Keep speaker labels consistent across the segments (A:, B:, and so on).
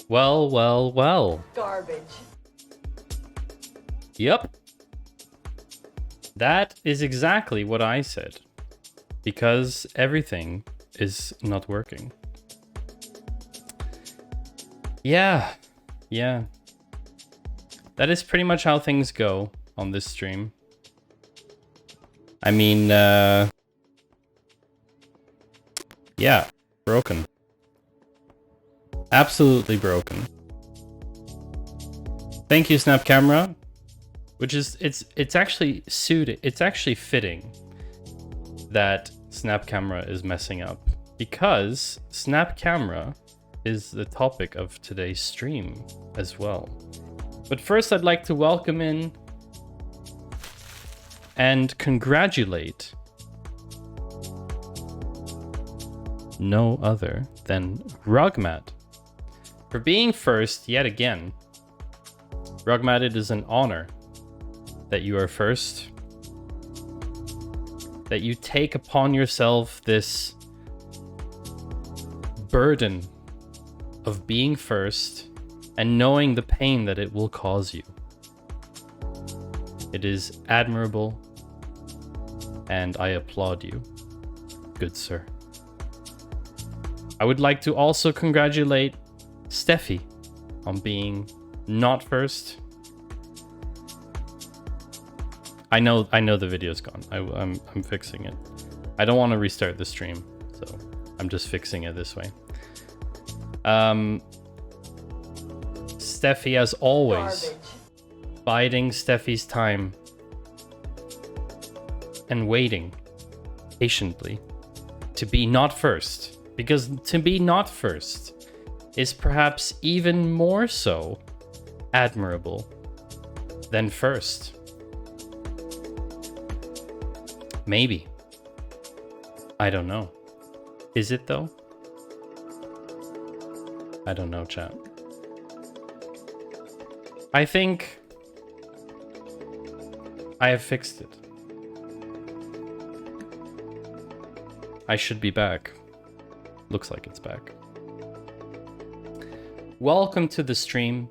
A: Well, well, well.
B: Garbage.
A: Yep. That is exactly what I said. Because everything is not working. Yeah. Yeah. That is pretty much how things go on this stream. I mean, yeah, broken. Absolutely broken. Thank you, Snap Camera. Which is, it's actually suited, it's actually fitting that Snap Camera is messing up, because Snap Camera is the topic of today's stream as well. But first, I'd like to welcome in and congratulate no other than Rugmat for being first yet again. Rugmat, it is an honor that you are first, that you take upon yourself this burden of being first and knowing the pain that it will cause you. It is admirable, and I applaud you, good sir. I would like to also congratulate Steffi on being not first. I know the video's gone. I'm fixing it. I don't want to restart the stream, so I'm just fixing it this way. Steffi, as always,
B: Garbage.
A: biding Steffi's time and waiting patiently to be not first, because to be not first is perhaps even more so admirable than first. Maybe. I don't know. Is it though? I don't know, chat. I think I have fixed it. I should be back. Looks like it's back. Welcome to the stream.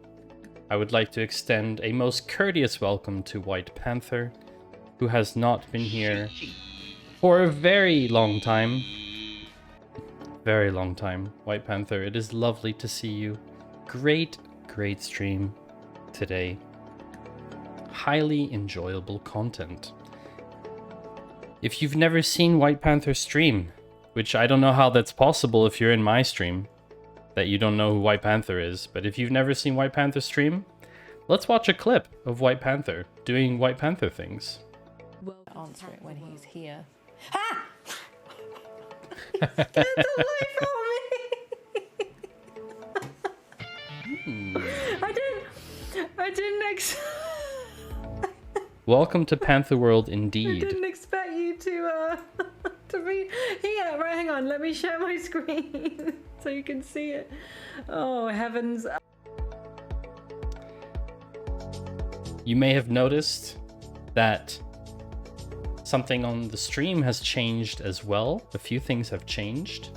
A: I would like to extend a most courteous welcome to White Panther, who has not been here for a very long time. Very long time, White Panther. It is lovely to see you. Great stream today. Highly enjoyable content. If you've never seen White Panther stream, which I don't know how that's possible if you're in my stream, that you don't know who White Panther is, but if you've never seen White Panther stream, let's watch a clip of White Panther doing White Panther things.
B: We'll answer it when he's here. Ha! Get away from me! I didn't
A: Welcome to Panther World
B: I
A: indeed.
B: didn't expect you to be here. Right, hang on. Let me share my screen so you can see it. Oh heavens!
A: You may have noticed that something on the stream has changed as well. A few things have changed.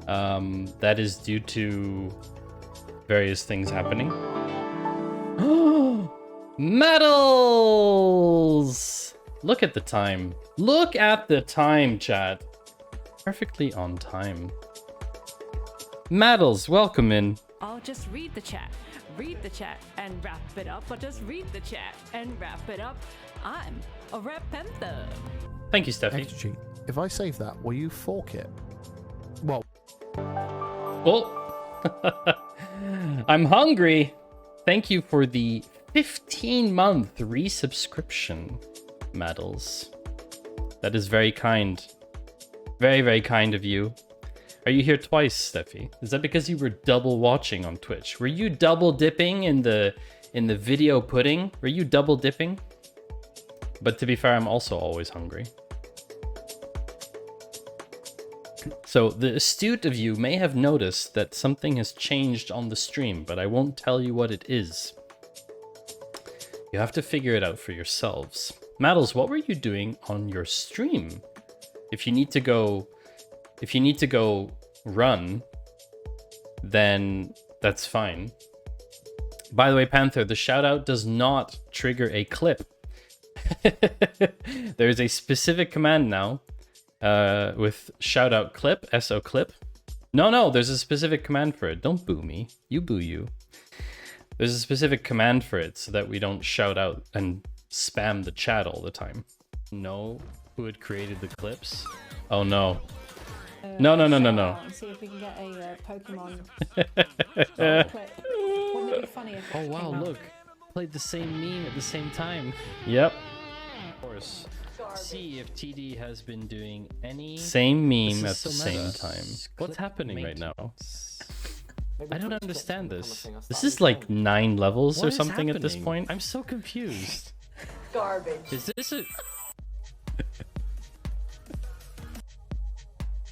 A: That is due to various things happening. Medals! Look at the time. Look at the time, chat. Perfectly on time. Medals, welcome in.
C: I'll just read the chat and wrap it up. I'll just read the chat and wrap it up. I'm a Red Panther.
A: Thank you, Steffi.
D: XG, if I save that, will you fork it? Well,
A: Oh, I'm hungry. Thank you for the 15-month resubscription, Medals. That is very kind. Very, very kind of you. Are you here twice, Steffi? Is that because you were double watching on Twitch? Were you double dipping in the video pudding? Were you double dipping? But to be fair, I'm also always hungry. So the astute of you may have noticed that something has changed on the stream, but I won't tell you what it is. You have to figure it out for yourselves. Maddles, what were you doing on your stream? If you need to go run, then that's fine. By the way, Panther, the shout out does not trigger a clip. There's a specific command now with shout out clip, SO clip. No, there's a specific command for it. Don't boo me. You boo you. There's a specific command for it so that we don't shout out and spam the chat all the time. Know who had created the clips? Oh no. No.
B: See if we can get a Pokemon clip. Wouldn't it be funny if
A: Oh
B: it
A: wow,
B: came up?
A: look. Played the same meme at the same time. Yep. Of course. See if TD has been doing any same meme at the same time. What's happening right now? I don't understand this. This is like 9 levels or something at this point. I'm so confused.
B: Garbage.
A: Is this a...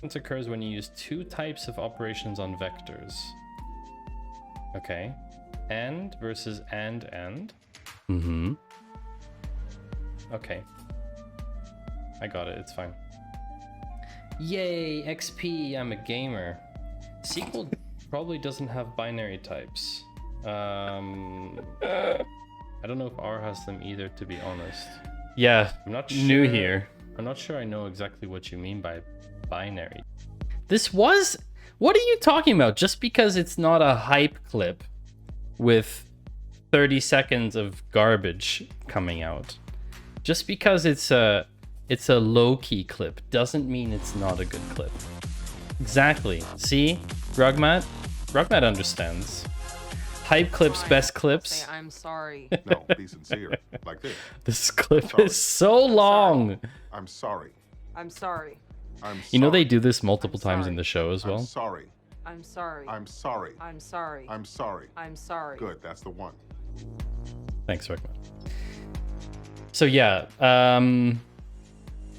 A: This occurs when you use 2 types of operations on vectors. Okay. And versus and. Mm-hmm. Okay. I got it, it's fine. Yay, XP, I'm a gamer. SQL probably doesn't have binary types. I don't know if R has them either, to be honest. Yeah, I'm not new here. I'm not sure I know exactly what you mean by binary. This was... What are you talking about? Just because it's not a hype clip with 30 seconds of garbage coming out. Just because it's a low-key clip doesn't mean it's not a good clip. Exactly. See? Rugmat understands. Hype clips, best clips.
E: I'm sorry.
F: No, be sincere. Like this.
A: This clip is so long.
F: I'm sorry.
E: I'm sorry.
F: I'm sorry.
A: You know they do this multiple
E: I'm
A: times
E: sorry.
A: in the show as well.
F: I'm sorry.
E: I'm sorry.
F: I'm sorry.
E: I'm sorry.
F: I'm sorry.
E: I'm sorry.
F: Good, that's the one.
A: Thanks, Rugmat. So yeah,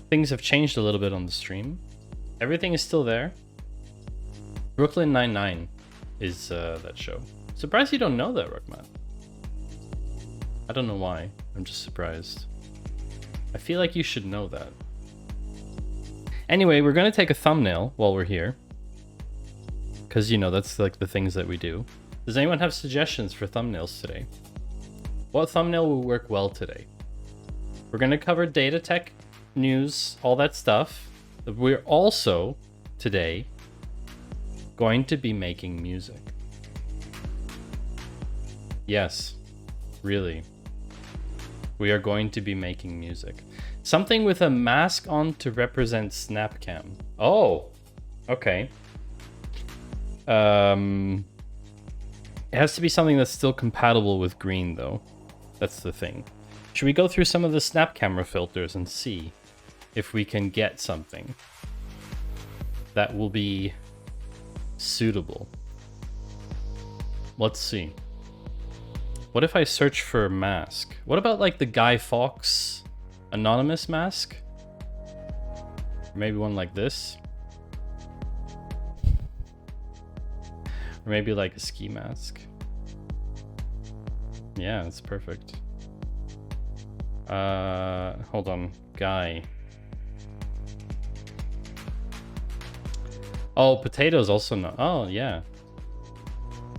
A: things have changed a little bit on the stream. Everything is still there. Brooklyn Nine-Nine is that show. Surprised you don't know that, Rugmat. I don't know why. I'm just surprised. I feel like you should know that. Anyway, we're going to take a thumbnail while we're here. Because, you know, that's like the things that we do. Does anyone have suggestions for thumbnails today? What thumbnail will work well today? We're going to cover data tech, news, all that stuff. We're also, today, going to be making music. Yes, really. We are going to be making music. Something with a mask on to represent Snapcam. Oh, okay. It has to be something that's still compatible with green, though. That's the thing. Should we go through some of the snap camera filters and see if we can get something that will be suitable? Let's see. What if I search for mask? What about like the Guy Fawkes anonymous mask? Or maybe one like this? Or maybe like a ski mask? Yeah, that's perfect. Hold on. Guy. Oh, potatoes also not. Oh, yeah.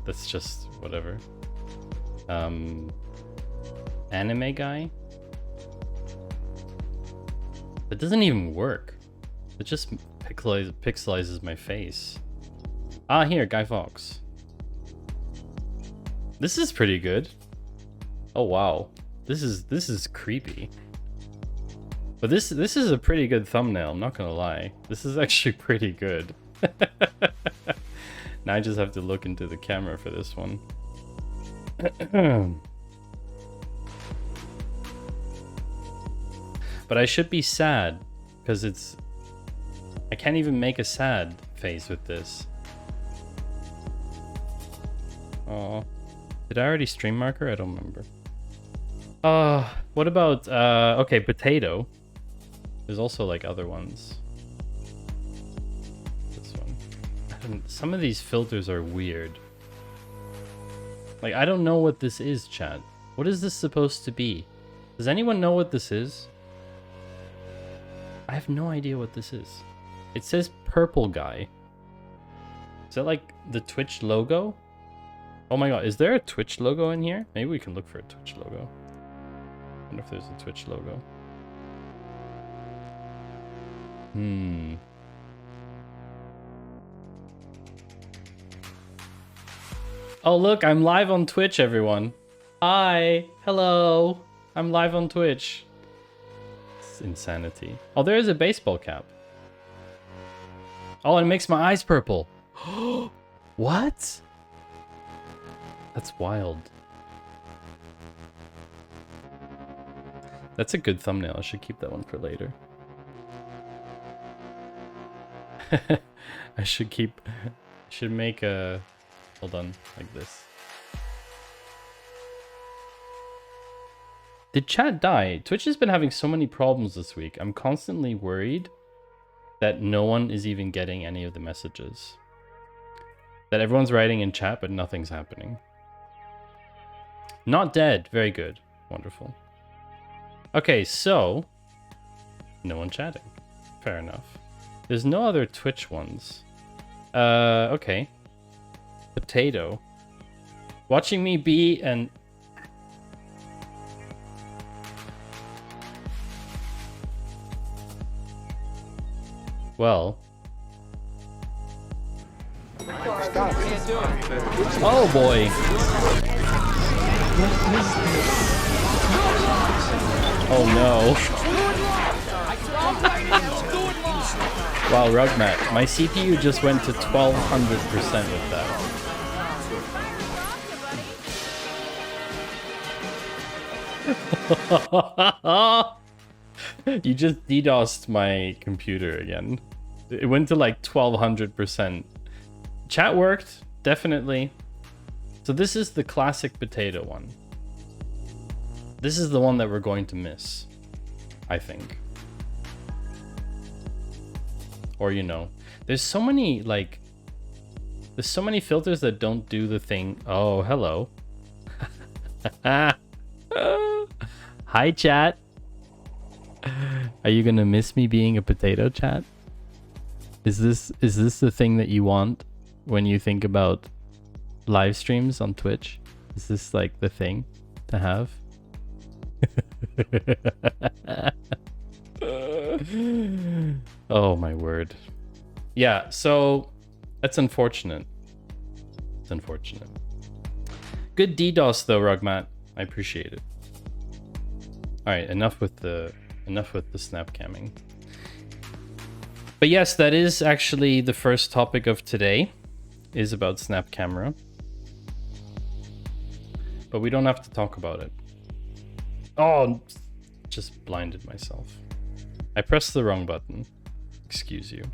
A: That's just whatever. Anime guy? It doesn't even work. It just pixelizes my face. Ah, here, Guy Fawkes. This is pretty good. Oh wow. This is creepy. But this is a pretty good thumbnail, I'm not gonna lie. This is actually pretty good. Now I just have to look into the camera for this one. But I should be sad because I can't even make a sad face with this. Oh, did I already stream marker? I don't remember. What about okay, potato. There's also like other ones. This one. Some of these filters are weird. Like, I don't know what this is, chat. What is this supposed to be? Does anyone know what this is? I have no idea what this is. It says purple guy. Is that like the Twitch logo? Oh my god, is there a Twitch logo in here? Maybe we can look for a Twitch logo. I wonder if there's a Twitch logo. Oh look, I'm live on Twitch, everyone. Hi, hello. I'm live on Twitch. It's insanity. Oh, there is a baseball cap. Oh, and it makes my eyes purple. What? That's wild. That's a good thumbnail. I should keep that one for later. I should make a... Hold on, like this. Did chat die? Twitch has been having so many problems this week. I'm constantly worried that no one is even getting any of the messages. That everyone's writing in chat, but nothing's happening. Not dead. Very good. Wonderful. Okay, so... No one chatting. Fair enough. There's no other Twitch ones. Okay. Potato. Watching me be an... Well... Oh boy! Oh no. Wow, Rugmat, my CPU just went to 1200% with that. You just DDoSed my computer again. It went to like 1200%. Chat worked, definitely. So this is the classic potato one. This is the one that we're going to miss, I think. Or, you know, there's so many, like, there's so many filters that don't do the thing. Oh, hello. Hi, chat. Are you gonna miss me being a potato, chat? Is this the thing that you want when you think about live streams on Twitch? Is this like the thing to have? Oh my word. Yeah, so that's unfortunate. It's unfortunate. Good DDoS though, Rugmat. I appreciate it. Alright, enough with the enough with the snap camming. But yes, that is actually the first topic of today, is about snap camera. But we don't have to talk about it. Oh, just blinded myself. I pressed the wrong button. Excuse you.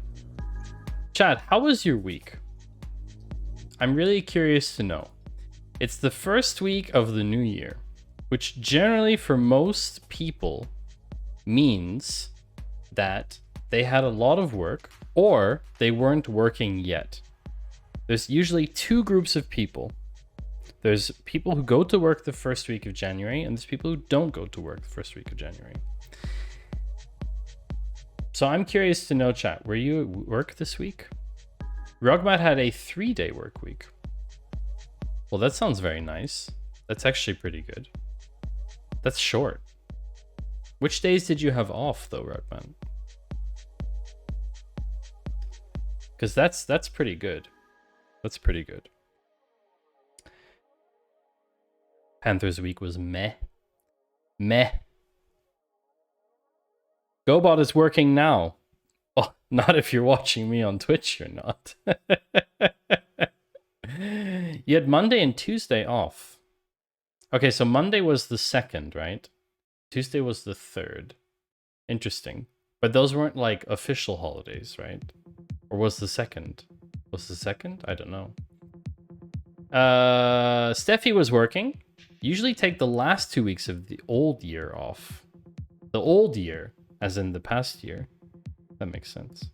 A: Chat, how was your week? I'm really curious to know. It's the first week of the new year, which generally for most people means that they had a lot of work or they weren't working yet. There's usually two groups of people. There's people who go to work the first week of January, and there's people who don't go to work the first week of January. So I'm curious to know, chat, were you at work this week? Rogmat had a 3-day work week. Well, that sounds very nice. That's actually pretty good. That's short. Which days did you have off, though, Rogmat? Because that's pretty good. That's pretty good. Panther's week was meh. Meh. GoBot is working now. Oh, not if you're watching me on Twitch, you're not. You had Monday and Tuesday off. Okay, so Monday was the 2nd, right? Tuesday was the 3rd. Interesting. But those weren't like official holidays, right? Or was the 2nd? Was the 2nd? I don't know. Steffi was working. Usually take the last 2 weeks of the old year off. The old year, as in the past year. That makes sense.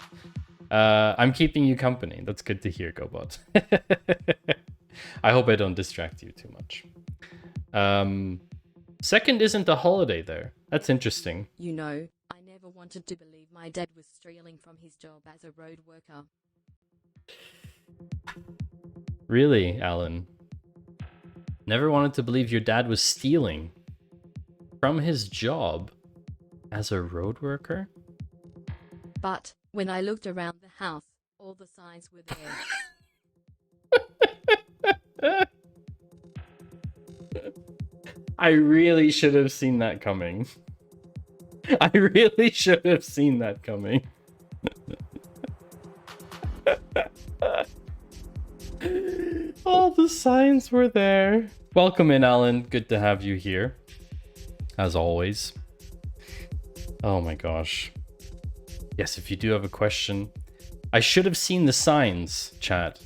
A: I'm keeping you company. That's good to hear, GoBot. I hope I don't distract you too much. 2nd isn't a holiday there. That's interesting.
G: You know, I never wanted to believe my dad was stealing from his job as a road worker.
A: Really, Alan? Never wanted to believe your dad was stealing from his job as a road worker?
G: But when I looked around the house, all the signs were there.
A: I really should have seen that coming. I really should have seen that coming. All the signs were there. Welcome in, Alan. Good to have you here, as always. Oh my gosh. Yes, if you do have a question, I should have seen the signs, chat.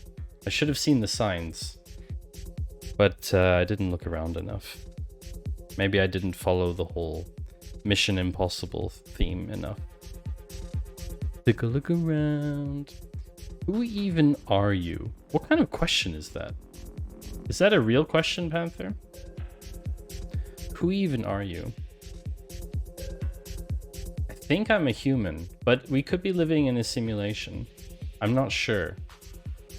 A: I should have seen the signs. But I didn't look around enough. Maybe I didn't follow the whole Mission Impossible theme enough. Take a look around. Who even are you? What kind of question is that? Is that a real question, Panther? Who even are you? I think I'm a human, but we could be living in a simulation. I'm not sure.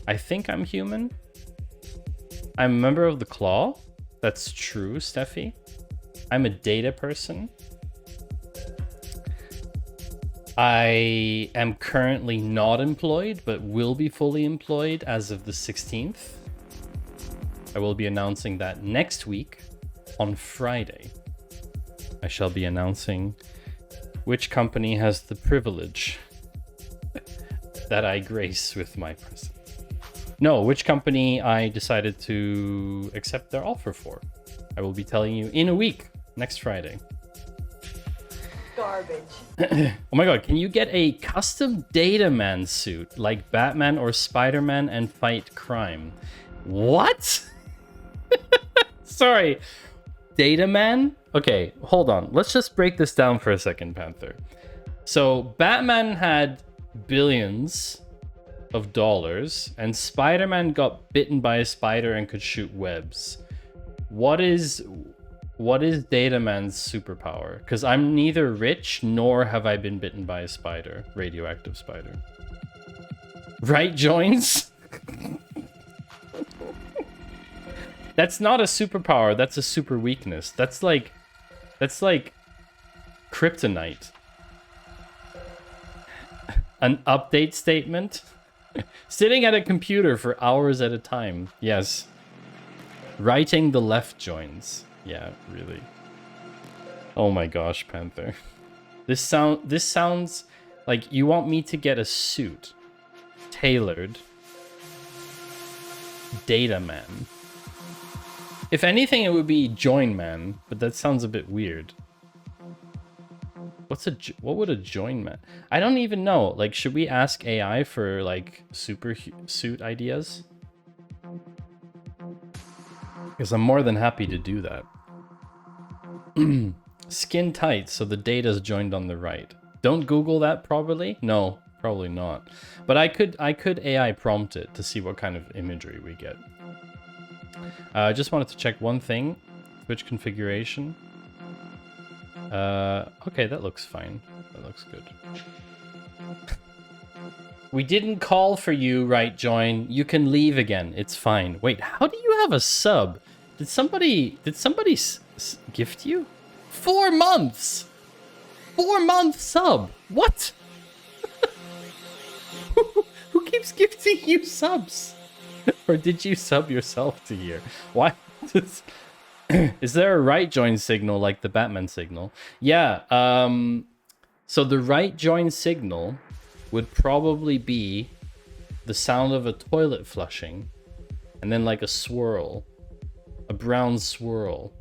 A: I think I'm human. I'm a member of the Claw. That's true, Steffi. I'm a data person. I am currently not employed, but will be fully employed as of the 16th. I will be announcing that next week on Friday. I shall be announcing which company has the privilege that I grace with my presence. No, which company I decided to accept their offer for. I will be telling you in a week, next Friday.
E: Garbage.
A: Oh my god, can you get a custom Data Man suit like Batman or Spider-Man and fight crime? What? Sorry. Data Man? Okay, hold on. Let's just break this down for a second, Panther. So, Batman had billions of dollars, and Spider-Man got bitten by a spider and could shoot webs. What is Data Man's superpower? Because I'm neither rich nor have I been bitten by a spider, radioactive spider. Right, Joins? That's not a superpower, that's a super weakness. That's like kryptonite. An update statement? Sitting at a computer for hours at a time. Yes. Writing the left joins. Yeah, really. Oh my gosh, Panther. This sounds like you want me to get a suit tailored data man. If anything, it would be join man, but that sounds a bit weird. What would a join man? I don't even know. Like, should we ask AI for like super suit ideas? Because I'm more than happy to do that. Skin tight, so the data's joined on the right. Don't Google that probably? No, probably not. But I could AI prompt it to see what kind of imagery we get. I just wanted to check one thing. Switch configuration. Okay, that looks fine. That looks good. We didn't call for you, right, Join? You can leave again. It's fine. Wait, how do you have a sub? Did somebody gift you? 4 months! 4 month sub! What? Who keeps gifting you subs? Or did you sub yourself to here? Why? Is there a right join signal like the Batman signal? Yeah, so the right join signal would probably be the sound of a toilet flushing and then like a swirl, a brown swirl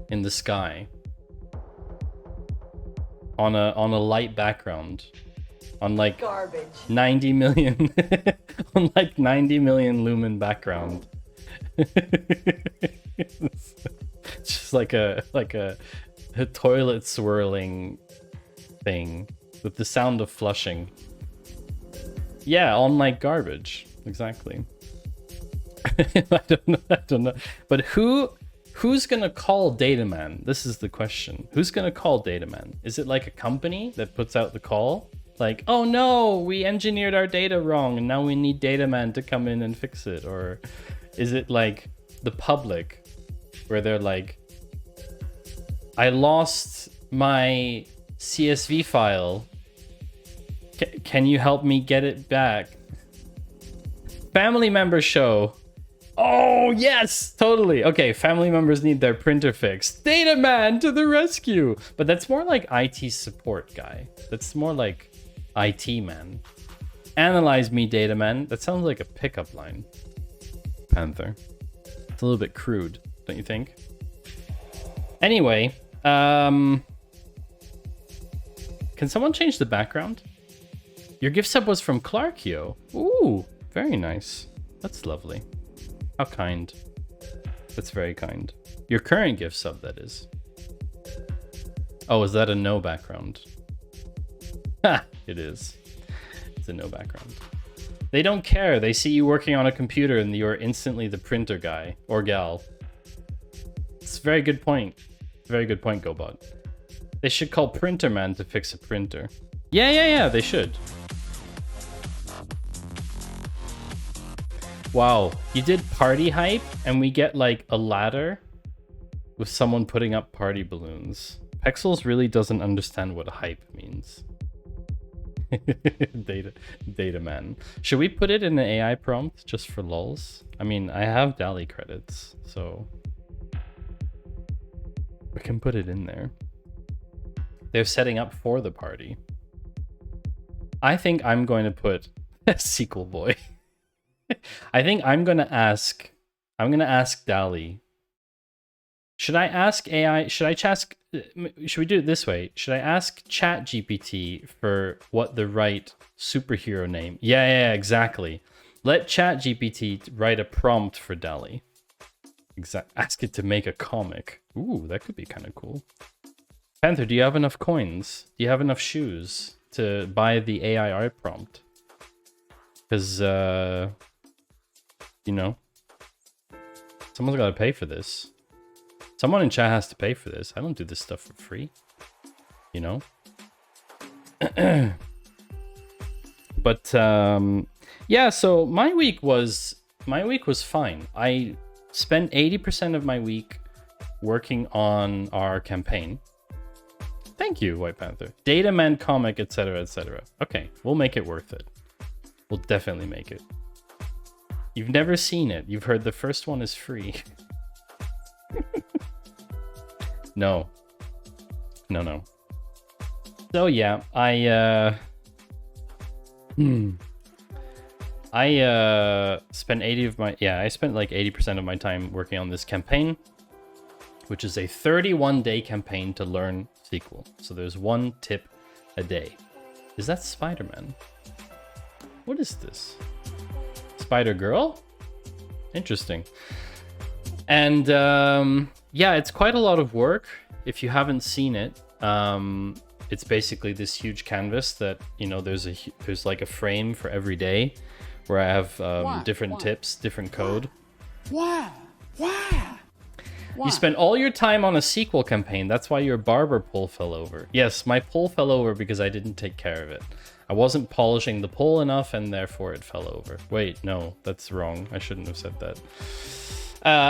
A: in the sky on a light background on like
E: Garbage.
A: 90 million on like 90 million lumen background. Just like a toilet swirling thing with the sound of flushing. Yeah, on like garbage. Exactly. I don't know. But who's gonna call Dataman? This is the question. Who's gonna call Dataman? Is it like a company that puts out the call? Like, oh no, we engineered our data wrong and now we need Dataman to come in and fix it? Or is it like the public where they're like, I lost my CSV file. Can you help me get it back? Family member show. Oh, yes, totally. Okay, family members need their printer fixed. Data man to the rescue. But that's more like IT support guy. That's more like IT man. Analyze me, data man. That sounds like a pickup line. Panther. It's a little bit crude, don't you think? Anyway, can someone change the background? Your gift sub was from Clarkio. Ooh, very nice. That's lovely. How kind. That's very kind. Your current gift sub, that is. Oh, is that a no background? Ha! It is. It's a no background. They don't care. They see you working on a computer and you're instantly the printer guy or gal. It's a very good point. Very good point, GoBot. They should call Printer Man to fix a printer. Yeah, they should. Wow, you did party hype and we get like a ladder with someone putting up party balloons. Pexels really doesn't understand what hype means. Data man. Should we put it in an AI prompt just for lulz? I mean, I have DALL-E credits, so we can put it in there. They're setting up for the party. I think I'm going to put Sequel Boy. I think I'm gonna ask DALL-E. Should I ask AI? Should we do it this way? Should I ask ChatGPT for what the right superhero name? Yeah, exactly. Let ChatGPT write a prompt for DALL-E. Ask it to make a comic. Ooh, that could be kind of cool. Panther, do you have enough coins? Do you have enough shoes to buy the AI art prompt? Because, you know, someone's got to pay for this. Someone in chat has to pay for this. I don't do this stuff for free, you know? But, yeah, so my week was fine. I spent 80% of my week working on our campaign. Thank you, White Panther. Data Man comic, etc., etc. Okay, we'll make it worth it. We'll definitely make it. You've never seen it. You've heard the first one is free. No. So yeah, I spent I spent like 80% of my time working on this campaign, which is a 31-day campaign to learn SQL. So there's one tip a day. Is that Spider-Man? What is this? Spider-Girl? Interesting. And yeah, it's quite a lot of work. If you haven't seen it, it's basically this huge canvas that, you know, there's like a frame for every day where I have different tips, different code. You spend all your time on a SQL campaign. That's why your barber pole fell over. Yes, my pole fell over because I didn't take care of it. I wasn't polishing the pole enough and therefore it fell over. Wait, no, that's wrong. I shouldn't have said that.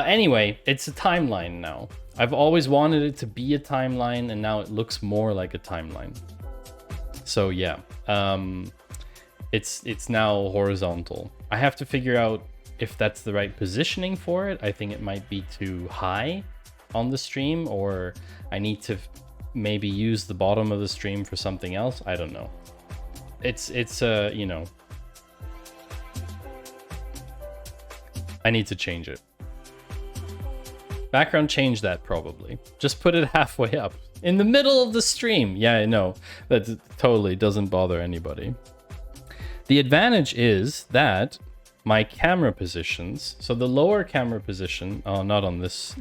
A: Anyway, it's a timeline now. I've always wanted it to be a timeline and now it looks more like a timeline. So yeah, it's now horizontal. I have to figure out if that's the right positioning for it. I think it might be too high on the stream, or I need to maybe use the bottom of the stream for something else. I don't know. It's you know, I need to change it. Background, change that probably. Just put it halfway up in the middle of the stream. Yeah, I know that totally doesn't bother anybody. The advantage is that my camera positions, so the lower camera position, not on this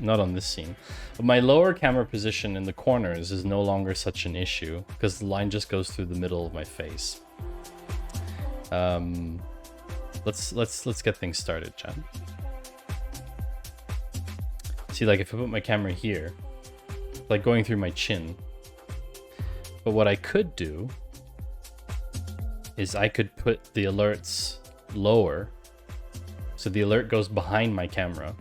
A: scene, but my lower camera position in the corners is no longer such an issue because the line just goes through the middle of my face. Let's get things started, chat. See, like if I put my camera here, like going through my chin. But what I could do is I could put the alerts lower, so the alert goes behind my camera.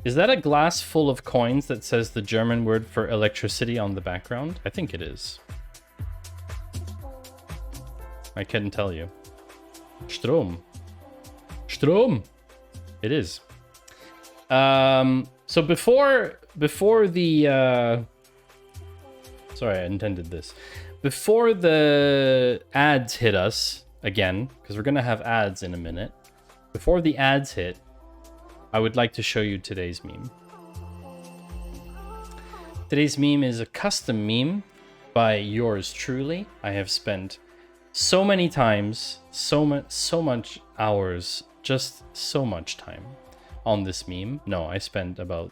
A: Is that a glass full of coins that says the German word for electricity on the background? I think it is. I couldn't tell you. Strom. Strom. It is. So before the sorry, I intended this. Before the ads hit us again, because we're gonna have ads in a minute. Before the ads hit, I would like to show you today's meme. Today's meme is a custom meme by yours truly. I have spent so many times, so much hours, just so much time on this meme. No, I spent about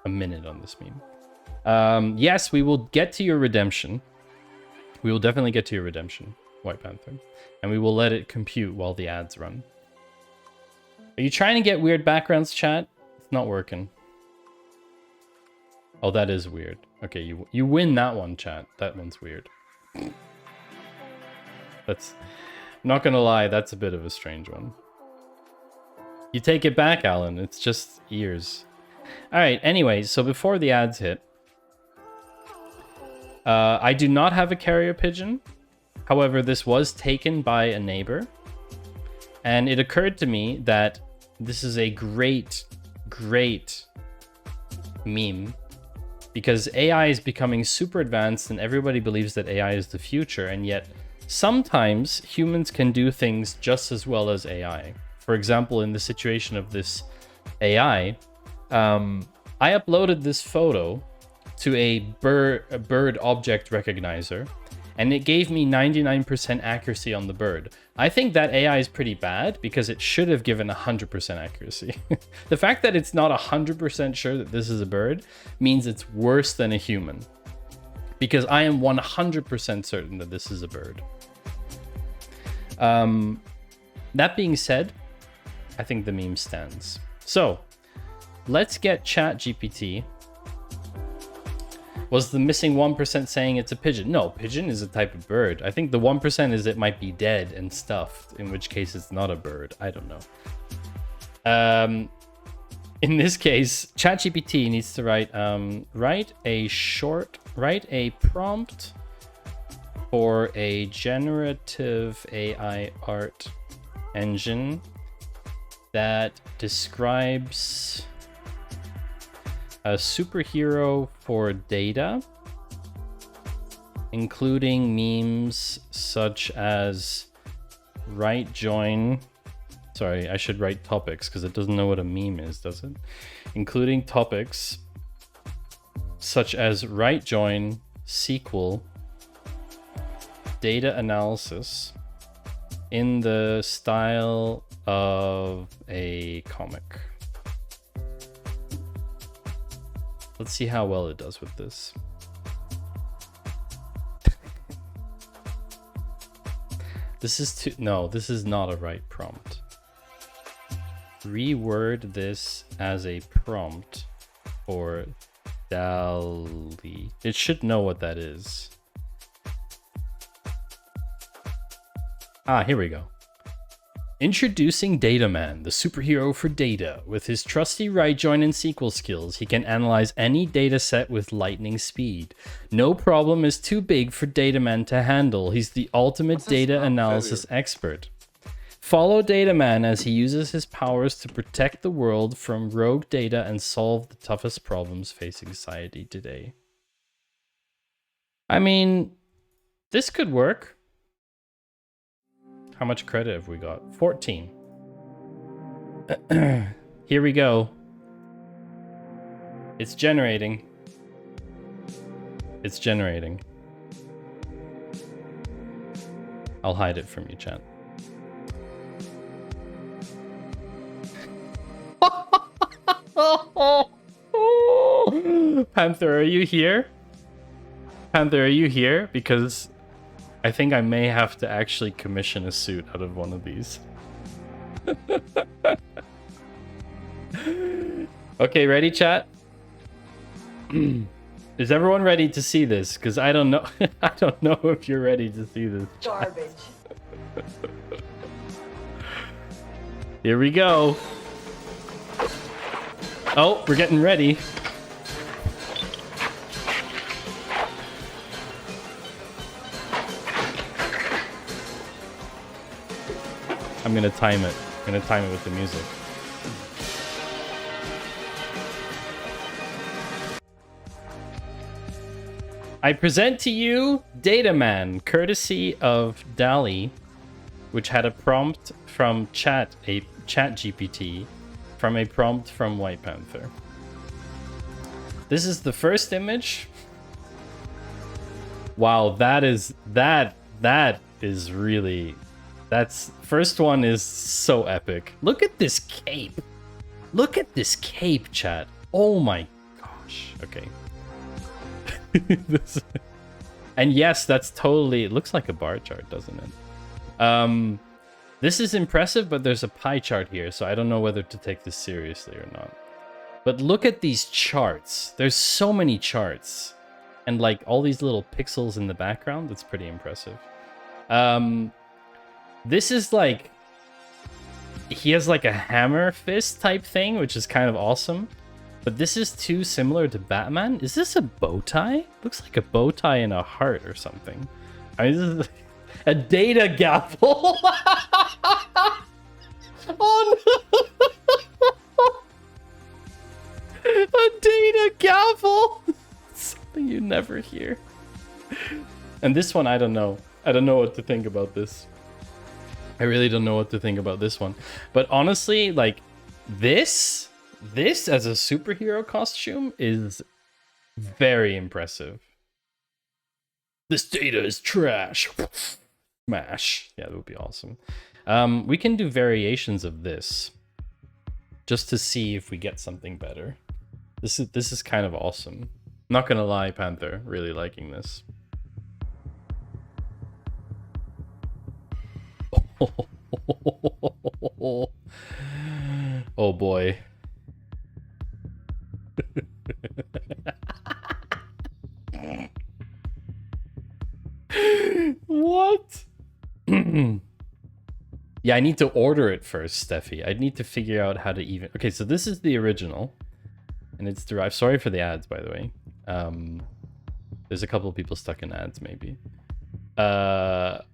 A: a minute on this meme. Yes, we will get to your redemption. We will definitely get to your redemption, White Panther. And we will let it compute while the ads run. Are you trying to get weird backgrounds, chat? It's not working. Oh, that is weird. Okay, you win that one, chat. That one's weird. That's... I'm not gonna lie, that's a bit of a strange one. You take it back, Alan. It's just ears. Alright, anyway, so before the ads hit, I do not have a carrier pigeon. However, this was taken by a neighbor. And it occurred to me that this is a great meme. Because AI is becoming super advanced and everybody believes that AI is the future. And yet, sometimes humans can do things just as well as AI. For example, in the situation of this AI, I uploaded this photo to a bird object recognizer, and it gave me 99% accuracy on the bird. I think that AI is pretty bad because it should have given 100% accuracy. The fact that it's not 100% sure that this is a bird means it's worse than a human. Because I am 100% certain that this is a bird. That being said, I think the meme stands. So, let's get ChatGPT. Was the missing 1% saying it's a pigeon? No, pigeon is a type of bird. I think the 1% is it might be dead and stuffed, in which case it's not a bird. I don't know. In this case, ChatGPT needs to write a prompt for a generative AI art engine that describes a superhero for data including memes such as right join. Sorry, I should write topics because it doesn't know what a meme is, does it? Including topics such as right join, SQL, data analysis in the style of a comic. Let's see how well it does with this. This is too... No, this is not a right prompt. Reword this as a prompt for DALL-E. It should know what that is. Ah, here we go. Introducing Dataman, the superhero for data. With his trusty right join and SQL skills, he can analyze any data set with lightning speed. No problem is too big for Dataman to handle. He's the ultimate data analysis expert. Follow Dataman as he uses his powers to protect the world from rogue data and solve the toughest problems facing society today. I mean, this could work. How much credit have we got? 14. Here we go. It's generating. It's generating. I'll hide it from you, chat. Panther, are you here? Panther, are you here? Because I think I may have to actually commission a suit out of one of these. Okay, ready, chat? Is everyone ready to see this? Because I don't know. I don't know if you're ready to see this.
E: Garbage.
A: Here we go. Oh, we're getting ready. I'm gonna time it. I'm gonna time it with the music. I present to you Dataman, courtesy of DALL-E, which had a prompt from chat GPT, from a prompt from White Panther. This is the first image. Wow, that is really... That's first one is so epic. Look at this cape. Look at this cape, chat. Oh my gosh. Okay. And yes, that's totally... It looks like a bar chart, doesn't it? This is impressive, but there's a pie chart here, so I don't know whether to take this seriously or not. But look at these charts. There's so many charts. And like all these little pixels in the background. That's pretty impressive. This is like... He has like a hammer fist type thing, which is kind of awesome. But this is too similar to Batman. Is this a bow tie? Looks like a bow tie and a heart or something. I mean, this is a data gavel. Oh no! A data gavel. Something you never hear. And this one, I don't know. I don't know what to think about this. I really don't know what to think about this one. But honestly, like this as a superhero costume is very impressive. This data is trash. Smash. Yeah, that would be awesome. We can do variations of this just to see if we get something better. This is kind of awesome. Not gonna lie, Panther, really liking this. Oh boy. What? Yeah, I need to order it first, Steffi. I need to figure out how to even... Okay, so this is the original. And it's derived... Sorry for the ads, by the way. There's a couple of people stuck in ads, maybe. Wow.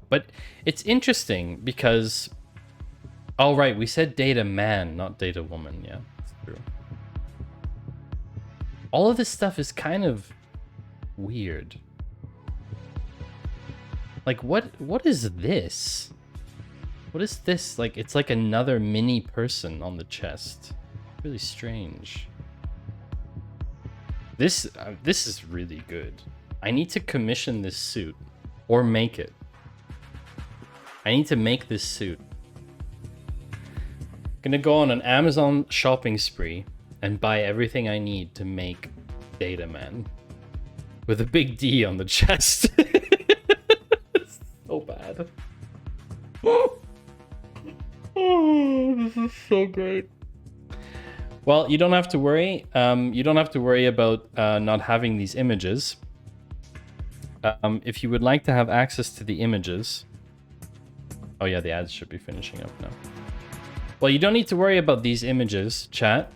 A: But it's interesting because... Oh, right. We said data man, not data woman. Yeah, that's true. All of this stuff is kind of weird. Like, what is this? What is this? Like, it's like another mini person on the chest. Really strange. This is really good. I need to commission this suit or make it. I need to make this suit. Gonna go on an Amazon shopping spree and buy everything I need to make Data Man with a big D on the chest. It's so bad. Oh, this is so great. Well, you don't have to worry. You don't have to worry about not having these images. If you would like to have access to the images... Oh yeah, the ads should be finishing up now. Well, you don't need to worry about these images, chat,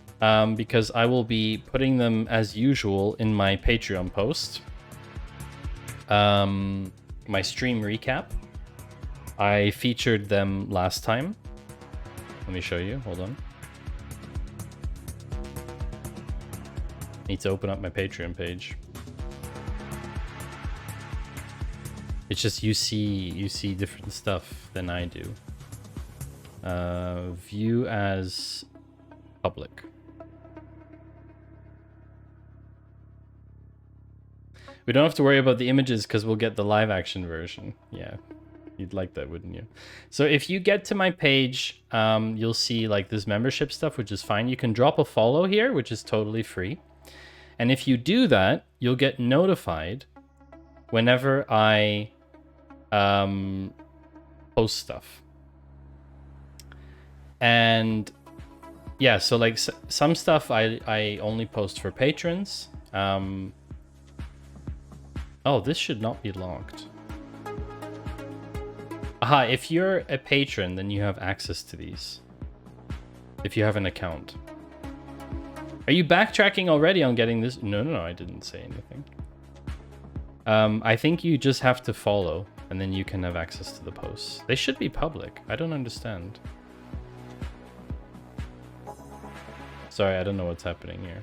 A: because I will be putting them as usual in my Patreon post. My stream recap. I featured them last time. Let me show you. Hold on. Need to open up my Patreon page. It's just you see different stuff than I do. View as public. We don't have to worry about the images because we'll get the live action version. Yeah, you'd like that, wouldn't you? So if you get to my page, you'll see like this membership stuff, which is fine. You can drop a follow here, which is totally free. And if you do that, you'll get notified whenever I post stuff. And yeah, so like some stuff I only post for patrons. Oh, this should not be locked. Aha, if you're a patron, then you have access to these. If you have an account. Are you backtracking already on getting this? No, I didn't say anything. I think you just have to follow, and then you can have access to the posts. They should be public. I don't understand. Sorry, I don't know what's happening here.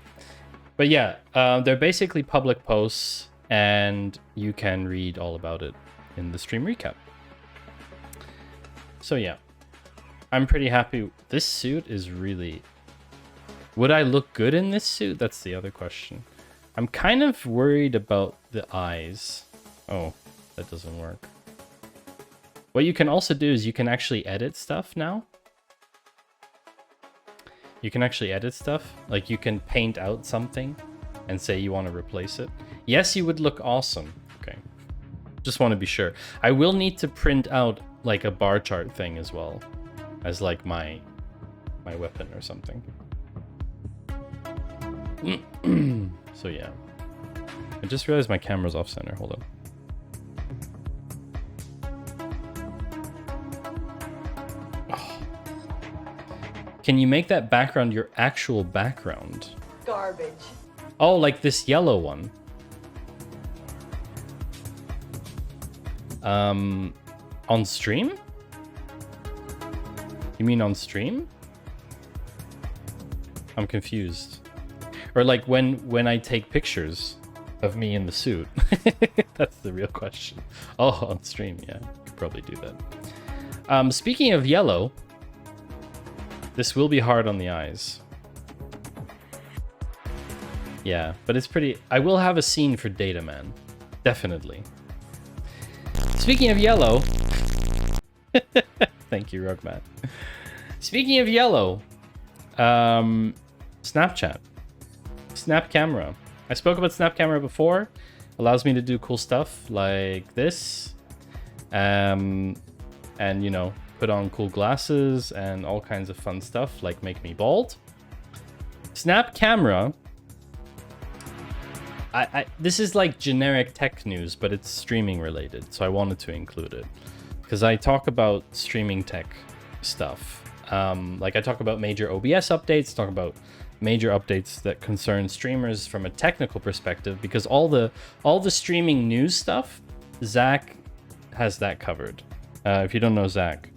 A: But yeah, they're basically public posts, and you can read all about it in the stream recap. So yeah, I'm pretty happy. This suit is really... Would I look good in this suit? That's the other question. I'm kind of worried about the eyes. Oh, that doesn't work. What you can also do is you can actually edit stuff now. You can actually edit stuff. Like you can paint out something and say you want to replace it. Yes, you would look awesome. Okay. Just want to be sure. I will need to print out like a bar chart thing as well as like my weapon or something. So yeah. I just realized my camera's off center. Hold on. Oh. Can you make that background your actual background?
E: Garbage.
A: Oh, like this yellow one. On stream? You mean on stream? I'm confused. Or like when I take pictures of me in the suit. That's the real question. Oh, on stream, yeah. Could probably do that. Speaking of yellow, this will be hard on the eyes. Yeah, but it's pretty... I will have a scene for Data Man. Definitely. Speaking of yellow... Thank you, Rugmat. Speaking of yellow... Snapchat. Snap Camera. I spoke about Snap Camera before. Allows me to do cool stuff like this. And, you know, put on cool glasses and all kinds of fun stuff like make me bald. Snap Camera... this is like generic tech news, but it's streaming related, so I wanted to include it. Because I talk about streaming tech stuff. Like I talk about major OBS updates, talk about major updates that concern streamers from a technical perspective, because all the streaming news stuff, Zach has that covered. If you don't know Zach,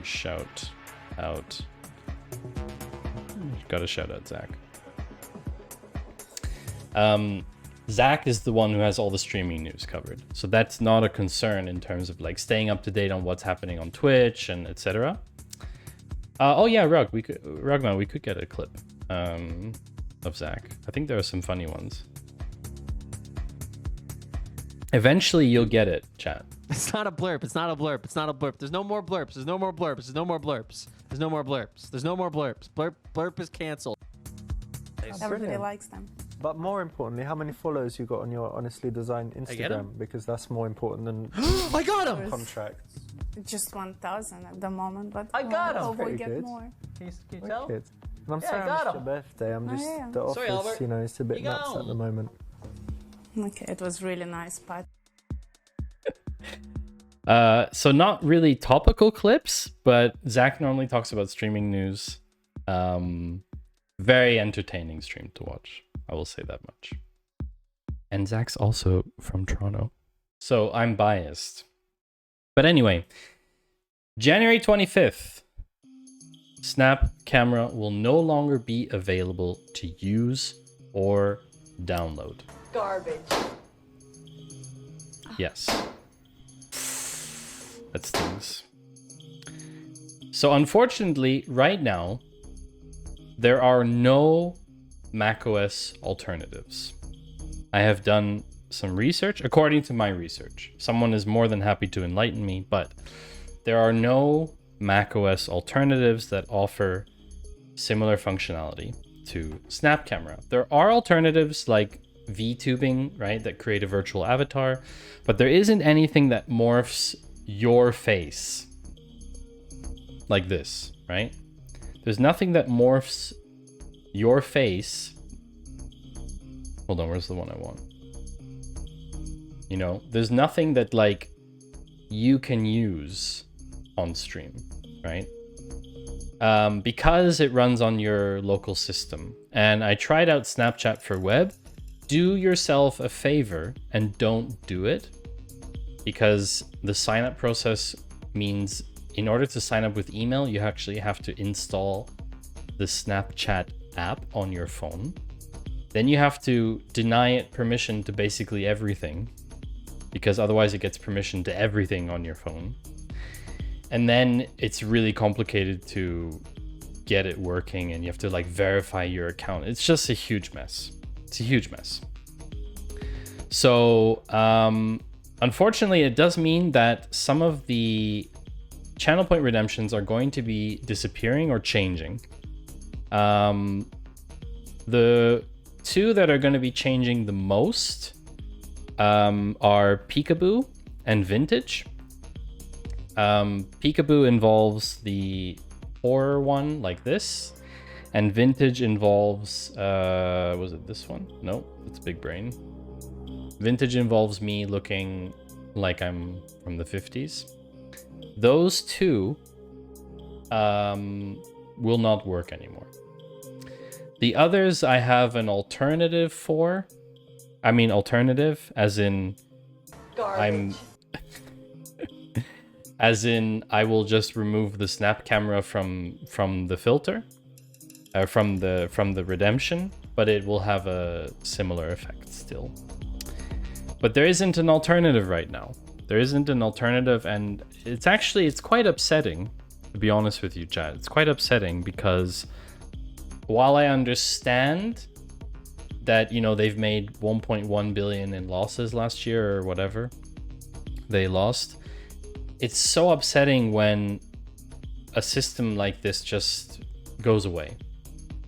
A: shout out. Gotta shout out Zach. Zach is the one who has all the streaming news covered. So that's not a concern in terms of like staying up to date on what's happening on Twitch and etc. Oh yeah, Rugman, we could get a clip of Zach. I think there are some funny ones. Eventually you'll get it, chat.
H: It's not a blurb. It's not a blurb. It's not a blurb. There's no more blurps. There's no more blurps. There's no more blurps. There's no more blurps. There's no more blurps. Blurp is canceled.
I: Everybody likes them.
J: But more importantly, how many followers you got on your honestly designed
A: get 'em.
J: Instagram? Because that's more important than
H: I got him.
J: contracts.
I: Just 1,000 at the moment, but
H: I got 'em.
I: hope we
J: Pretty
I: get
J: good.
I: more.
H: Can you tell?
J: Wicked. And I'm
H: Yeah,
J: sorry
H: I
J: I
H: got
J: missed
H: 'em.
J: your birthday. I'm just
I: yeah.
J: the
H: Sorry,
J: office,
H: Albert.
J: you know, it's a bit
H: You
J: nuts
H: go.
J: at the moment.
I: Okay, it was really nice, but
A: So not really topical clips, but Zach normally talks about streaming news. Very entertaining stream to watch. I will say that much. And Zach's also from Toronto, so I'm biased. But anyway, January 25th, Snap Camera will no longer be available to use or download.
C: Garbage.
A: Yes. That stings. So unfortunately, right now, there are no macOS alternatives. I have done some research, according to my research. Someone is more than happy to enlighten me, but there are no macOS alternatives that offer similar functionality to Snap Camera. There are alternatives like VTubing, right, that create a virtual avatar, but there isn't anything that morphs your face like this, right? There's nothing that morphs your face. Hold on, where's the one I want? You know, there's nothing that like you can use on stream, right? Because it runs on your local system. And I tried out Snapchat for web. Do yourself a favor and don't do it, because the sign up process means in order to sign up with email, you actually have to install the Snapchat app on your phone. Then you have to deny it permission to basically everything, because otherwise it gets permission to everything on your phone. And then it's really complicated to get it working, and you have to like verify your account. It's just a huge mess. It's a huge mess. So unfortunately, it does mean that some of the channel point redemptions are going to be disappearing or changing. The two that are going to be changing the most are Peekaboo and Vintage. Peekaboo involves the horror one like this, and Vintage involves was it this one? No, it's Big Brain. Vintage involves me looking like I'm from the 50s. Those two will not work anymore. The others I have an alternative for. I mean alternative as in
C: Garbage.
A: as in I will just remove the Snap Camera from the filter, from the redemption, but it will have a similar effect still. But there isn't an alternative right now. There isn't an alternative, and it's quite upsetting, to be honest with you, Chad. It's quite upsetting because while I understand that, you know, they've made 1.1 billion in losses last year or whatever they lost, it's so upsetting when a system like this just goes away.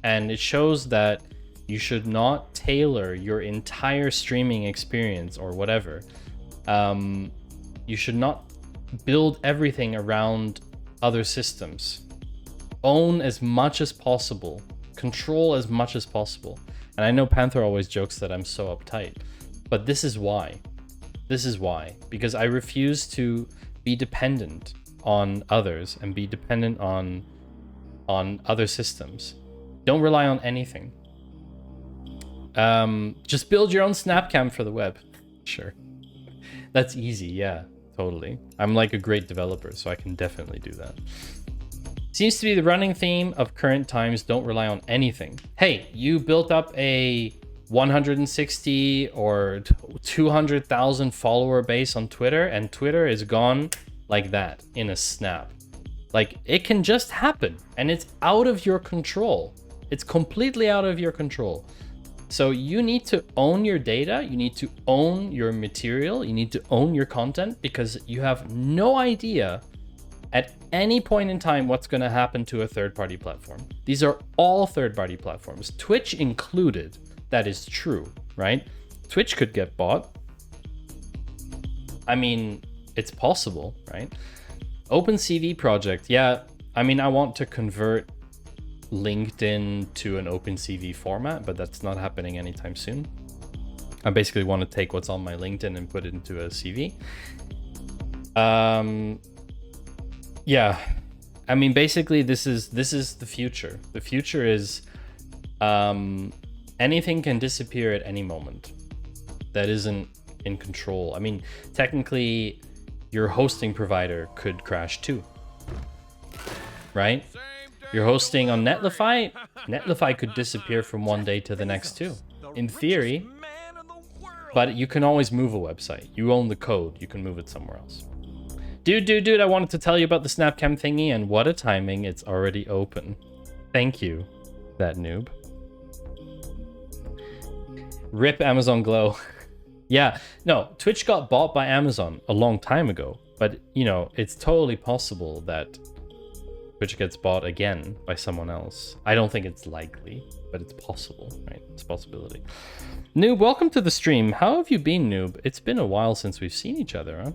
A: And it shows that you should not tailor your entire streaming experience or whatever. You should not build everything around other systems. Own as much as possible. Control as much as possible. And I know Panther always jokes that I'm so uptight, but this is why. This is why. Because I refuse to be dependent on others and be dependent on other systems. Don't rely on anything. Just build your own Snapcam for the web. Sure. That's easy, yeah, totally. I'm like a great developer, so I can definitely do that. Seems to be the running theme of current times. Don't rely on anything. Hey, you built up a 160 or 200,000 follower base on Twitter, and Twitter is gone like that in a snap. Like, it can just happen, and it's out of your control. It's completely out of your control. So you need to own your data, you need to own your material, you need to own your content, because you have no idea at any point in time what's going to happen to a third-party platform. These are all third-party platforms, Twitch included. That is true, right? Twitch could get bought. I mean, it's possible, right? OpenCV project, yeah. I mean, I want to convert LinkedIn to an OpenCV format, but that's not happening anytime soon. I basically want to take what's on my LinkedIn and put it into a CV. Yeah, I mean, basically, this is the future. The future is anything can disappear at any moment. That isn't in control. I mean, technically, your hosting provider could crash too, right? You're hosting on Netlify. Netlify could disappear from one day to the next too, in theory. But you can always move a website. You own the code. You can move it somewhere else. Dude, I wanted to tell you about the Snapcam thingy, and what a timing. It's already open. Thank you, that noob. Rip Amazon Glow. Yeah, no, Twitch got bought by Amazon a long time ago. But, you know, it's totally possible that Twitch gets bought again by someone else. I don't think it's likely, but it's possible, right? It's a possibility. Noob, welcome to the stream. How have you been, Noob? It's been a while since we've seen each other, huh?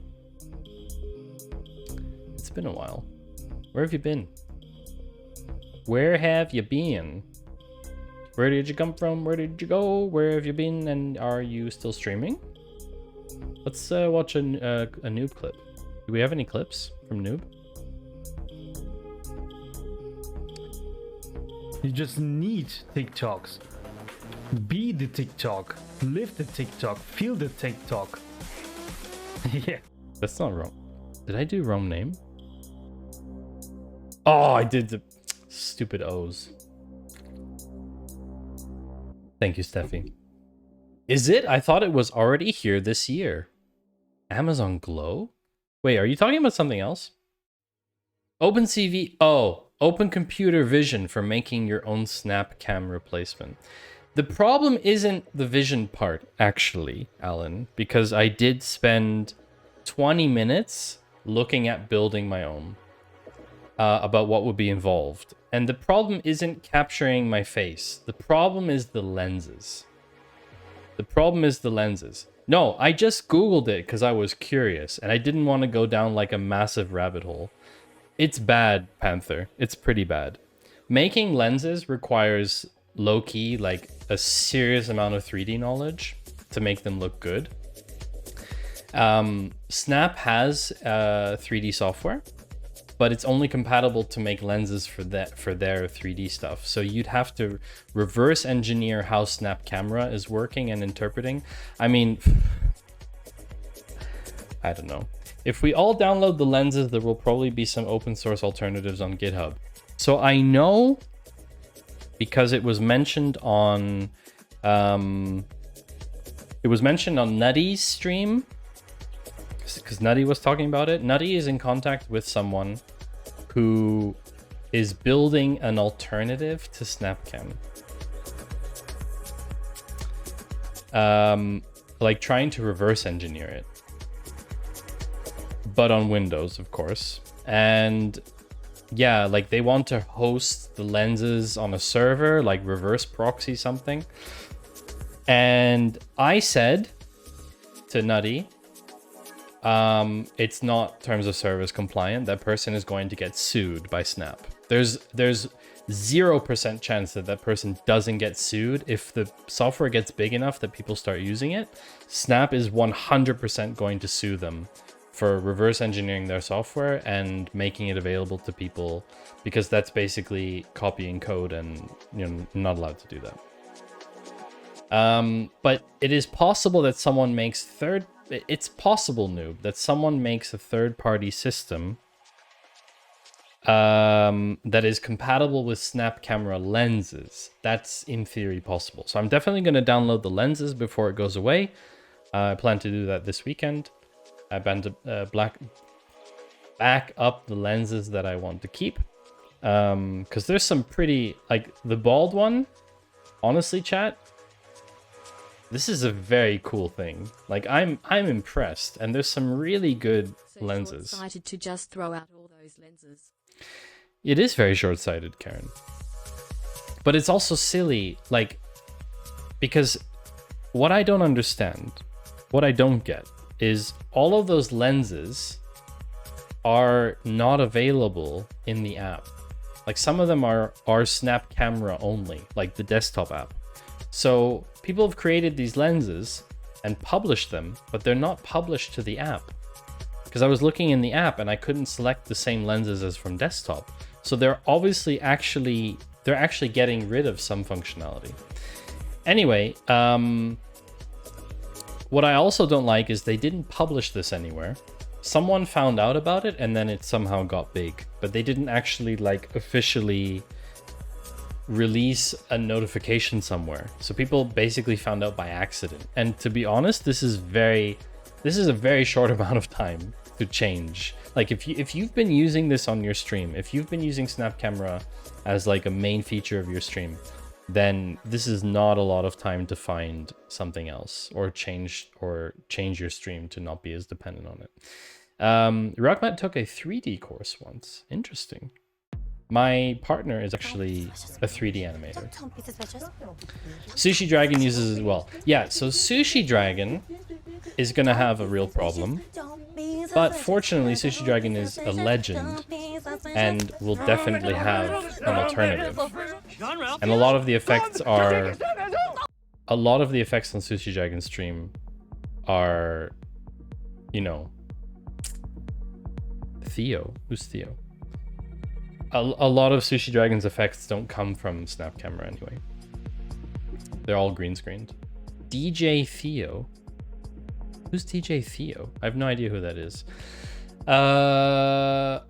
A: It's been a while. Where have you been? Where have you been? Where did you come from? Where did you go? Where have you been? And are you still streaming? Let's watch a Noob clip. Do we have any clips from Noob?
K: You just need TikToks. Be the TikTok. Live the TikTok. Feel the TikTok. Yeah.
A: That's not wrong. Did I do wrong name? Oh, I did the stupid O's. Thank you, Steffi. Is it? I thought it was already here this year. Amazon Glow? Wait, are you talking about something else? OpenCV. Oh, Open Computer Vision for making your own Snapcam replacement. The problem isn't the vision part, actually, Alan, because I did spend 20 minutes looking at building my own, about what would be involved. And the problem isn't capturing my face. The problem is the lenses. The problem is the lenses. No, I just Googled it because I was curious and I didn't want to go down like a massive rabbit hole. It's bad, Panther. It's pretty bad. Making lenses requires low-key, like a serious amount of 3D knowledge to make them look good. Snap has 3D software, but it's only compatible to make lenses for their 3D stuff. So you'd have to reverse engineer how Snap Camera is working and interpreting. I mean, I don't know. If we all download the lenses, there will probably be some open source alternatives on GitHub. So I know, because it was mentioned on Nutty's stream, because Nutty was talking about it. Nutty is in contact with someone who is building an alternative to Snapcam. Like trying to reverse engineer it. But on Windows, of course. And yeah, like they want to host the lenses on a server, like reverse proxy something. And I said to Nutty, it's not terms of service compliant. That person is going to get sued by Snap. There's 0% chance that person doesn't get sued. If the software gets big enough that people start using it, Snap is 100% going to sue them for reverse engineering their software and making it available to people, because that's basically copying code and you're not allowed to do that. But it is possible that someone makes it's possible, Noob, that someone makes a third-party system that is compatible with snap camera lenses. That's in theory possible. So I'm definitely going to download the lenses before it goes away. I plan to do that this weekend. I plan to back up the lenses that I want to keep. Because there's some pretty, like the bald one, honestly, chat, this is a very cool thing. Like I'm impressed, and there's some really good lenses.
G: Short-sighted to just throw out all those lenses.
A: It is very short-sighted, Karen. But it's also silly, like, because what I don't understand, what I don't get, is all of those lenses are not available in the app. Like some of them are snap camera only, like the desktop app. So people have created these lenses and published them, but they're not published to the app. Because I was looking in the app and I couldn't select the same lenses as from desktop. So they're obviously actually getting rid of some functionality. Anyway, what I also don't like is they didn't publish this anywhere. Someone found out about it and then it somehow got big, but they didn't actually like officially release a notification somewhere. So people basically found out by accident. And to be honest, this is a very short amount of time to change. Like if you've been using this on your stream, if you've been using Snap Camera as like a main feature of your stream, then this is not a lot of time to find something else or change your stream to not be as dependent on it. Rockmat took a 3D course once. Interesting. My partner is actually a 3D animator. Sushi Dragon uses it as well. Yeah, so Sushi Dragon is going to have a real problem. But fortunately, Sushi Dragon is a legend and will definitely have an alternative. And a lot of the effects on Sushi Dragon's stream are, you know, Theo. Who's Theo? A lot of Sushi Dragon's effects don't come from Snap Camera anyway. They're all green screened. DJ Theo. Who's DJ Theo? I have no idea who that is. The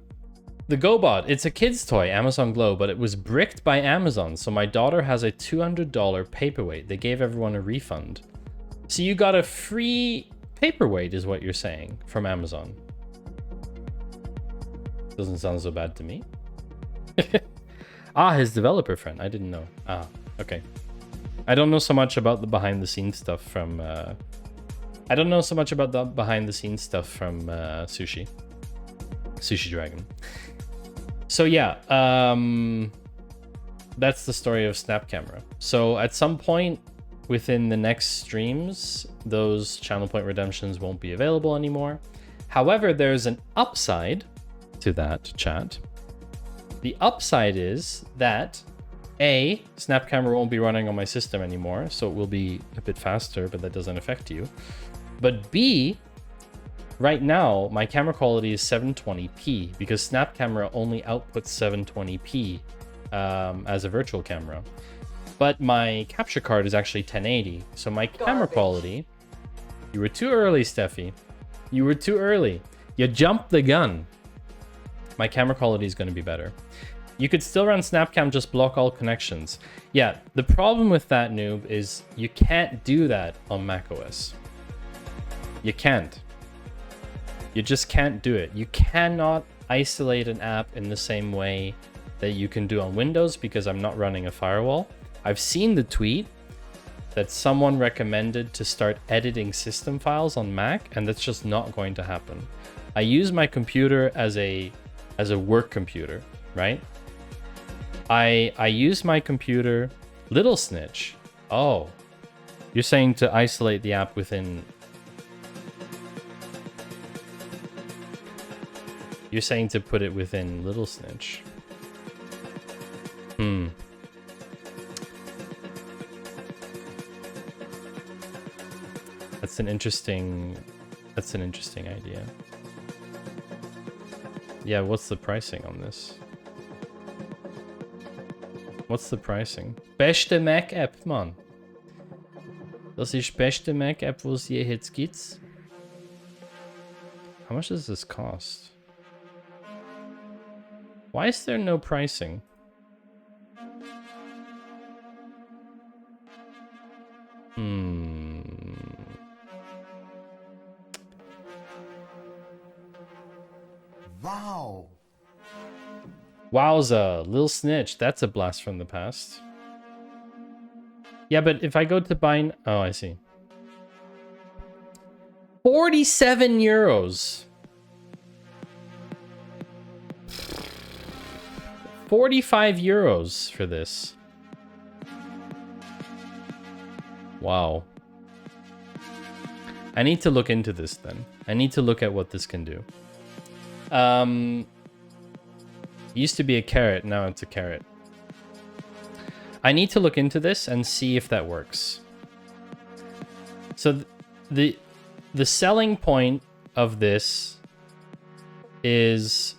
A: GoBot. It's a kid's toy, Amazon Glow, but it was bricked by Amazon. So my daughter has a $200 paperweight. They gave everyone a refund. So you got a free paperweight is what you're saying from Amazon. Doesn't sound so bad to me. His developer friend. I didn't know. Okay. I don't know so much about the behind the scenes stuff from Sushi Dragon. So yeah, that's the story of Snap Camera. So at some point within the next streams, those channel point redemptions won't be available anymore. However, there's an upside to that, chat. The upside is that Snap Camera won't be running on my system anymore, so it will be a bit faster, but that doesn't affect you. But B, right now, my camera quality is 720p because Snap Camera only outputs 720p as a virtual camera. But my capture card is actually 1080, so my camera quality... You were too early, Steffi. You were too early. You jumped the gun. My camera quality is going to be better. You could still run SnapCam, just block all connections. Yeah, the problem with that, noob, is you can't do that on macOS. You can't. You just can't do it. You cannot isolate an app in the same way that you can do on Windows because I'm not running a firewall. I've seen the tweet that someone recommended to start editing system files on Mac, and that's just not going to happen. I use my computer as a work computer, right? I use my computer. Little Snitch. Oh, you're saying to isolate the app within... You're saying to put it within Little Snitch. That's an interesting idea. Yeah, what's the pricing on this? What's the pricing? Beste Mac-App, Mann. Das ist beste Mac-App, wo es je jetzt gibt. How much does this cost? Why is there no pricing?
F: Wow.
A: Wowza, Lil Snitch. That's a blast from the past. Yeah, but if I go to buy... Oh, I see. 47 euros. 45 euros for this. Wow. I need to look into this then. I need to look at what this can do. Used to be a carrot, now it's a carrot. I need to look into this and see if that works. So the selling point of this is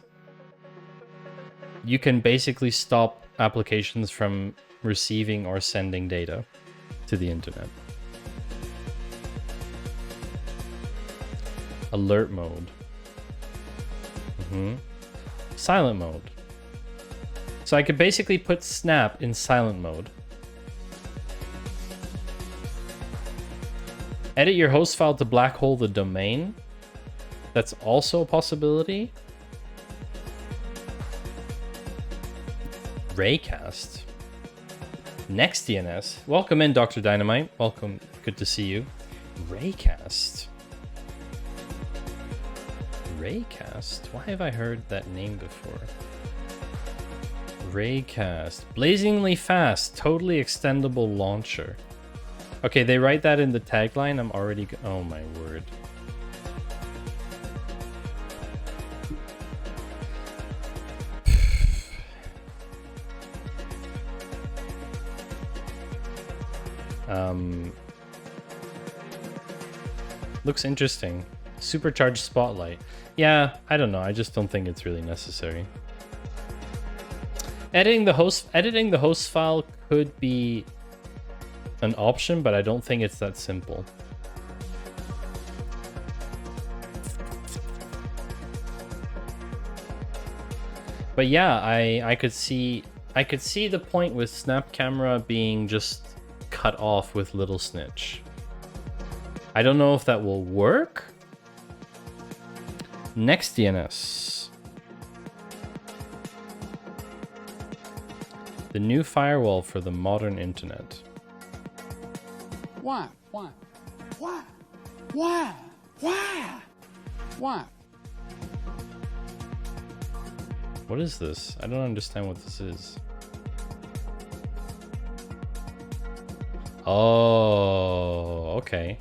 A: you can basically stop applications from receiving or sending data to the internet. Alert mode. Silent mode. So I could basically put Snap in silent mode. Edit your host file to black hole the domain. That's also a possibility. Raycast. Next DNS. Welcome in, Dr. Dynamite. Welcome. Good to see you. Raycast. Raycast? Why have I heard that name before? Raycast. Blazingly fast, totally extendable launcher. Okay, they write that in the tagline. I'm already... Oh my word. Looks interesting. Supercharged spotlight. Yeah, I don't know. I just don't think it's really necessary. Editing the host file could be an option, but I don't think it's that simple. But yeah, I could see the point with Snap Camera being just cut off with Little Snitch. I don't know if that will work. Next DNS. The new firewall for the modern internet.
F: Why? What
A: is this? I don't understand what this is. Oh, okay.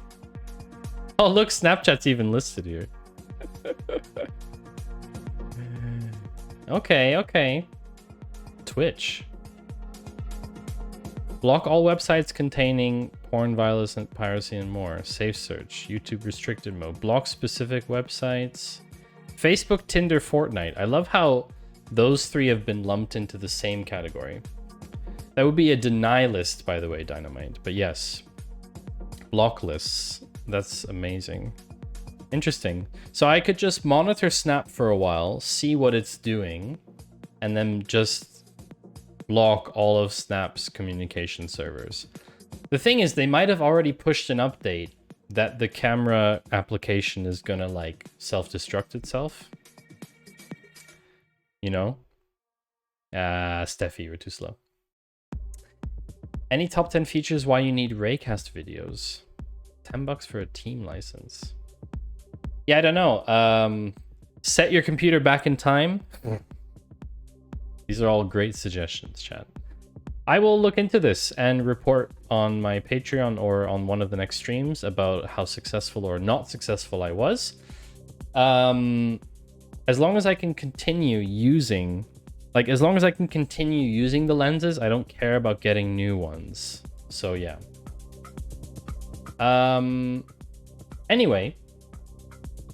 A: Oh, look, Snapchat's even listed here. Okay. Twitch. Block all websites containing porn, violence, and piracy and more. Safe search. YouTube restricted mode. Block specific websites. Facebook, Tinder, Fortnite. I love how those three have been lumped into the same category. That would be a deny list, by the way, Dynamite. But yes. Block lists. That's amazing. Interesting. So I could just monitor Snap for a while, see what it's doing, and then just block all of Snap's communication servers. The thing is, they might have already pushed an update that the camera application is gonna like self-destruct itself. You know? Steffi, you're too slow. Any top 10 features why you need Raycast videos? $10 for a team license. Yeah, I don't know. Set your computer back in time. These are all great suggestions, chat. I will look into this and report on my Patreon or on one of the next streams about how successful or not successful I was. As long as I can continue using... as long as I can continue using the lenses, I don't care about getting new ones. So, yeah. Anyway,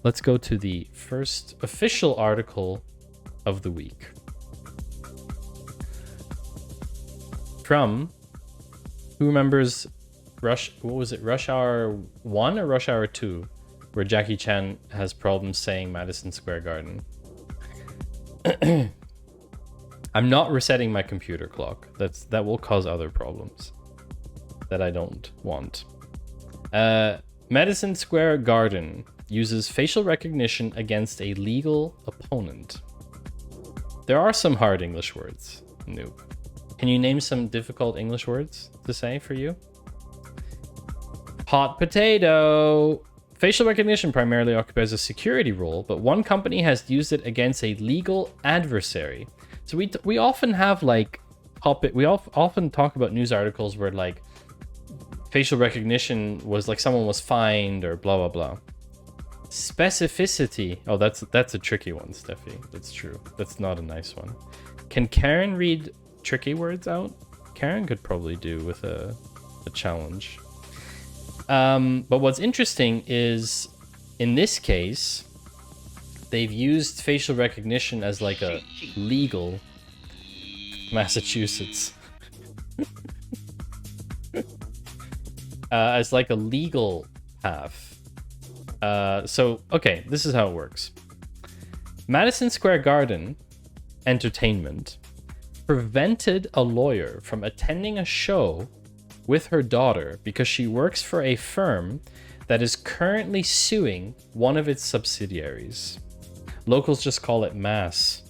A: let's go to the first official article of the week. From, who remembers Rush Hour 1 or Rush Hour 2, where Jackie Chan has problems saying Madison Square Garden? I'm not resetting my computer clock. That will cause other problems that I don't want. Madison Square Garden uses facial recognition against a legal opponent. There are some hard English words. Nope. Can you name some difficult English words to say for you? Hot potato. Facial recognition primarily occupies a security role, but one company has used it against a legal adversary. So we often have like often talk about news articles where like facial recognition was like someone was fined or blah blah blah. Specificity. Oh, that's a tricky one, Steffi. That's true. That's not a nice one. Can Karen read tricky words out? Karen could probably do with a challenge. But what's interesting is in this case, they've used facial recognition as like a legal Massachusetts. As like a legal path. So, okay, this is how it works. Madison Square Garden Entertainment prevented a lawyer from attending a show with her daughter because she works for a firm that is currently suing one of its subsidiaries. Locals just call it Mass.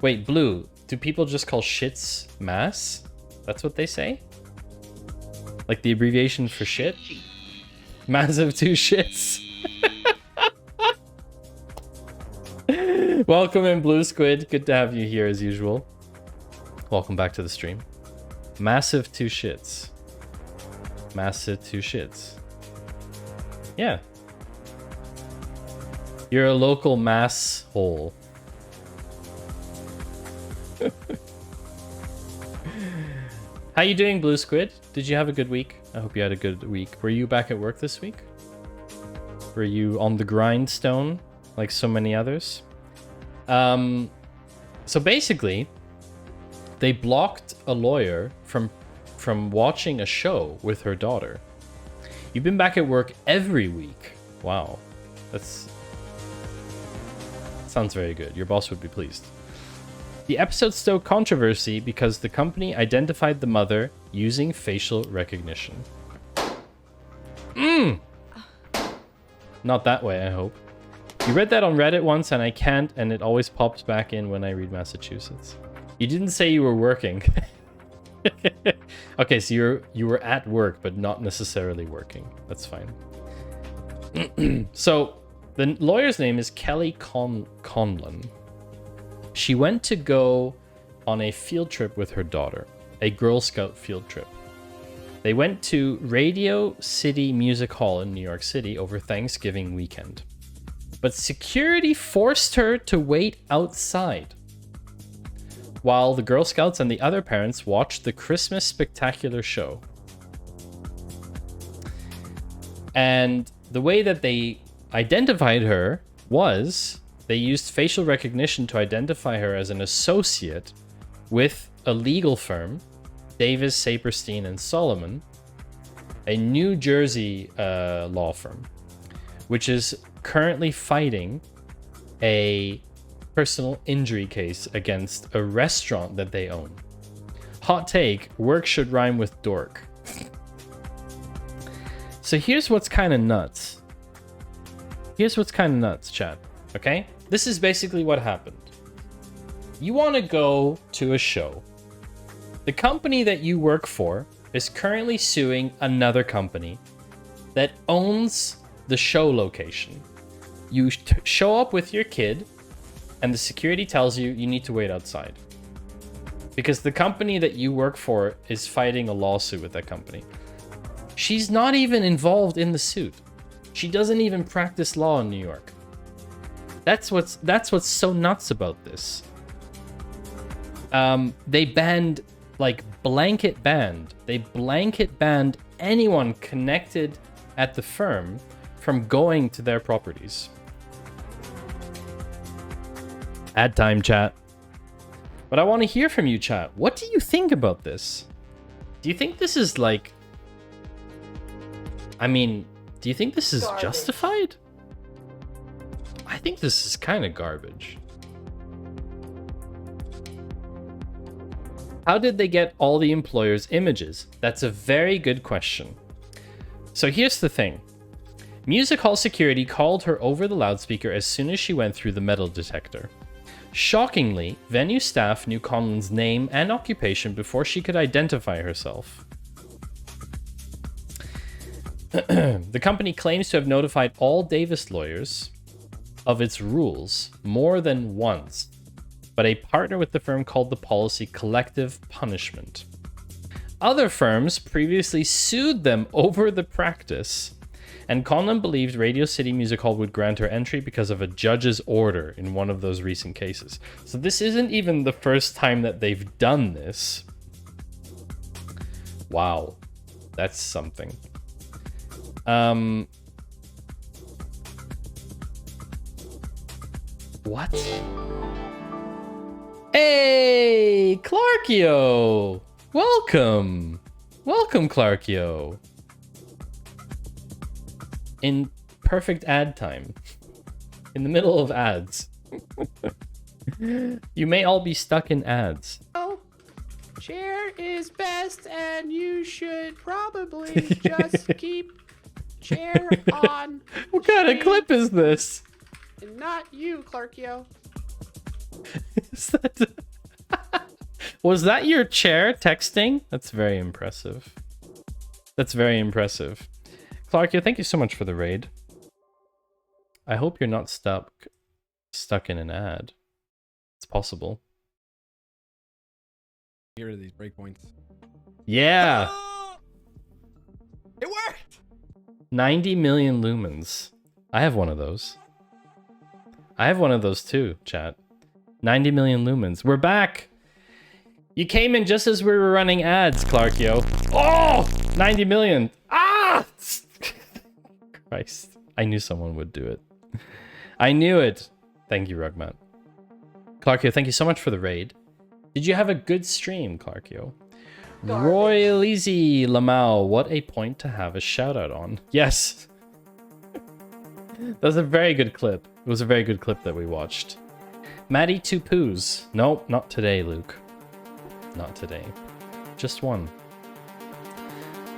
A: Wait, Blue, do people just call shits Mass? That's what they say? Like the abbreviation for shit? Massive 2 shits. Welcome in, Blue Squid. Good to have you here as usual. Welcome back to the stream. Massive 2 shits. Massive 2 shits. Yeah. You're a local mass hole. How you doing, Blue Squid? Did you have a good week? I hope you had a good week. Were you back at work this week? Were you on the grindstone like so many others? So basically, they blocked a lawyer from watching a show with her daughter. You've been back at work every week. Wow. Sounds very good. Your boss would be pleased. The episode stoked controversy because the company identified the mother using facial recognition. Not that way, I hope. You read that on Reddit once and I can't, and it always pops back in when I read Massachusetts. You didn't say you were working. Okay, so you were at work, but not necessarily working. That's fine. So, the lawyer's name is Kelly Conlon. She went to go on a field trip with her daughter, a Girl Scout field trip. They went to Radio City Music Hall in New York City over Thanksgiving weekend. But security forced her to wait outside while the Girl Scouts and the other parents watched the Christmas Spectacular show. And the way that they identified her was they used facial recognition to identify her as an associate with a legal firm, Davis, Saperstein, and Solomon, a New Jersey law firm, which is currently fighting a personal injury case against a restaurant that they own. Hot take, work should rhyme with dork. So here's what's kind of nuts. Chat. Okay? This is basically what happened. You want to go to a show. The company that you work for is currently suing another company that owns the show location. You show up with your kid, and the security tells you you need to wait outside. Because the company that you work for is fighting a lawsuit with that company. She's not even involved in the suit. She doesn't even practice law in New York. That's what's so nuts about this. They banned, like, blanket banned anyone connected at the firm from going to their properties. Ad time, chat. But I want to hear from you, chat. What do you think about this? Do you think this is like... I mean, do you think this is justified? I think this is kind of garbage. How did they get all the employers' images? That's a very good question. So here's the thing. Music hall security called her over the loudspeaker as soon as she went through the metal detector. Shockingly, venue staff knew Conlon's name and occupation before she could identify herself. The company claims to have notified all Davis lawyers of its rules more than once, but a partner with the firm called the policy collective punishment. Other firms previously sued them over the practice, and Conlon believed Radio City Music Hall would grant her entry because of a judge's order in one of those recent cases. So this isn't even the first time that they've done this. Wow, that's something. What? Hey, Clarkio! Welcome! Welcome, Clarkio! In perfect ad time. In the middle of ads. You may all be stuck in ads.
L: Oh, chair is best, and you should probably just keep chair on.
A: What kind of clip is this?
L: And not you, Clarkio.
A: Is that... Was that your chair texting? That's very impressive. That's very impressive. Clarkio, thank you so much for the raid. I hope you're not stuck in an ad. It's possible.
L: Here are these breakpoints.
A: Yeah!
L: It worked!
A: 90 million lumens. I have one of those. I have one of those too, chat. 90 million lumens. We're back! You came in just as we were running ads, Clarkio. Oh! 90 million! Ah! Christ. I knew someone would do it. I knew it! Thank you, Rugmat. Clarkio, thank you so much for the raid. Did you have a good stream, Clarkio? Roy Elise Lamau, what a point to have a shout out on. Yes! That was a very good clip. It was a very good clip that we watched. Maddie Two Poos. Nope, not today, Luke. Not today. Just one.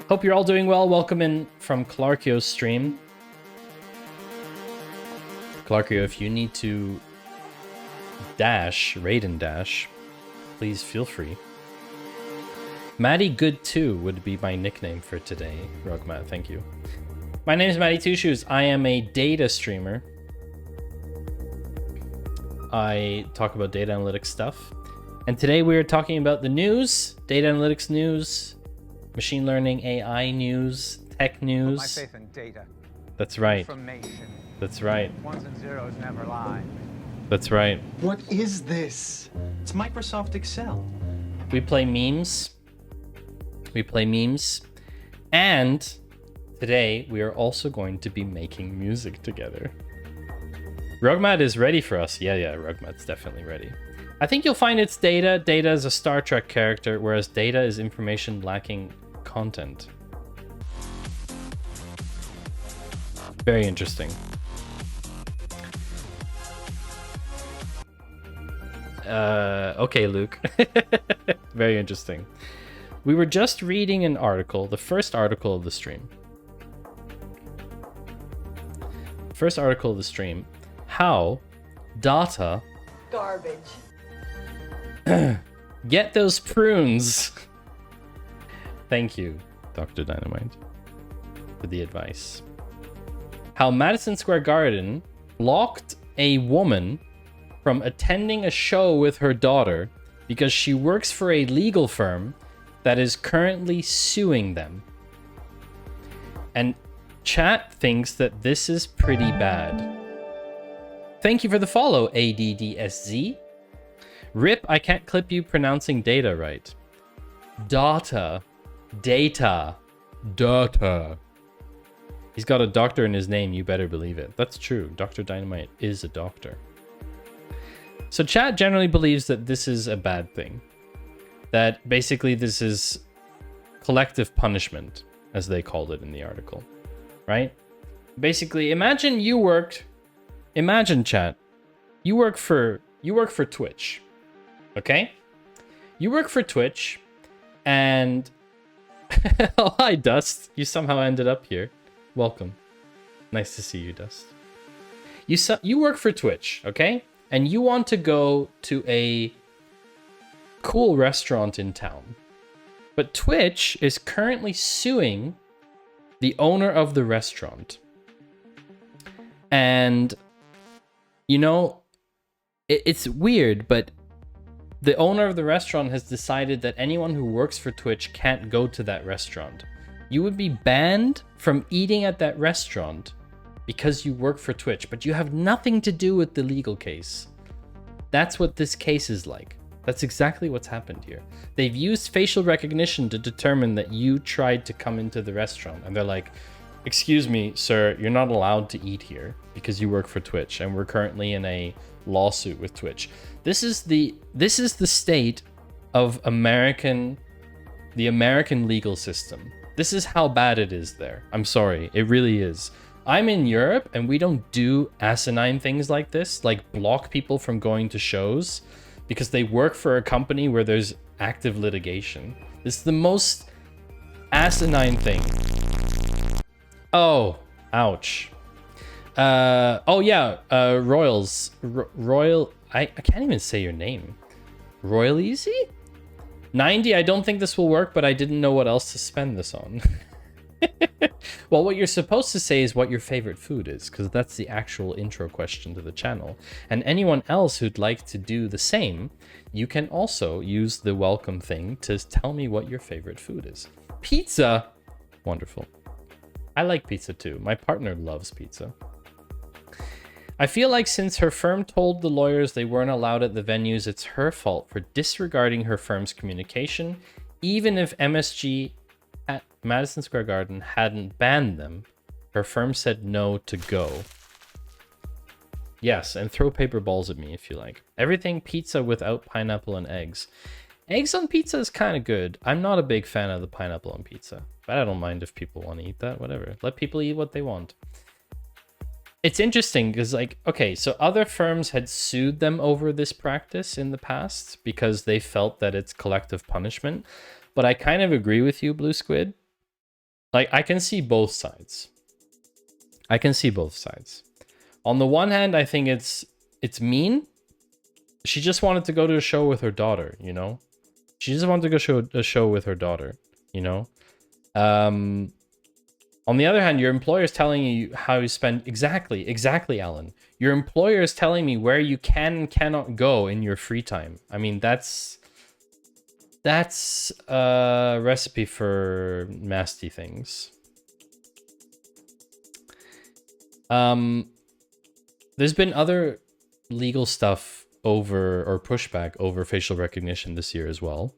A: Hope you're all doing well. Welcome in from Clarkio's stream. Clarkio, if you need to dash, raid and dash, please feel free. Maddie Good 2 would be my nickname for today. Rugmat, thank you. My name is Maddie Two Shoes. I am a data streamer. I talk about data analytics stuff. And today we are talking about the news, data analytics news, machine learning, AI news, tech news.
M: My faith in data.
A: That's right.
M: Information.
A: That's right.
M: Ones and zeros never lie.
A: That's right.
N: What is this? It's Microsoft Excel.
A: We play memes. We play memes. And today we are also going to be making music together. Rugmat is ready for us. Yeah, Rugmat's definitely ready. I think you'll find it's Data. Data is a Star Trek character, whereas Data is information lacking content. Very interesting. Okay, Luke. Very interesting. We were just reading an article, the first article of the stream. First article of the stream. How data...
E: Garbage.
A: Get those prunes. Thank you, Dr. Dynamite, for the advice. How Madison Square Garden blocked a woman from attending a show with her daughter because she works for a legal firm that is currently suing them. And chat thinks that this is pretty bad. Thank you for the follow, ADDSZ. Rip, I can't clip you pronouncing data right. Data. Data. Data. He's got a doctor in his name, you better believe it. That's true. Dr. Dynamite is a doctor. So chat generally believes that this is a bad thing. That basically this is collective punishment, as they called it in the article. Right? Basically, imagine you worked... Imagine, chat, you work for Twitch. Okay? You work for Twitch, and oh, hi Dust. You somehow ended up here. Welcome. Nice to see you, Dust. You work for Twitch, okay? And you want to go to a cool restaurant in town. But Twitch is currently suing the owner of the restaurant. And, you know, it's weird, but the owner of the restaurant has decided that anyone who works for Twitch can't go to that restaurant. You would be banned from eating at that restaurant because you work for Twitch, but you have nothing to do with the legal case. That's what this case is like. That's exactly what's happened here. They've used facial recognition to determine that you tried to come into the restaurant. And they're like, excuse me, sir, you're not allowed to eat here because you work for Twitch. And we're currently in a lawsuit with Twitch. This is the state of the American legal system. This is how bad it is there. I'm sorry, it really is. I'm in Europe and we don't do asinine things like this, like block people from going to shows because they work for a company where there's active litigation. This is the most asinine thing. Oh, ouch. Oh yeah, Royals. Royal, I can't even say your name. Royal Easy? 90, I don't think this will work, but I didn't know what else to spend this on. Well, what you're supposed to say is what your favorite food is, because that's the actual intro question to the channel. And anyone else who'd like to do the same, you can also use the welcome thing to tell me what your favorite food is. Pizza! Wonderful. I like pizza too. My partner loves pizza. I feel like since her firm told the lawyers they weren't allowed at the venues, it's her fault for disregarding her firm's communication, even if MSG at Madison Square Garden hadn't banned them. Her firm said no to go. Yes, and throw paper balls at me if you like. Everything pizza without pineapple and eggs. Eggs on pizza is kind of good. I'm not a big fan of the pineapple on pizza, but I don't mind if people want to eat that, whatever. Let people eat what they want. It's interesting because, like, okay, so other firms had sued them over this practice in the past because they felt that it's collective punishment. But I kind of agree with you, Blue Squid. Like, I can see both sides. I can see both sides. On the one hand, I think it's mean. She just wanted to go to a show with her daughter, you know? She just wanted to go to a show with her daughter, you know? On the other hand, your employer is telling you how you spend... Exactly, Alan. Your employer is telling me where you can and cannot go in your free time. I mean, that's a recipe for nasty things. There's been other legal stuff over, or pushback over facial recognition this year as well.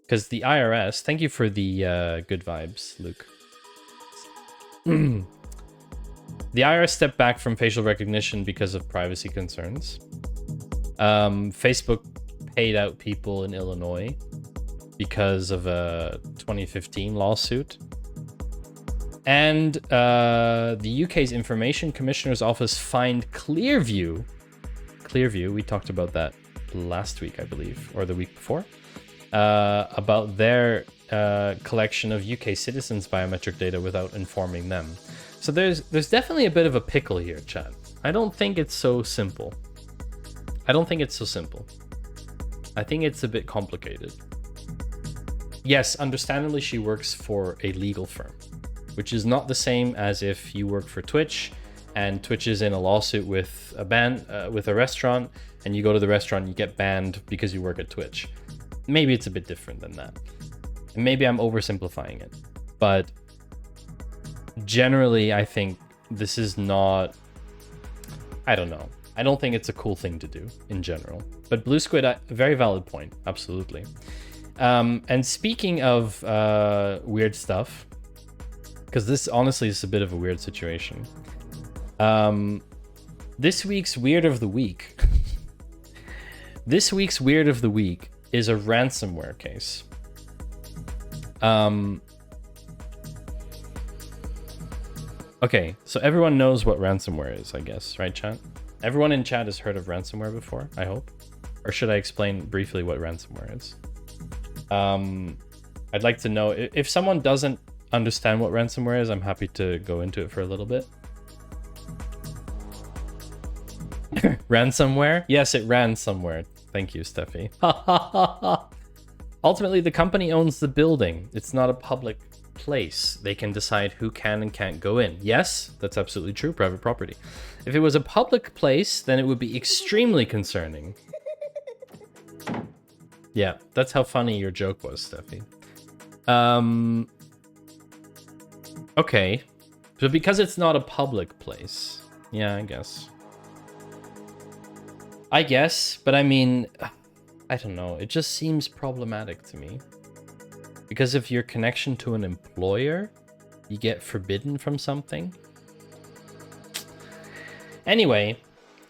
A: Because the IRS... Thank you for the good vibes, Luke. The IRS stepped back from facial recognition because of privacy concerns. Facebook paid out people in Illinois because of a 2015 lawsuit. And the UK's Information Commissioner's Office fined Clearview, we talked about that last week, I believe, or the week before, about their collection of UK citizens' biometric data without informing them. So there's definitely a bit of a pickle here, chat. I don't think it's so simple. I think it's a bit complicated. Yes, understandably, she works for a legal firm, which is not the same as if you work for Twitch and Twitch is in a lawsuit with a restaurant, and you go to the restaurant and you get banned because you work at Twitch. Maybe it's a bit different than that. And maybe I'm oversimplifying it, but generally I think this is not, I don't know. I don't think it's a cool thing to do in general. But Blue Squid, a very valid point, absolutely. And speaking of weird stuff, because this honestly is a bit of a weird situation. This week's Weird of the Week. This week's Weird of the Week is a ransomware case. Okay, so everyone knows what ransomware is, I guess, right, chat? Everyone in chat has heard of ransomware before, I hope. Or should I explain briefly what ransomware is? I'd like to know if someone doesn't understand what ransomware is, I'm happy to go into it for a little bit. Ransomware? Yes, it ran somewhere. Thank you, Steffi. Ultimately, the company owns the building. It's not a public place. They can decide who can and can't go in. Yes, that's absolutely true. Private property. If it was a public place, then it would be extremely concerning. Yeah, that's how funny your joke was, Steffi. Okay. So because it's not a public place. Yeah, I guess. But I mean, I don't know. It just seems problematic to me. Because if your connection to an employer, you get forbidden from something. Anyway,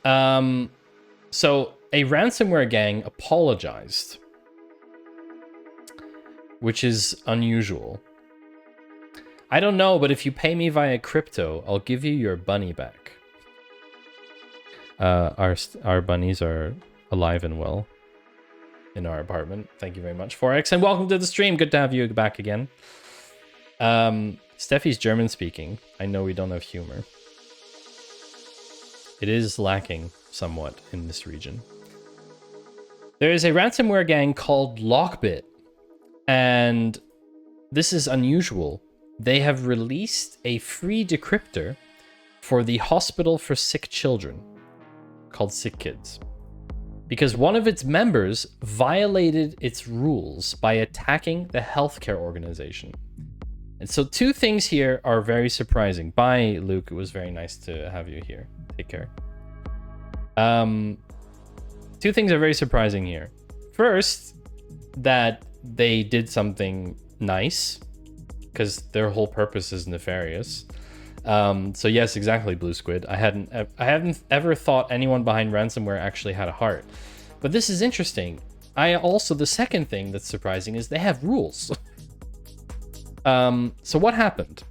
A: so a ransomware gang apologized, which is unusual. I don't know, but if you pay me via crypto, I'll give you your bunny back. Our bunnies are alive and well in our apartment. Thank you very much, Forex, and welcome to the stream. Good to have you back again. Steffi's German speaking. I know we don't have humor. It is lacking somewhat in this region. There is a ransomware gang called Lockbit, and this is unusual. They have released a free decryptor for the Hospital for Sick Children, called Sick Kids, because one of its members violated its rules by attacking the healthcare organization. And so two things here are very surprising. Bye, Luke. It was very nice to have you here. Take care. Two things are very surprising here. First, that they did something nice, because their whole purpose is nefarious. So yes, exactly, Blue Squid. I hadn't ever thought anyone behind ransomware actually had a heart. But this is interesting. The second thing that's surprising is they have rules. So what happened?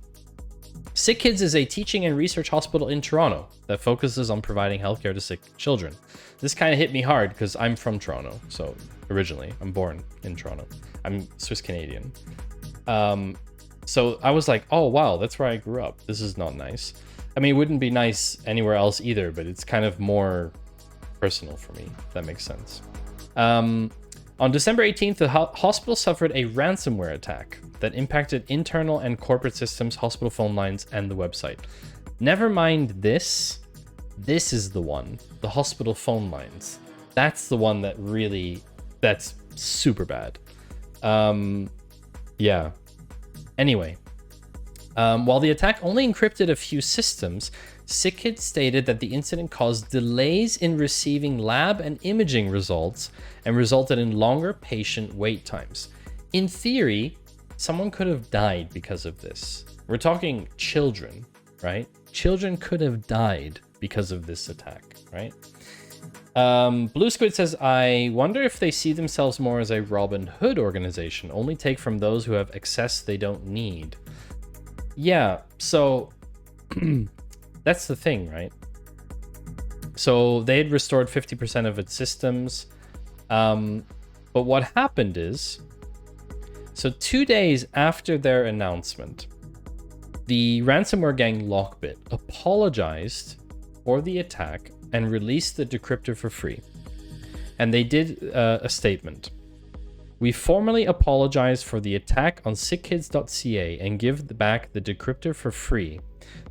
A: Sick Kids is a teaching and research hospital in Toronto that focuses on providing healthcare to sick children. This kind of hit me hard because I'm from Toronto. So originally, I'm born in Toronto. I'm Swiss Canadian. So I was like, oh, wow, that's where I grew up. This is not nice. I mean, it wouldn't be nice anywhere else either, but it's kind of more personal for me, if that makes sense. On December 18th, the hospital suffered a ransomware attack that impacted internal and corporate systems, hospital phone lines, and the website. Never mind this. This is the one, the hospital phone lines. That's the one that that's super bad. Yeah. Anyway, while the attack only encrypted a few systems, Sick Kids stated that the incident caused delays in receiving lab and imaging results and resulted in longer patient wait times. In theory, someone could have died because of this. We're talking children, right? Children could have died because of this attack, right? Blue Squid says, I wonder if they see themselves more as a Robin Hood organization, only take from those who have access they don't need. Yeah, so that's the thing, right? So they had restored 50% of its systems. But what happened is, so 2 days after their announcement, the ransomware gang Lockbit apologized for the attack and released the decryptor for free. And they did a statement. We formally apologize for the attack on sickkids.ca and give back the decryptor for free.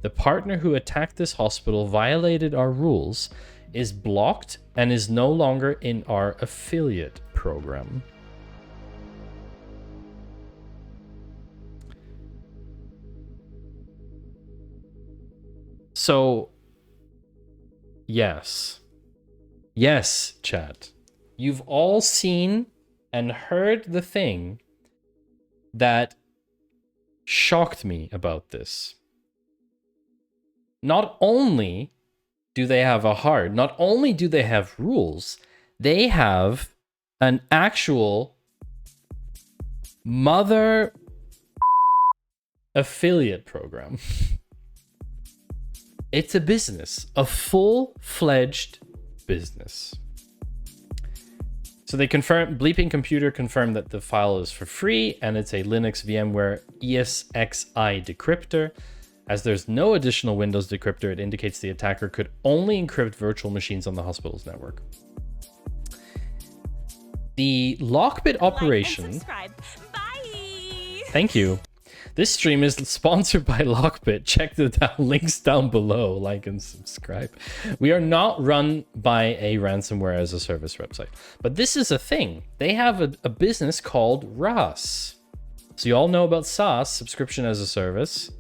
A: The partner who attacked this hospital violated our rules, is blocked, and is no longer in our affiliate program. So, yes. Yes, chat. You've all seen and heard the thing that shocked me about this. Not only do they have a heart, not only do they have rules, they have an actual mother affiliate program. It's a business, a full-fledged business. So they confirm, Bleeping Computer confirmed that the file is for free and it's a Linux VMware ESXi decryptor. As there's no additional Windows decryptor, it indicates the attacker could only encrypt virtual machines on the hospital's network. The Lockbit operation... Thank you. This stream is sponsored by Lockbit. Check the links down below. Like and subscribe. We are not run by a ransomware as a service website. But this is a thing. They have a business called RAS. So you all know about SaaS, subscription as a service,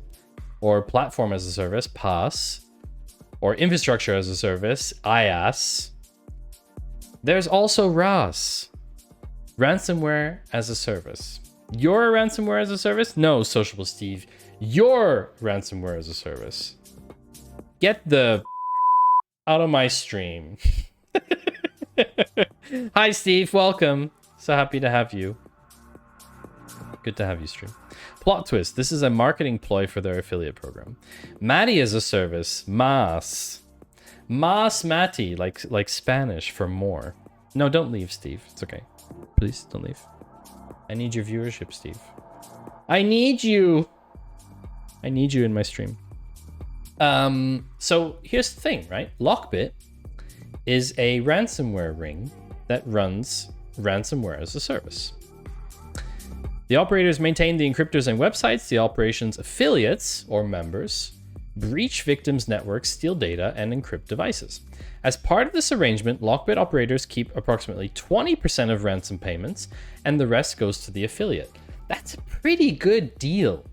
A: or platform as a service, PaaS, or infrastructure as a service, IaaS. There's also RAS, ransomware as a service. You're a ransomware as a service? No, Sociable Steve. You're ransomware as a service. Get the out of my stream. Hi, Steve. Welcome. So happy to have you. Good to have you stream. Plot twist. This is a marketing ploy for their affiliate program. Matty as a service. Mas. Mas Matty. Like Spanish for more. No, don't leave, Steve. It's okay. Please don't leave. I need your viewership, Steve. I need you. I need you in my stream. So here's the thing, right? Lockbit is a ransomware ring that runs ransomware as a service. The operators maintain the encryptors and websites. The operations affiliates or members breach victims' networks, steal data, and encrypt devices. As part of this arrangement, Lockbit operators keep approximately 20% of ransom payments, and the rest goes to the affiliate. That's a pretty good deal,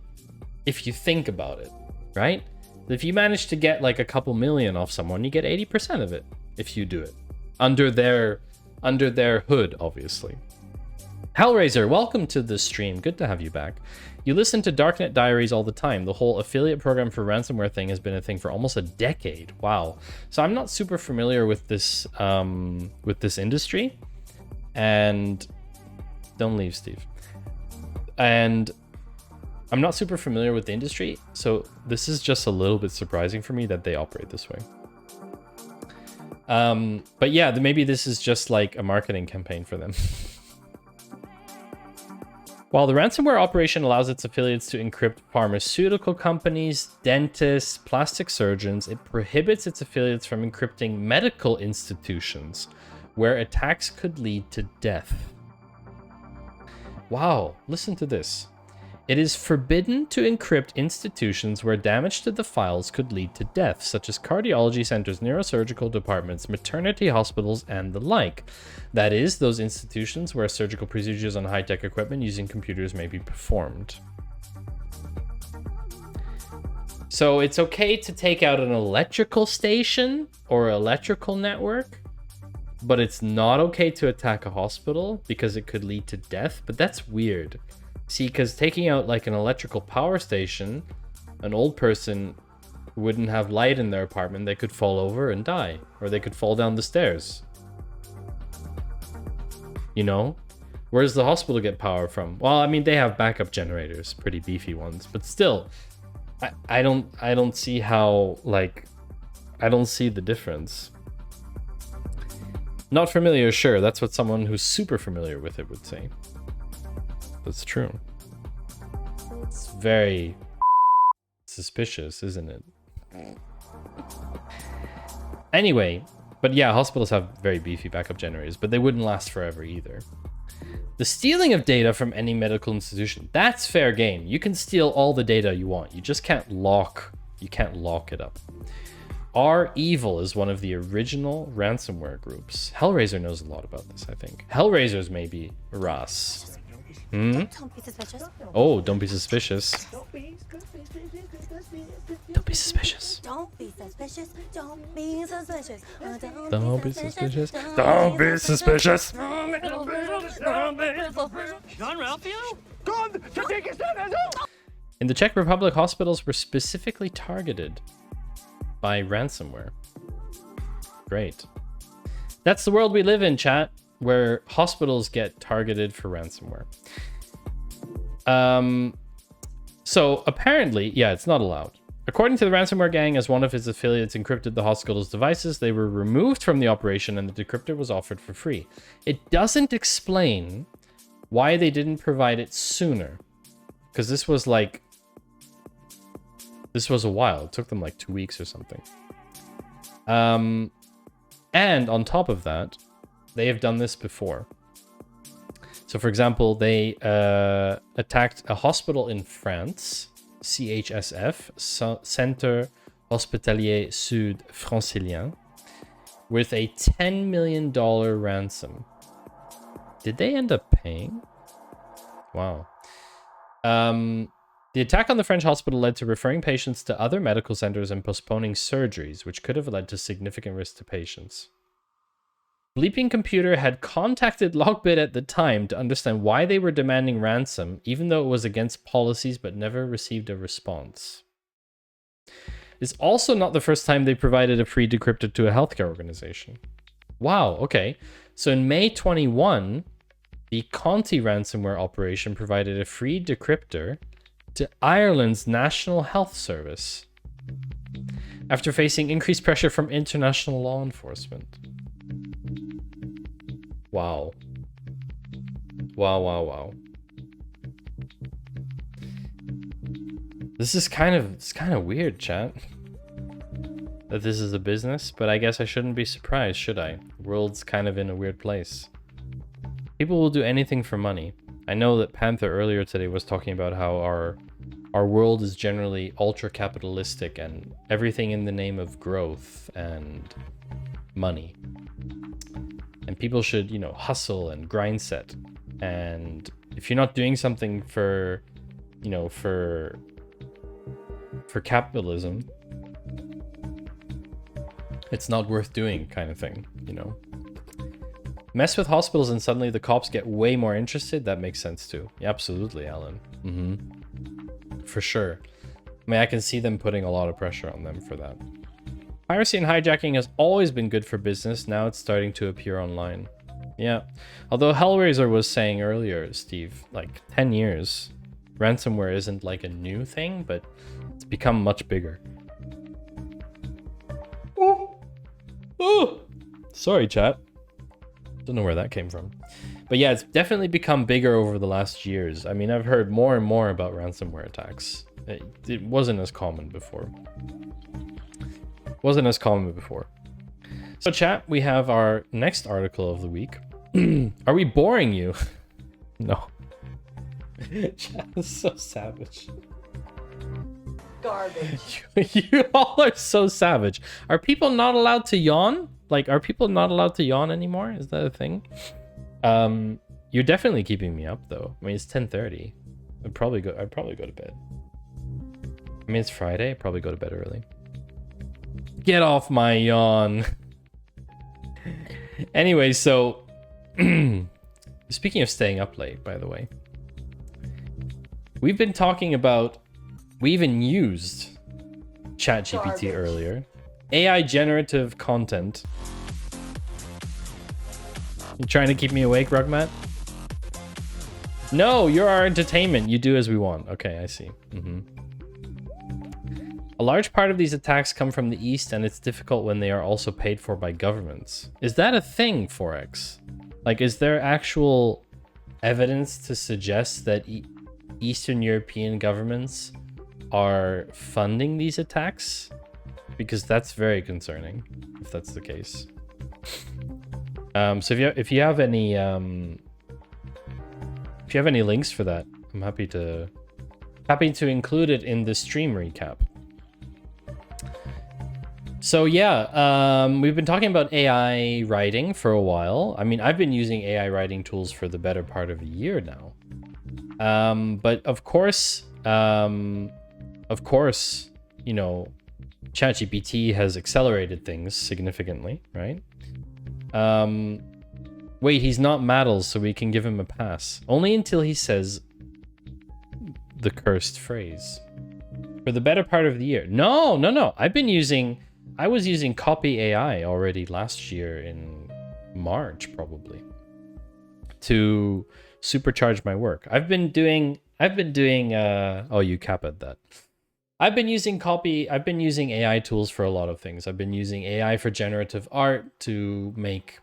A: if you think about it, right? If you manage to get like a couple million off someone, you get 80% of it if you do it. Under their hood, obviously. Hellraiser, welcome to the stream. Good to have you back. You listen to Darknet Diaries all the time. The whole affiliate program for ransomware thing has been a thing for almost a decade. Wow. So I'm not super familiar with this industry. And don't leave, Steve. And I'm not super familiar with the industry, so this is just a little bit surprising for me that they operate this way. But yeah, maybe this is just like a marketing campaign for them. While the ransomware operation allows its affiliates to encrypt pharmaceutical companies, dentists, plastic surgeons, it prohibits its affiliates from encrypting medical institutions where attacks could lead to death. Wow, listen to this. It is forbidden to encrypt institutions where damage to the files could lead to death, such as cardiology centers, neurosurgical departments, maternity hospitals, and the like. That is, those institutions where surgical procedures on high-tech equipment using computers may be performed. So it's okay to take out an electrical station or electrical network, but it's not okay to attack a hospital because it could lead to death. But that's weird. See, because taking out like an electrical power station, an old person wouldn't have light in their apartment. They could fall over and die, or they could fall down the stairs. You know? Where does the hospital get power from? Well, I mean, they have backup generators, pretty beefy ones, but still, I don't see how, like, I don't see the difference. Not familiar, sure. That's what someone who's super familiar with it would say. That's true. It's very suspicious, isn't it? Anyway, but yeah, hospitals have very beefy backup generators, but they wouldn't last forever either. The stealing of data from any medical institution, that's fair game. You can steal all the data you want. You just can't lock it up. R-Evil is one of the original ransomware groups. Hellraiser knows a lot about this, I think. Hellraiser's maybe RAS. Hmm?
O: Don't be suspicious.
A: Oh, don't be suspicious.
O: Don't be suspicious.
A: Don't be suspicious.
O: Don't be suspicious. Don't be suspicious.
A: Don't be suspicious. Don't be suspicious.
L: John Ralphio?
A: In the Czech Republic, hospitals were specifically targeted by ransomware. Great. That's the world we live in, chat, where hospitals get targeted for ransomware. So apparently, yeah, it's not allowed. According to the ransomware gang, as one of his affiliates encrypted the hospital's devices, they were removed from the operation and the decryptor was offered for free. It doesn't explain why they didn't provide it sooner. Because this was a while. It took them like 2 weeks or something. And on top of that, they have done this before. So for example, they attacked a hospital in France, CHSF, Centre Hospitalier Sud Francilien, with a $10 million ransom. Did they end up paying? Wow. The attack on the French hospital led to referring patients to other medical centers and postponing surgeries, which could have led to significant risk to patients. Bleeping Computer had contacted Lockbit at the time to understand why they were demanding ransom, even though it was against policies, but never received a response. It's also not the first time they provided a free decryptor to a healthcare organization. Wow, okay. So in May 21, the Conti ransomware operation provided a free decryptor to Ireland's National Health Service after facing increased pressure from international law enforcement. Wow. Wow. This is it's kind of weird, chat. That this is a business, but I guess I shouldn't be surprised, should I? The world's kind of in a weird place. People will do anything for money. I know that Panther earlier today was talking about how our world is generally ultra-capitalistic and everything in the name of growth and money. And people should, you know, hustle and grind set. And if you're not doing something for, you know, for capitalism, it's not worth doing, kind of thing, you know. Mess with hospitals and suddenly the cops get way more interested. That makes sense too. Yeah, absolutely, Alan. For sure. I mean, I can see them putting a lot of pressure on them for that. Piracy and hijacking has always been good for business. Now it's starting to appear online. Yeah. Although Hellraiser was saying earlier, Steve, like 10 years, ransomware isn't like a new thing, but it's become much bigger. Oh, sorry, chat. Don't know where that came from. But yeah, it's definitely become bigger over the last years. I mean, I've heard more and more about ransomware attacks. It wasn't as common before. So chat, we have our next article of the week. Are we boring you? No. Chat is so savage.
E: Garbage.
A: You all are so savage. Are people not allowed to yawn? Like, are people not allowed to yawn anymore? Is that a thing? You're definitely keeping me up though. I mean, it's 10:30. I'd probably go to bed. I mean, it's Friday. I'd probably go to bed early. Get off my yawn. Anyway, so speaking of staying up late, by the way, we've been talking about, we even used ChatGPT earlier. AI generative content. You trying to keep me awake, Rugmat? No, you're our entertainment. You do as we want. Okay, I see. A large part of these attacks come from the East, and it's difficult when they are also paid for by governments. Is that a thing, Forex? Like, is there actual evidence to suggest that Eastern European governments are funding these attacks? Because that's very concerning, if that's the case. So if you have any links for that, I'm happy to include it in the stream recap. So yeah, we've been talking about AI writing for a while. I mean, I've been using AI writing tools for the better part of a year now. But of course, you know, ChatGPT has accelerated things significantly, right? Wait, he's not Maddles, so we can give him a pass. Only until he says the cursed phrase. For the better part of the year. No. I was using Copy AI already last year in March, probably, to supercharge my work. I've been doing, oh, you capped that. I've been using AI tools for a lot of things. I've been using AI for generative art to make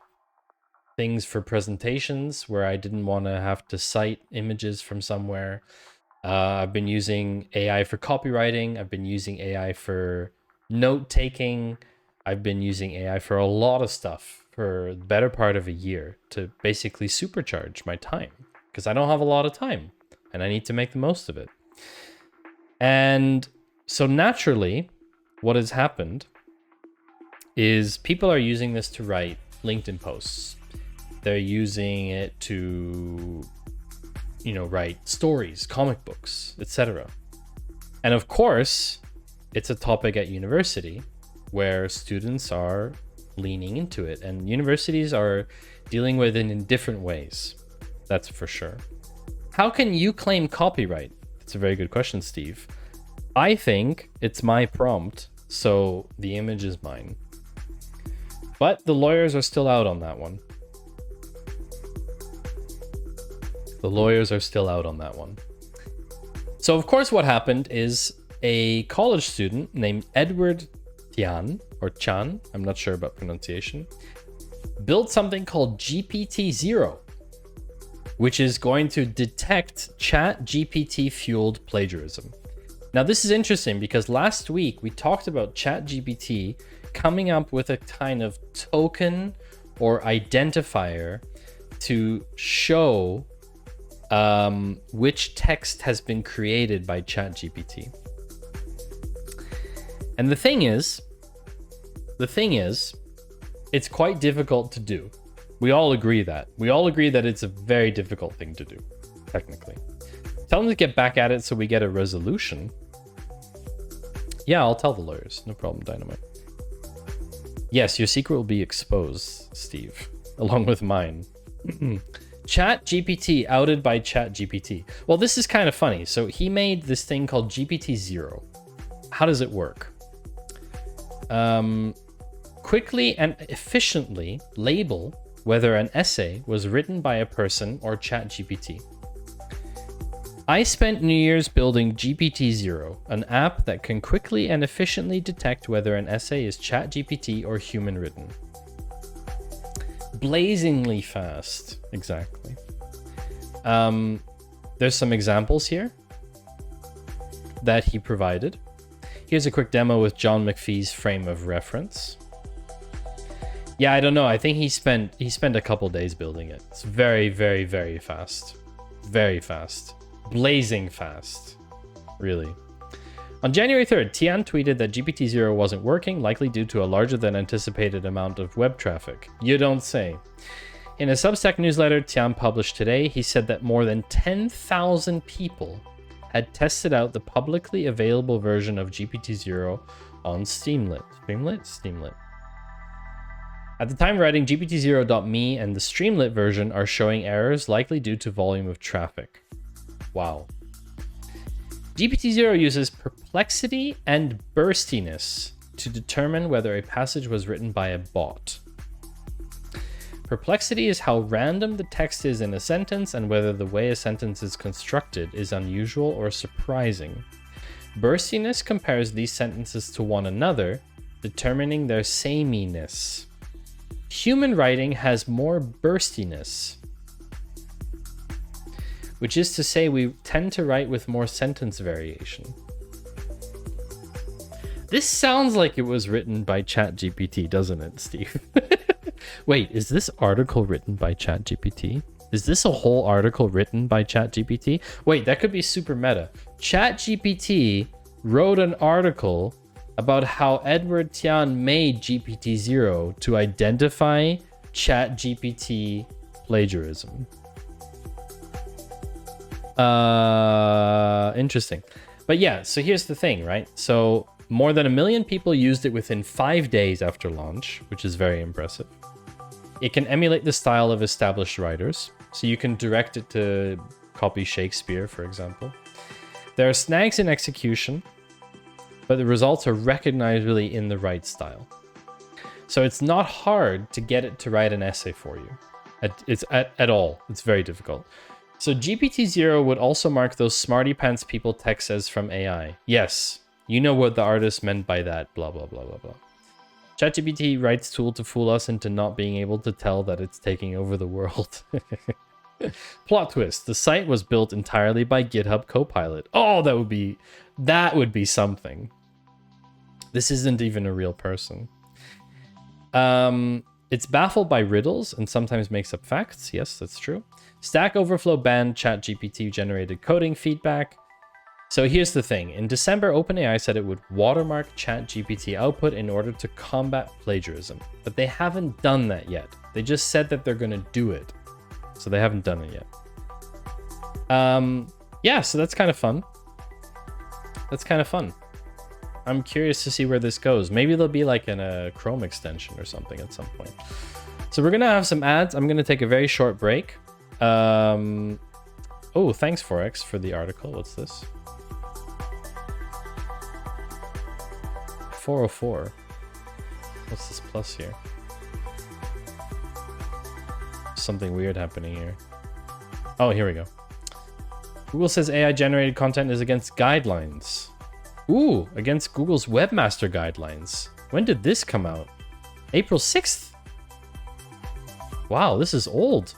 A: things for presentations where I didn't want to have to cite images from somewhere. I've been using AI for copywriting. I've been using AI for note taking. I've been using AI for a lot of stuff for the better part of a year to basically supercharge my time because I don't have a lot of time and I need to make the most of it. And so naturally, what has happened is people are using this to write LinkedIn posts. They're using it to, you know, write stories, comic books, etc. And of course, it's a topic at university where students are leaning into it, and universities are dealing with it in different ways. That's for sure. How can you claim copyright? That's a very good question, Steve. I think it's my prompt, so the image is mine. But the lawyers are still out on that one. The lawyers are still out on that one. So of course what happened is a college student named Edward Tian, or Chan, I'm not sure about pronunciation, built something called GPT-0, which is going to detect ChatGPT fueled plagiarism. Now this is interesting because last week we talked about ChatGPT coming up with a kind of token or identifier to show which text has been created by ChatGPT. And the thing is, it's quite difficult to do. We all agree that. We all agree that it's a very difficult thing to do, technically. Tell them to get back at it so we get a resolution. Yeah, I'll tell the lawyers. No problem, Dynamite. Yes, your secret will be exposed, Steve, along with mine. ChatGPT outed by ChatGPT. Well, this is kind of funny. So he made this thing called GPT-0. How does it work? Quickly and efficiently label whether an essay was written by a person or ChatGPT. I spent New Year's building GPT-0, an app that can quickly and efficiently detect whether an essay is ChatGPT or human written. Blazingly fast, exactly. There's some examples here that he provided. Here's a quick demo with John McPhee's frame of reference. Yeah, I don't know. I think he spent a couple days building it. It's very, very, very fast. Very fast. Blazing fast. Really. On January 3rd, Tian tweeted that GPT-0 wasn't working, likely due to a larger than anticipated amount of web traffic. You don't say. In a Substack newsletter Tian published today, he said that more than 10,000 people had tested out the publicly available version of GPT-0 on Steamlit. Steamlit. At the time of writing, GPT-0.me and the Streamlit version are showing errors likely due to volume of traffic. Wow. GPT-0 uses perplexity and burstiness to determine whether a passage was written by a bot. Perplexity is how random the text is in a sentence and whether the way a sentence is constructed is unusual or surprising. Burstiness compares these sentences to one another, determining their sameness. Human writing has more burstiness, which is to say we tend to write with more sentence variation. This sounds like it was written by ChatGPT, doesn't it, Steve? Wait, is this article written by ChatGPT? Is this a whole article written by ChatGPT? Wait, that could be super meta. ChatGPT wrote an article about how Edward Tian made GPT-0 to identify ChatGPT plagiarism. Interesting. But yeah, so here's the thing, right? So more than 1 million people used it within 5 days after launch, which is very impressive. It can emulate the style of established writers, so you can direct it to copy Shakespeare, for example. There are snags in execution, but the results are recognizably in the right style. So it's not hard to get it to write an essay for you. At all. It's very difficult. So GPT-0 would also mark those smarty pants people text as from AI. Yes, You know what the artist meant by that, blah, blah, blah, blah, blah. ChatGPT writes tool to fool us into not being able to tell that it's taking over the world. Plot twist. The site was built entirely by GitHub Copilot. Oh, that would be something. This isn't even a real person. It's baffled by riddles and sometimes makes up facts. Yes, that's true. Stack Overflow banned ChatGPT generated coding feedback. So here's the thing. In December, OpenAI said it would watermark ChatGPT output in order to combat plagiarism. But they haven't done that yet. They just said that they're going to do it. So they haven't done it yet. Yeah, so that's kind of fun. That's kind of fun. I'm curious to see where this goes. Maybe there'll be like a Chrome extension or something at some point. So we're going to have some ads. I'm going to take a very short break. Oh, thanks, Forex, for the article. What's this? 404. What's this plus here? Something weird happening here. Oh, here we go. Google says AI generated content is against guidelines. Ooh, against Google's webmaster guidelines. When did this come out? April 6th. Wow, this is old.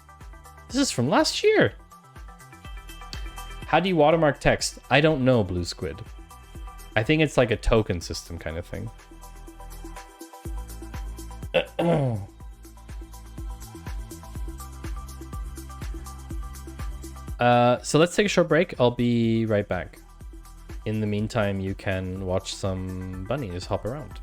A: This is from last year. How do you watermark text? I don't know, Blue Squid. I think it's like a token system kind of thing. So let's take a short break. I'll be right back. In the meantime, you can watch some bunnies hop around.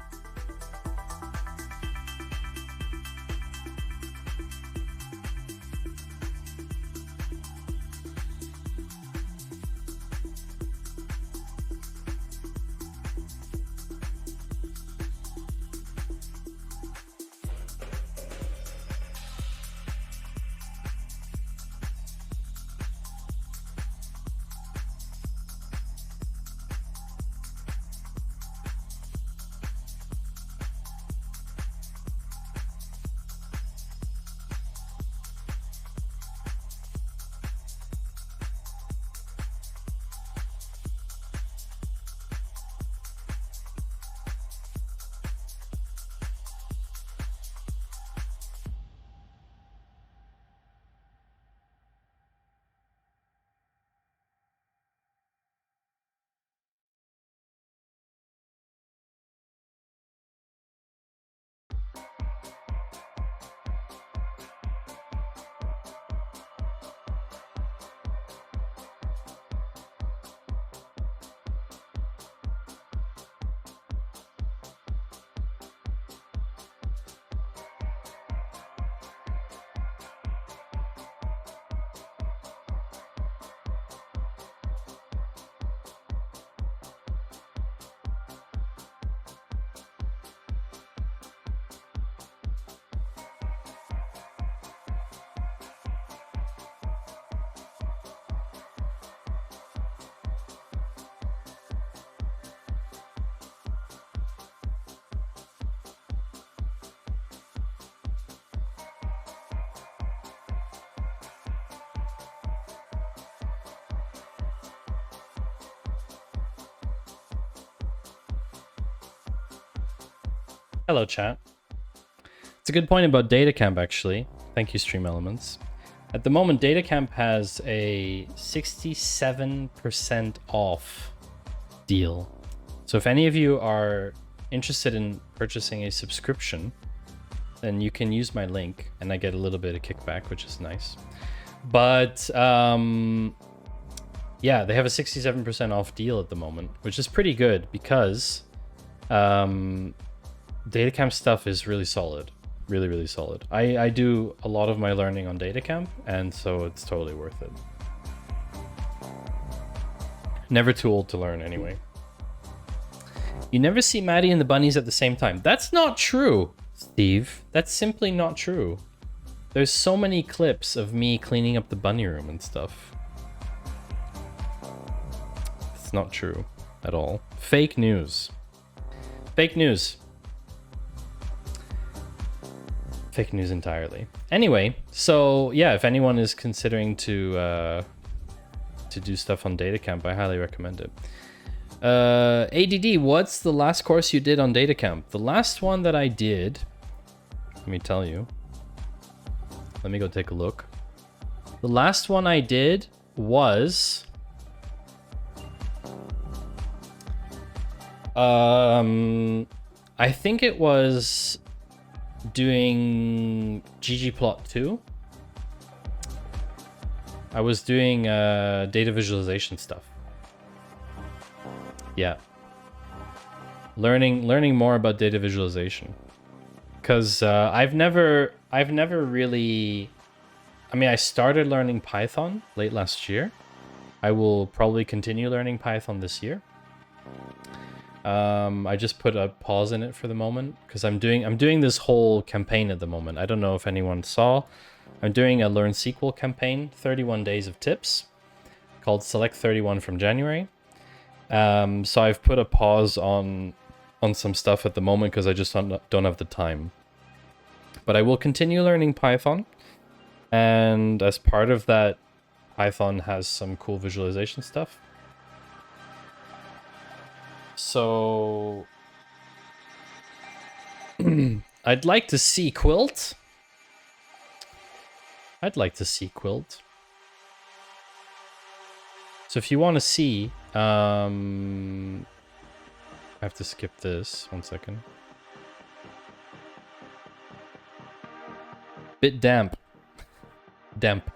A: Hello, chat. It's a good point about Datacamp, actually. Thank you, Stream Elements. At the moment, Datacamp has a 67% off deal. So if any of you are interested in purchasing a subscription, then you can use my link and I get a little bit of kickback, which is nice. But yeah, they have a 67% off deal at the moment, which is pretty good because Datacamp stuff is really solid. Really, really solid. I do a lot of my learning on Datacamp, and so it's totally worth it. Never too old to learn, anyway. You never see Maddie and the bunnies at the same time. That's not true, Steve. That's simply not true. There's so many clips of me cleaning up the bunny room and stuff. It's not true at all. Fake news. Fake news. Fake news entirely. Anyway, so yeah, if anyone is considering to do stuff on Datacamp, I highly recommend it. ADD, what's the last course you did on DataCamp? The last one that I did, let me tell you. Let me go take a look. The last one I did was I think it was doing ggplot2. I was doing data visualization stuff. Yeah. Learning more about data visualization. Cuz I've never really, I mean, I started learning Python late last year. I will probably continue learning Python this year. I just put a pause in it for the moment because I'm doing this whole campaign at the moment. I don't know if anyone saw. I'm doing a Learn SQL campaign, 31 days of tips, called Select 31 from January. So I've put a pause on some stuff at the moment because I just don't have the time. But I will continue learning Python, and as part of that, Python has some cool visualization stuff. So I'd like to see Quilt. I'd like to see Quilt. So if you want to see, I have to skip this 1 second. Bit damp. Damp.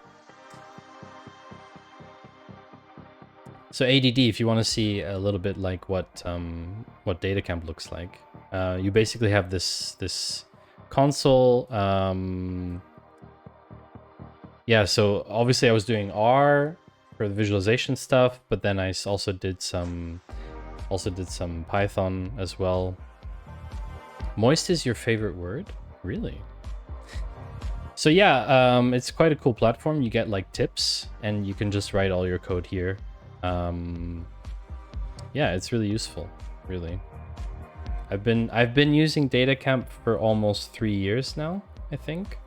A: So ADD, if you want to see a little bit like what DataCamp looks like, you basically have this console. Yeah, so obviously I was doing R for the visualization stuff, but then I also did some Python as well. Moist is your favorite word? Really? So yeah, it's quite a cool platform. You get like tips, and you can just write all your code here. Yeah, it's really useful, really. I've been using DataCamp for almost 3 years now, I think.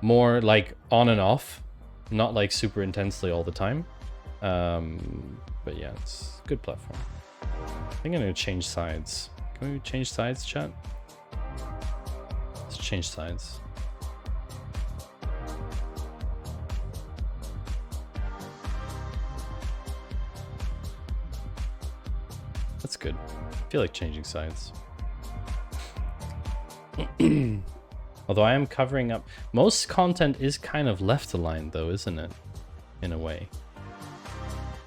A: More like on and off, not like super intensely all the time. But yeah, it's a good platform. I think I'm gonna change sides. Can we change sides, chat? Let's change sides. That's good. I feel like changing sides. Although I am covering up... Most content is kind of left aligned though, isn't it? In a way.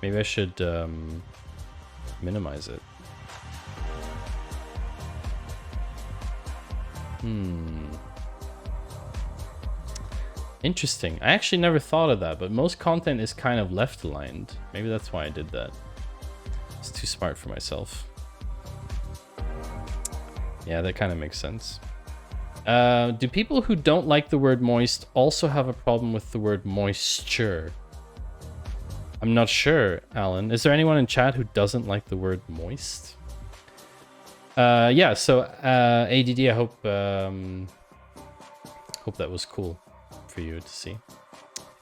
A: Maybe I should minimize it. Interesting. I actually never thought of that, but most content is kind of left aligned. Maybe that's why I did that. It's too smart for myself. Yeah, that kind of makes sense. Do people who don't like the word moist also have a problem with the word moisture? I'm not sure, Alan. Is there anyone in chat who doesn't like the word moist? Yeah, so ADD, I hope that was cool for you to see.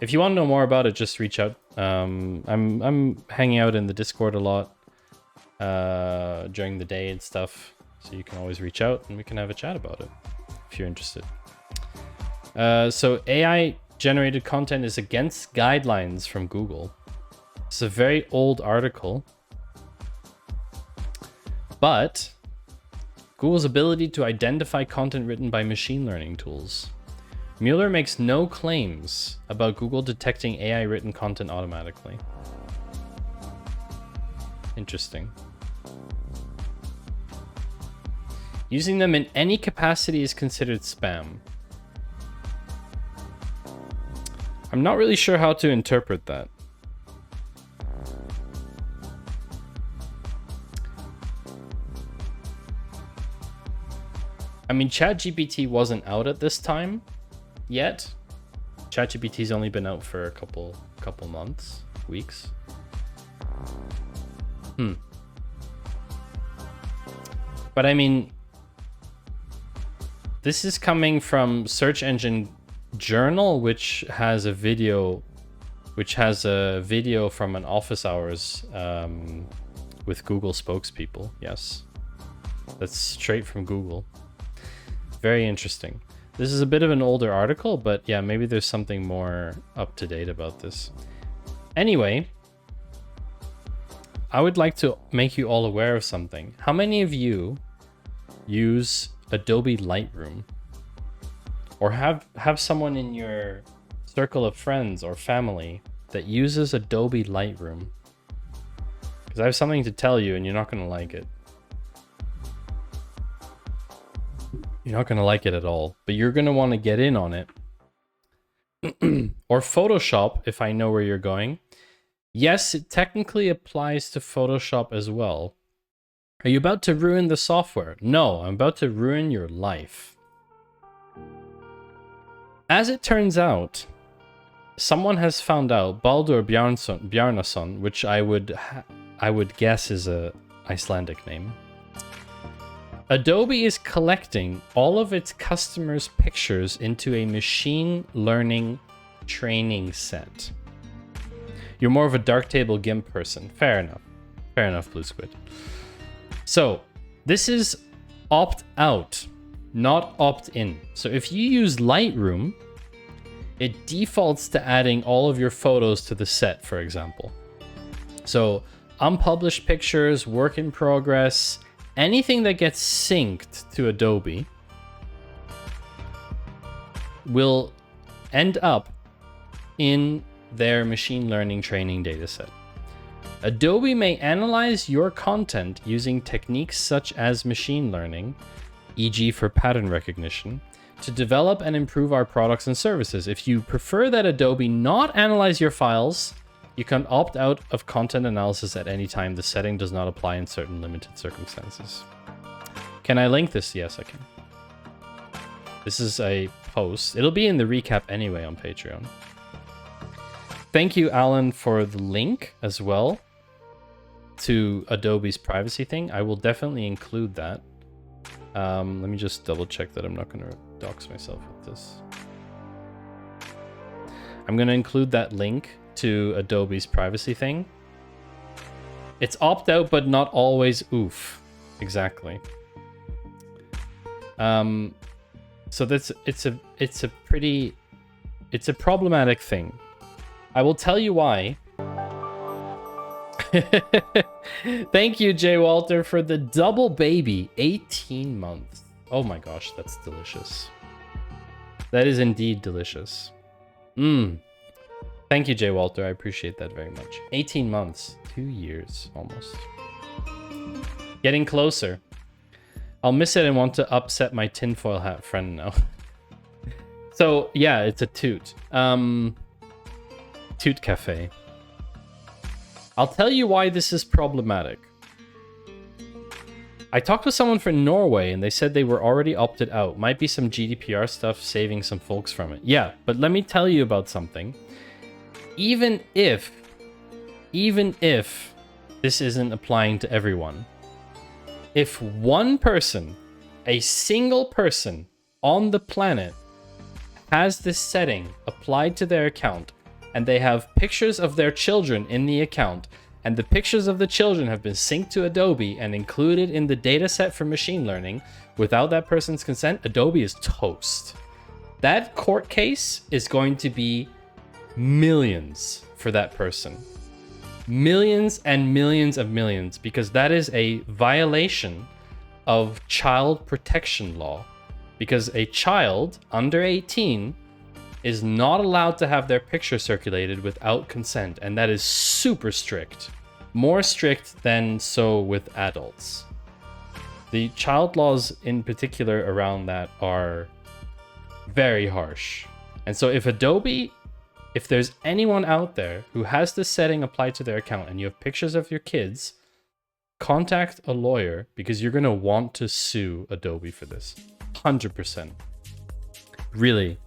A: If you want to know more about it, just reach out. I'm hanging out in the Discord a lot during the day and stuff, so you can always reach out and we can have a chat about it if you're interested. So AI generated content is against guidelines from Google. It's a very old article, but Google's ability to identify content written by machine learning tools. Mueller makes no claims about Google detecting AI written content automatically. Interesting. Using them in any capacity is considered spam. I'm not really sure how to interpret that. I mean, ChatGPT wasn't out at this time yet. ChatGPT's only been out for a couple months, weeks. But I mean, this is coming from Search Engine Journal, which has a video from an office hours with Google spokespeople. Yes. That's straight from Google. Very interesting. This is a bit of an older article, but yeah, maybe there's something more up to date about this. Anyway, I would like to make you all aware of something. How many of you use Adobe Lightroom? Or have someone in your circle of friends or family that uses Adobe Lightroom? Because I have something to tell you and you're not going to like it. You're not going to like it at all, but you're going to want to get in on it. Or Photoshop, if I know where you're going. Yes, it technically applies to Photoshop as well. Are you about to ruin the software? No, I'm about to ruin your life. As it turns out, someone has found out, Baldur Bjarnason, which I would guess is a Icelandic name. Adobe is collecting all of its customers' pictures into a machine learning training set. You're more of a Darktable GIMP person. Fair enough. Fair enough, Blue Squid. So, this is opt-out, not opt-in. So if you use Lightroom, it defaults to adding all of your photos to the set, for example. So, unpublished pictures, work in progress, anything that gets synced to Adobe will end up in their machine learning training dataset. Adobe may analyze your content using techniques such as machine learning, e.g. for pattern recognition, to develop and improve our products and services. If you prefer that Adobe not analyze your files, you can opt out of content analysis at any time. The setting does not apply in certain limited circumstances. Can I link this? Yes, I can. This is a post. It'll be in the recap anyway on Patreon. Thank you, Alan, for the link as well to Adobe's privacy thing. I will definitely include that. Let me just double check that I'm not going to dox myself with this. I'm going to include that link to Adobe's privacy thing. It's opt-out, but not always oof. Exactly. So that's it's a problematic thing. I will tell you why. Thank you, Jay Walter, for the double baby. 18 months. Oh my gosh, that's delicious. That is indeed delicious. Thank you, Jay Walter. I appreciate that very much. 18 months. 2 years, almost. Getting closer. I'll miss it and want to upset my tinfoil hat friend now. So, yeah, it's a toot. Toot Cafe. I'll tell you why this is problematic. I talked to someone from Norway and they said they were already opted out. Might be some GDPR stuff saving some folks from it. Yeah, but let me tell you about something. Even if this isn't applying to everyone, if one person, a single person on the planet has this setting applied to their account, and they have pictures of their children in the account, and the pictures of the children have been synced to Adobe and included in the dataset for machine learning without that person's consent, Adobe is toast. That court case is going to be millions for that person. Millions and millions of millions, because that is a violation of child protection law. Because a child under 18 is not allowed to have their picture circulated without consent, and that is super strict. More strict than so with adults. The child laws in particular around that are very harsh. And so if Adobe, if there's anyone out there who has this setting applied to their account and you have pictures of your kids, contact a lawyer because you're going to want to sue Adobe for this. 100%. Really.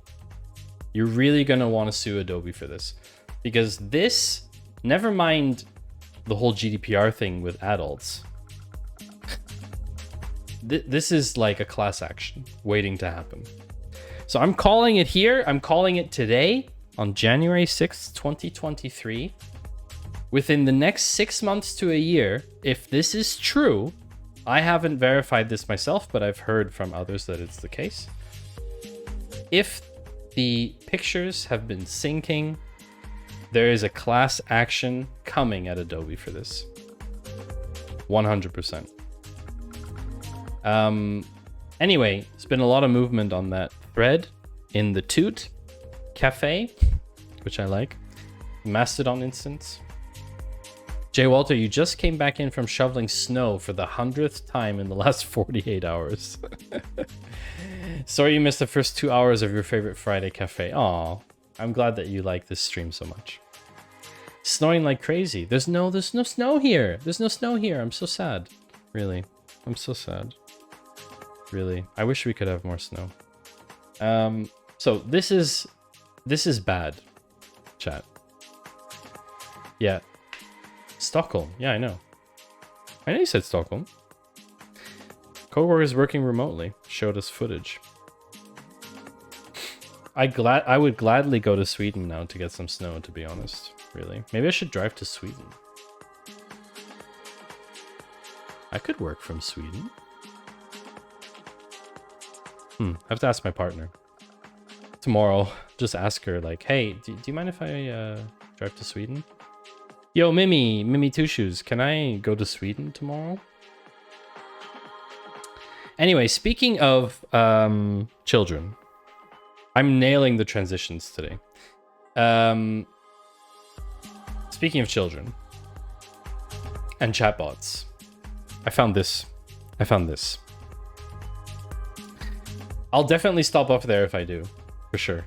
A: You're really going to want to sue Adobe for this. Because this, never mind the whole GDPR thing with adults. This is like a class action waiting to happen. So I'm calling it here. I'm calling it today on January 6th, 2023. within the next 6 months to a year, if this is true, I haven't verified this myself, but I've heard from others that it's the case. If the pictures have been syncing, there is a class action coming at Adobe for this. 100%. Anyway, there's been a lot of movement on that thread in the Toot Cafe, which I like. Mastodon instance. Jay Walter, you just came back in from shoveling snow for the 100th time in the last 48 hours. Sorry you missed the first 2 hours of your favorite Friday cafe. Aw, I'm glad that you like this stream so much. Snowing like crazy. There's no snow here. There's no snow here. I'm so sad. Really. I'm so sad. Really. I wish we could have more snow. So this is bad, chat. Yeah. Stockholm. Yeah, I know. I know you said Stockholm. Coworkers working remotely showed us footage. I would gladly go to Sweden now to get some snow, to be honest. Really. Maybe I should drive to Sweden. I could work from Sweden. I have to ask my partner. Tomorrow, just ask her, like, hey, do you mind if I drive to Sweden? Yo, Mimi Two Shoes, can I go to Sweden tomorrow? Anyway, speaking of children, I'm nailing the transitions today. Speaking of children and chatbots, I found this. I'll definitely stop off there if I do, for sure.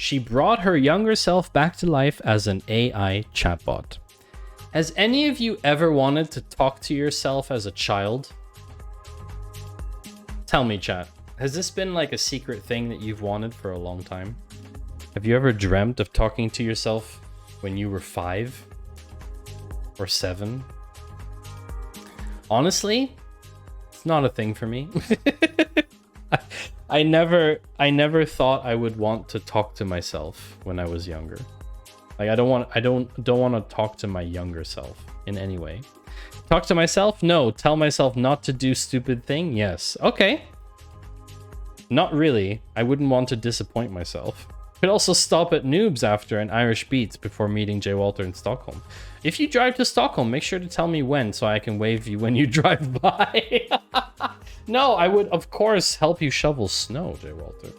A: She brought her younger self back to life as an AI chatbot. Has any of you ever wanted to talk to yourself as a child? Tell me, chat. Has this been like a secret thing that you've wanted for a long time? Have you ever dreamt of talking to yourself when you were 5 or 7? Honestly, it's not a thing for me. I never thought I would want to talk to myself when I was younger. Like I don't want to talk to my younger self in any way. Talk to myself? No. Tell myself not to do stupid thing? Yes. Okay. Not really. I wouldn't want to disappoint myself. Could also stop at Noobs after an Irish Beats before meeting Jay Walter in Stockholm. If you drive to Stockholm, make sure to tell me when so I can wave you when you drive by. No, I would, of course, help you shovel snow, Jay Walter.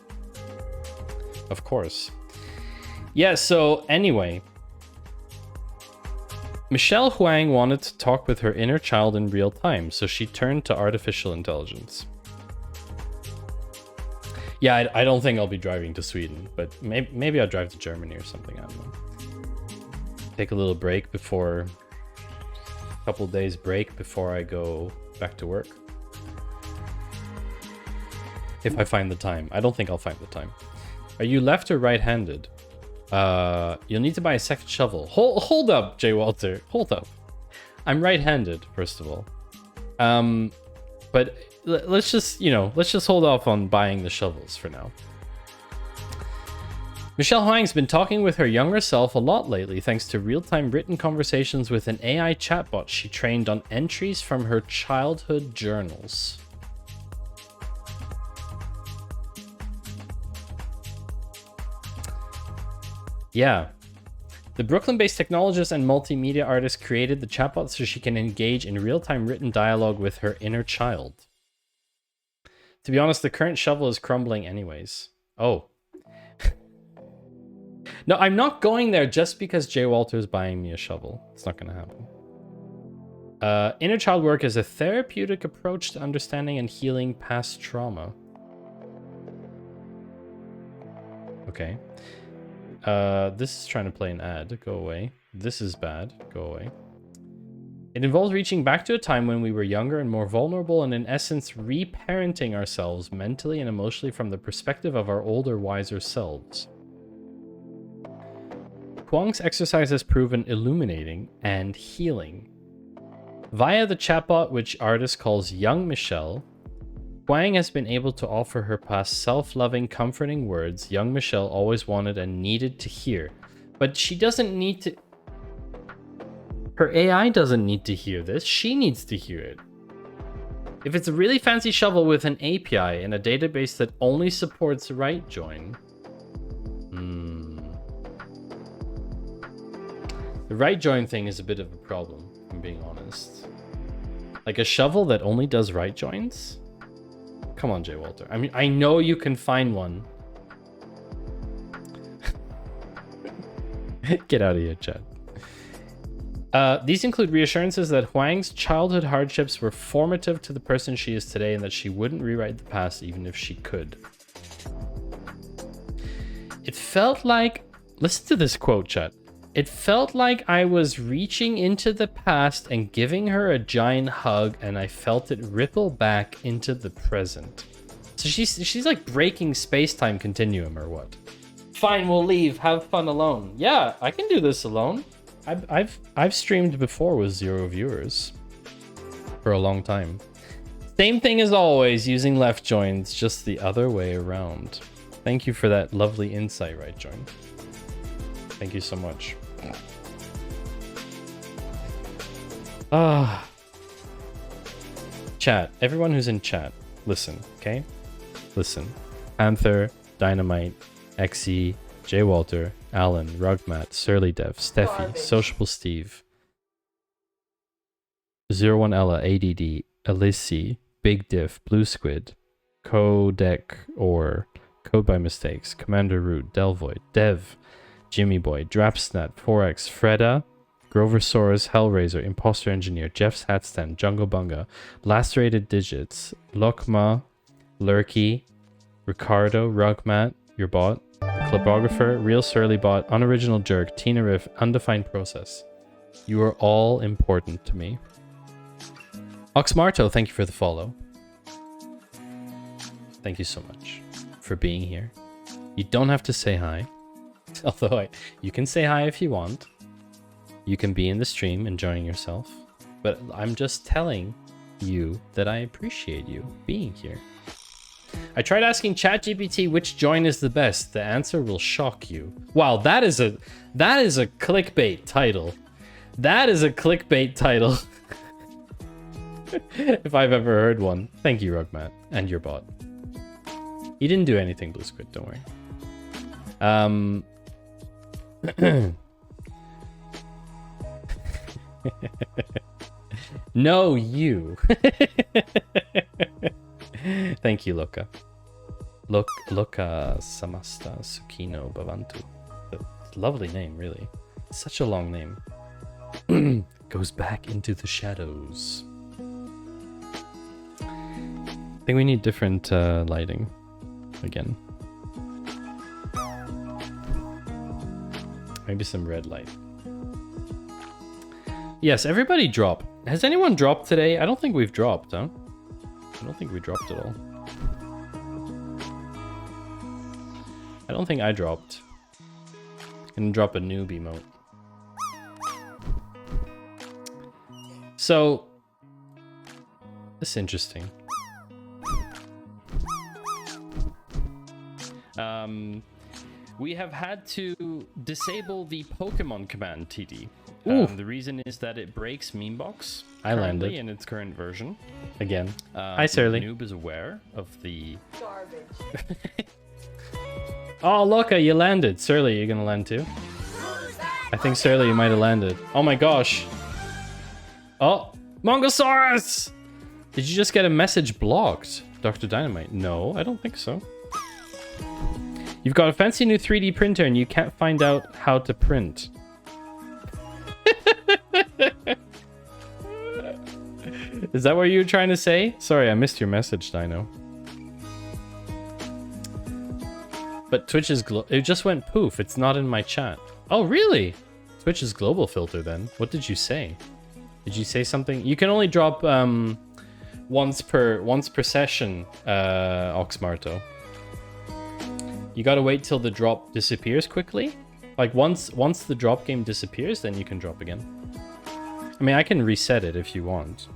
A: Of course. Yeah, so anyway. Michelle Huang wanted to talk with her inner child in real time, so she turned to artificial intelligence. Yeah, I don't think I'll be driving to Sweden, but maybe I'll drive to Germany or something, I don't know. Take a little break before... a couple days break before I go back to work. If I find the time. I don't think I'll find the time. Are you left or right-handed? You'll need to buy a second shovel. Hold up, Jay Walter. Hold up. I'm right-handed, first of all. But let's just, let's just hold off on buying the shovels for now. Michelle Huang's been talking with her younger self a lot lately thanks to real-time written conversations with an AI chatbot she trained on entries from her childhood journals. Yeah. The Brooklyn-based technologist and multimedia artist created the chatbot so she can engage in real-time written dialogue with her inner child. To be honest, the current shovel is crumbling anyways. Oh. No, I'm not going there just because Jay Walter is buying me a shovel. It's not going to happen. Inner child work is a therapeutic approach to understanding and healing past trauma. Okay. This is trying to play an ad. Go away. This is bad. Go away. It involves reaching back to a time when we were younger and more vulnerable and in essence reparenting ourselves mentally and emotionally from the perspective of our older, wiser selves. Huang's exercise has proven illuminating and healing. Via the chatbot, which artist calls Young Michelle, Huang has been able to offer her past self-loving, comforting words young Michelle always wanted and needed to hear, But she doesn't need to... Her AI doesn't need to hear this. She needs to hear it. If it's a really fancy shovel with an API and a database that only supports right join... The right join thing is a bit of a problem, if I'm being honest. Like a shovel that only does right joins? Come on, Jay Walter. I mean, I know you can find one. Get out of here, chat. These include reassurances that Huang's childhood hardships were formative to the person she is today and that she wouldn't rewrite the past even if she could. It felt like... Listen to this quote, chat. It felt like I was reaching into the past and giving her a giant hug, and I felt it ripple back into the present. So she's like breaking space-time continuum or what? Fine, we'll leave. Have fun alone. Yeah, I can do this alone. I've streamed before with 0 viewers for a long time. Same thing as always, using left joins, just the other way around. Thank you for that lovely insight, right join. Thank you so much. Chat, everyone who's in chat, listen, okay? Listen. Panther, Dynamite, XE, J Walter, Alan, Rugmat, Surly Dev, Steffi, Sociable Steve, 01 Ella, ADD, Alissi, Big Diff, Blue Squid, Codec or Code by Mistakes, Commander Root, Delvoid, Dev, Jimmy Boy, Drapsnat, 4X, Freda, Groversaurus, Hellraiser, Imposter Engineer, Jeff's Hatstand, Jungle Bunga, Lacerated Digits, Lokma, Lurky, Ricardo, Rugmat, your bot, Clubographer, Real Surly Bot, Unoriginal Jerk, Tina Riff, Undefined Process. You are all important to me. Oxmarto, thank you for the follow. Thank you so much for being here. You don't have to say hi. Although you can say hi if you want. You can be in the stream enjoying yourself. But I'm just telling you that I appreciate you being here. I tried asking ChatGPT which join is the best. The answer will shock you. Wow, that is a clickbait title. That is a clickbait title. If I've ever heard one. Thank you, Rugmat, and your bot. You didn't do anything, Blue Squid, don't worry. No, you. Thank you, Loka. Loka Samasta Sukino Bhavantu. Lovely name, really. Such a long name. Goes back into the shadows. I think we need different lighting again. Maybe some red light. Yes, everybody drop. Has anyone dropped today? I don't think we've dropped, huh? I don't think we dropped at all. I don't think I dropped. Gonna drop a noob emote. So, this is interesting. We have had to disable the Pokemon command, TD. The reason is that it breaks Memebox. I landed in its current version. Again. Hi, Surly. Noob is aware of the garbage. Oh, Loka, you landed. Surly, you're gonna land too? I think Surly, you might have landed. Oh my gosh. Oh, Mongosaurus! Did you just get a message blocked, Dr. Dynamite? No, I don't think so. You've got a fancy new 3D printer and you can't find out how to print. Is that what you were trying to say? Sorry, I missed your message, Dino. But Twitch's it just went poof. It's not in my chat. Oh, really? Twitch's global filter then. What did you say? Did you say something? You can only drop once per session, Oxmarto. You gotta wait till the drop disappears quickly. Like once the drop game disappears, then you can drop again. I mean, I can reset it if you want.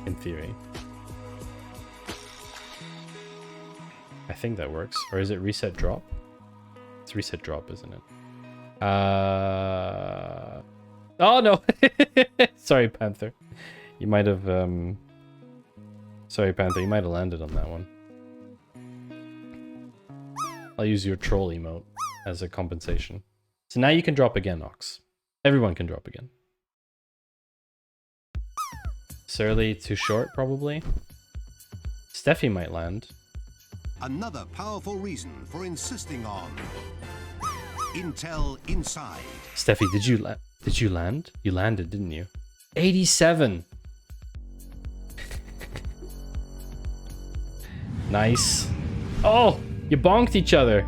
A: In theory. I think that works. Or is it reset drop? It's reset drop, isn't it? Oh no. Sorry, Panther. You might have Sorry, Panther, you might have landed on that one. I'll use your troll emote as a compensation. So now you can drop again, Ox. Everyone can drop again. Surly, too short, probably. Steffi might land.
P: Another powerful reason for insisting on Intel Inside.
A: Steffi, did you land? You landed, didn't you? 87. Nice. Oh, you bonked each other.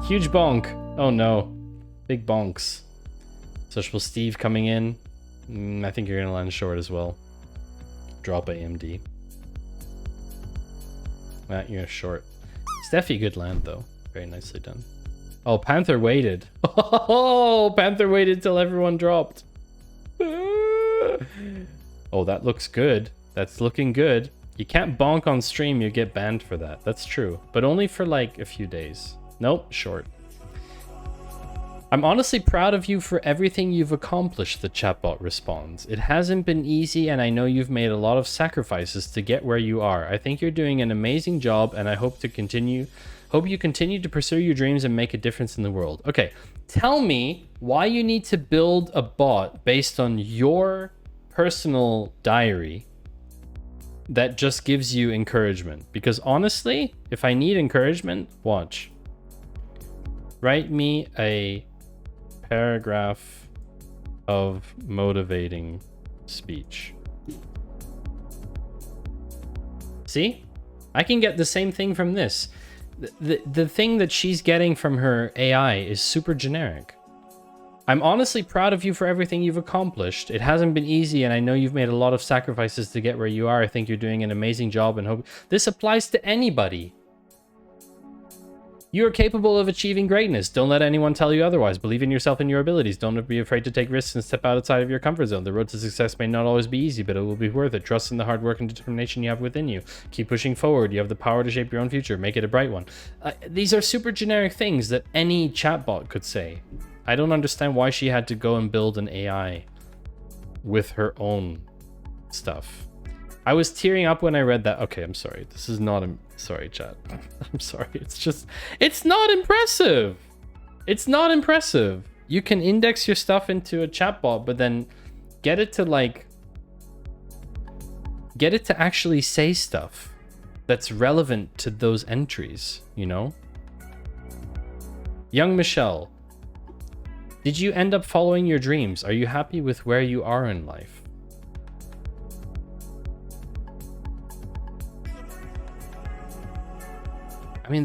A: Huge bonk. Oh no. Big bonks. Sociable Steve coming in. I think you're gonna land short as well. Drop AMD. You're short. Steffi, good land though. Very nicely done. Oh, Panther waited. Oh, Panther waited till everyone dropped. Oh, that looks good. That's looking good. You can't bonk on stream, you get banned for that. That's true. But only for like a few days. Nope, short. I'm honestly proud of you for everything you've accomplished, the chatbot responds. It hasn't been easy and I know you've made a lot of sacrifices to get where you are. I think you're doing an amazing job and I hope you continue to pursue your dreams and make a difference in the world. Okay, tell me why you need to build a bot based on your personal diary that just gives you encouragement. Because honestly, if I need encouragement, watch. Write me a paragraph of motivating speech. See? I can get the same thing from this. The thing that she's getting from her AI is super generic. I'm honestly proud of you for everything you've accomplished. It hasn't been easy and I know you've made a lot of sacrifices to get where you are. I think you're doing an amazing job and hope this applies to anybody. You are capable of achieving greatness. Don't let anyone tell you otherwise. Believe in yourself and your abilities. Don't be afraid to take risks and step outside of your comfort zone. The road to success may not always be easy, but it will be worth it. Trust in the hard work and determination you have within you. Keep pushing forward. You have the power to shape your own future. Make it a bright one. These are super generic things that any chatbot could say. I don't understand why she had to go and build an AI with her own stuff. I was tearing up when I read that. Okay, I'm sorry. This is not... Sorry, chat. I'm sorry. It's not impressive. It's not impressive. You can index your stuff into a chatbot, but then get it to actually say stuff that's relevant to those entries, you know? Young Michelle, did you end up following your dreams? Are you happy with where you are in life? I mean,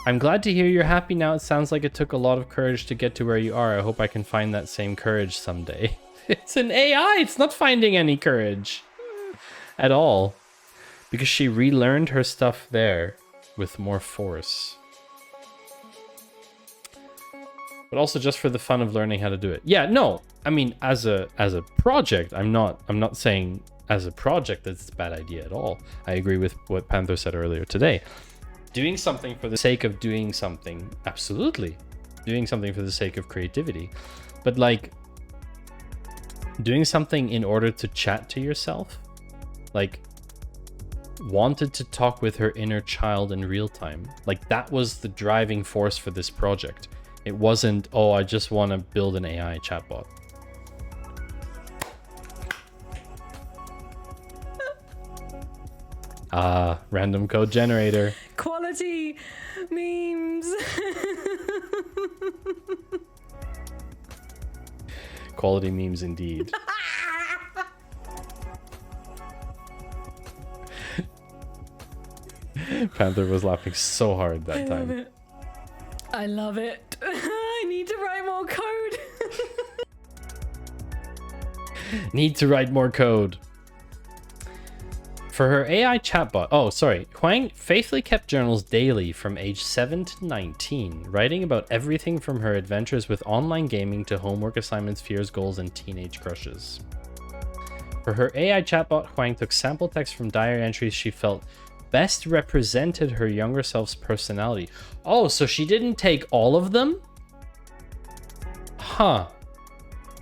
A: I'm glad to hear you're happy now. It sounds like it took a lot of courage to get to where you are. I hope I can find that same courage someday. It's an AI. It's not finding any courage at all. Because she relearned her stuff there with more force. But also just for the fun of learning how to do it. Yeah, no. I mean, as a project, I'm not saying... As a project, that's a bad idea at all. I agree with what Panther said earlier today. Doing something for the sake of doing something, absolutely. Doing something for the sake of creativity. But like, doing something in order to chat to yourself, like, wanted to talk with her inner child in real time. Like, that was the driving force for this project. It wasn't, oh, I just want to build an AI chatbot. Random code generator.
B: Quality memes.
A: Quality memes indeed. Panther was laughing so hard that time.
B: I love it. I need to write more code.
A: Need to write more code. For her AI chatbot, oh, sorry, Huang faithfully kept journals daily from age 7 to 19, writing about everything from her adventures with online gaming to homework assignments, fears, goals, and teenage crushes. For her AI chatbot, Huang took sample text from diary entries she felt best represented her younger self's personality. Oh, so she didn't take all of them? Huh.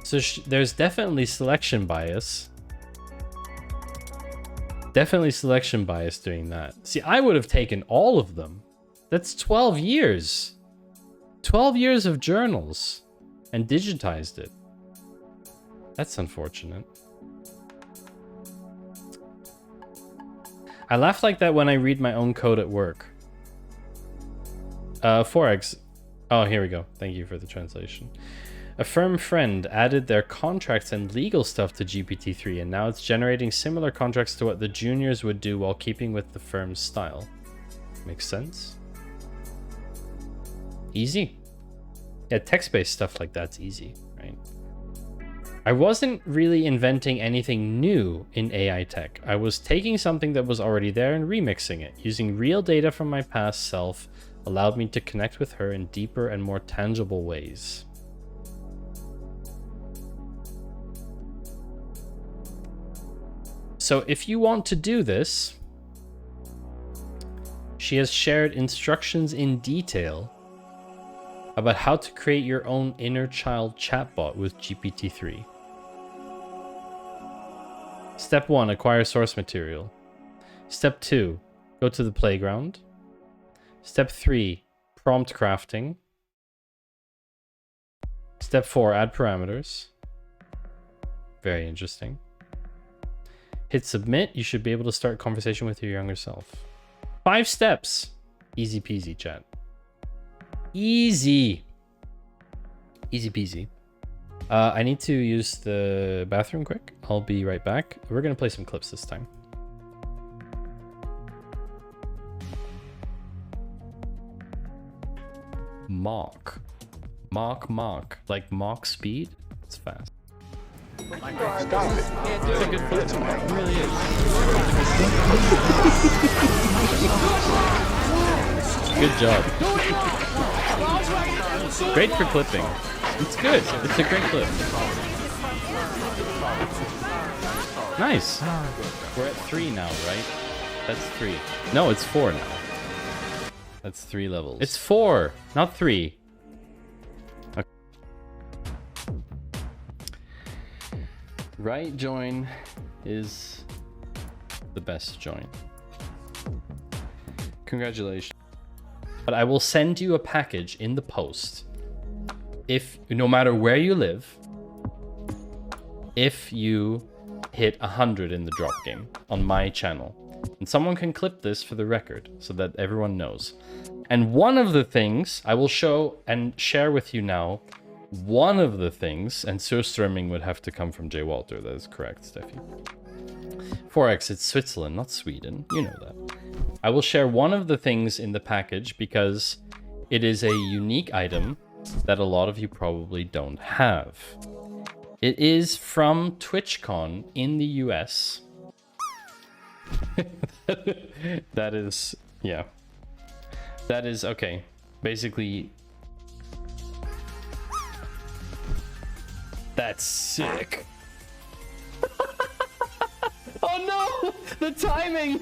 A: So there's definitely selection bias. Definitely selection bias doing that. See, I would have taken all of them. That's 12 years. 12 years of journals and digitized it. That's unfortunate. I laugh like that when I read my own code at work. 4x. Oh, here we go. Thank you for the translation. A firm friend added their contracts and legal stuff to GPT-3, and now it's generating similar contracts to what the juniors would do while keeping with the firm's style. Makes sense? Easy. Yeah, text-based stuff like that's easy, right? I wasn't really inventing anything new in AI tech. I was taking something that was already there and remixing it. Using real data from my past self allowed me to connect with her in deeper and more tangible ways. So if you want to do this, she has shared instructions in detail about how to create your own inner child chatbot with GPT-3. Step 1, acquire source material. Step 2, go to the playground. Step 3, prompt crafting. Step 4, add parameters. Very interesting. Hit submit. You should be able to start conversation with your younger self. 5 steps. Easy peasy, chat. Easy. Easy peasy. I need to use the bathroom quick. I'll be right back. We're going to play some clips this time. Mach. Like Mach speed. It's fast. It's a good clip. It really is. Good job. Great for clipping. It's good. It's a great clip. Nice. We're at 3 now, right? That's 3. No, it's 4 now. That's 3 levels. It's 4, not 3. Okay. Right join is the best join. Congratulations. But I will send you a package in the post. If, no matter where you live, if you hit 100 in the drop game on my channel, and someone can clip this for the record so that everyone knows. And one of the things I will show and share with you now, one of the things, and surströmming would have to come from J. Walter, that is correct, Steffi. 4x, it's Switzerland, not Sweden, you know that. I will share one of the things in the package because it is a unique item that a lot of you probably don't have. It is from TwitchCon in the US. That is, yeah. That is, okay. Basically, that's sick. Oh no! The timing!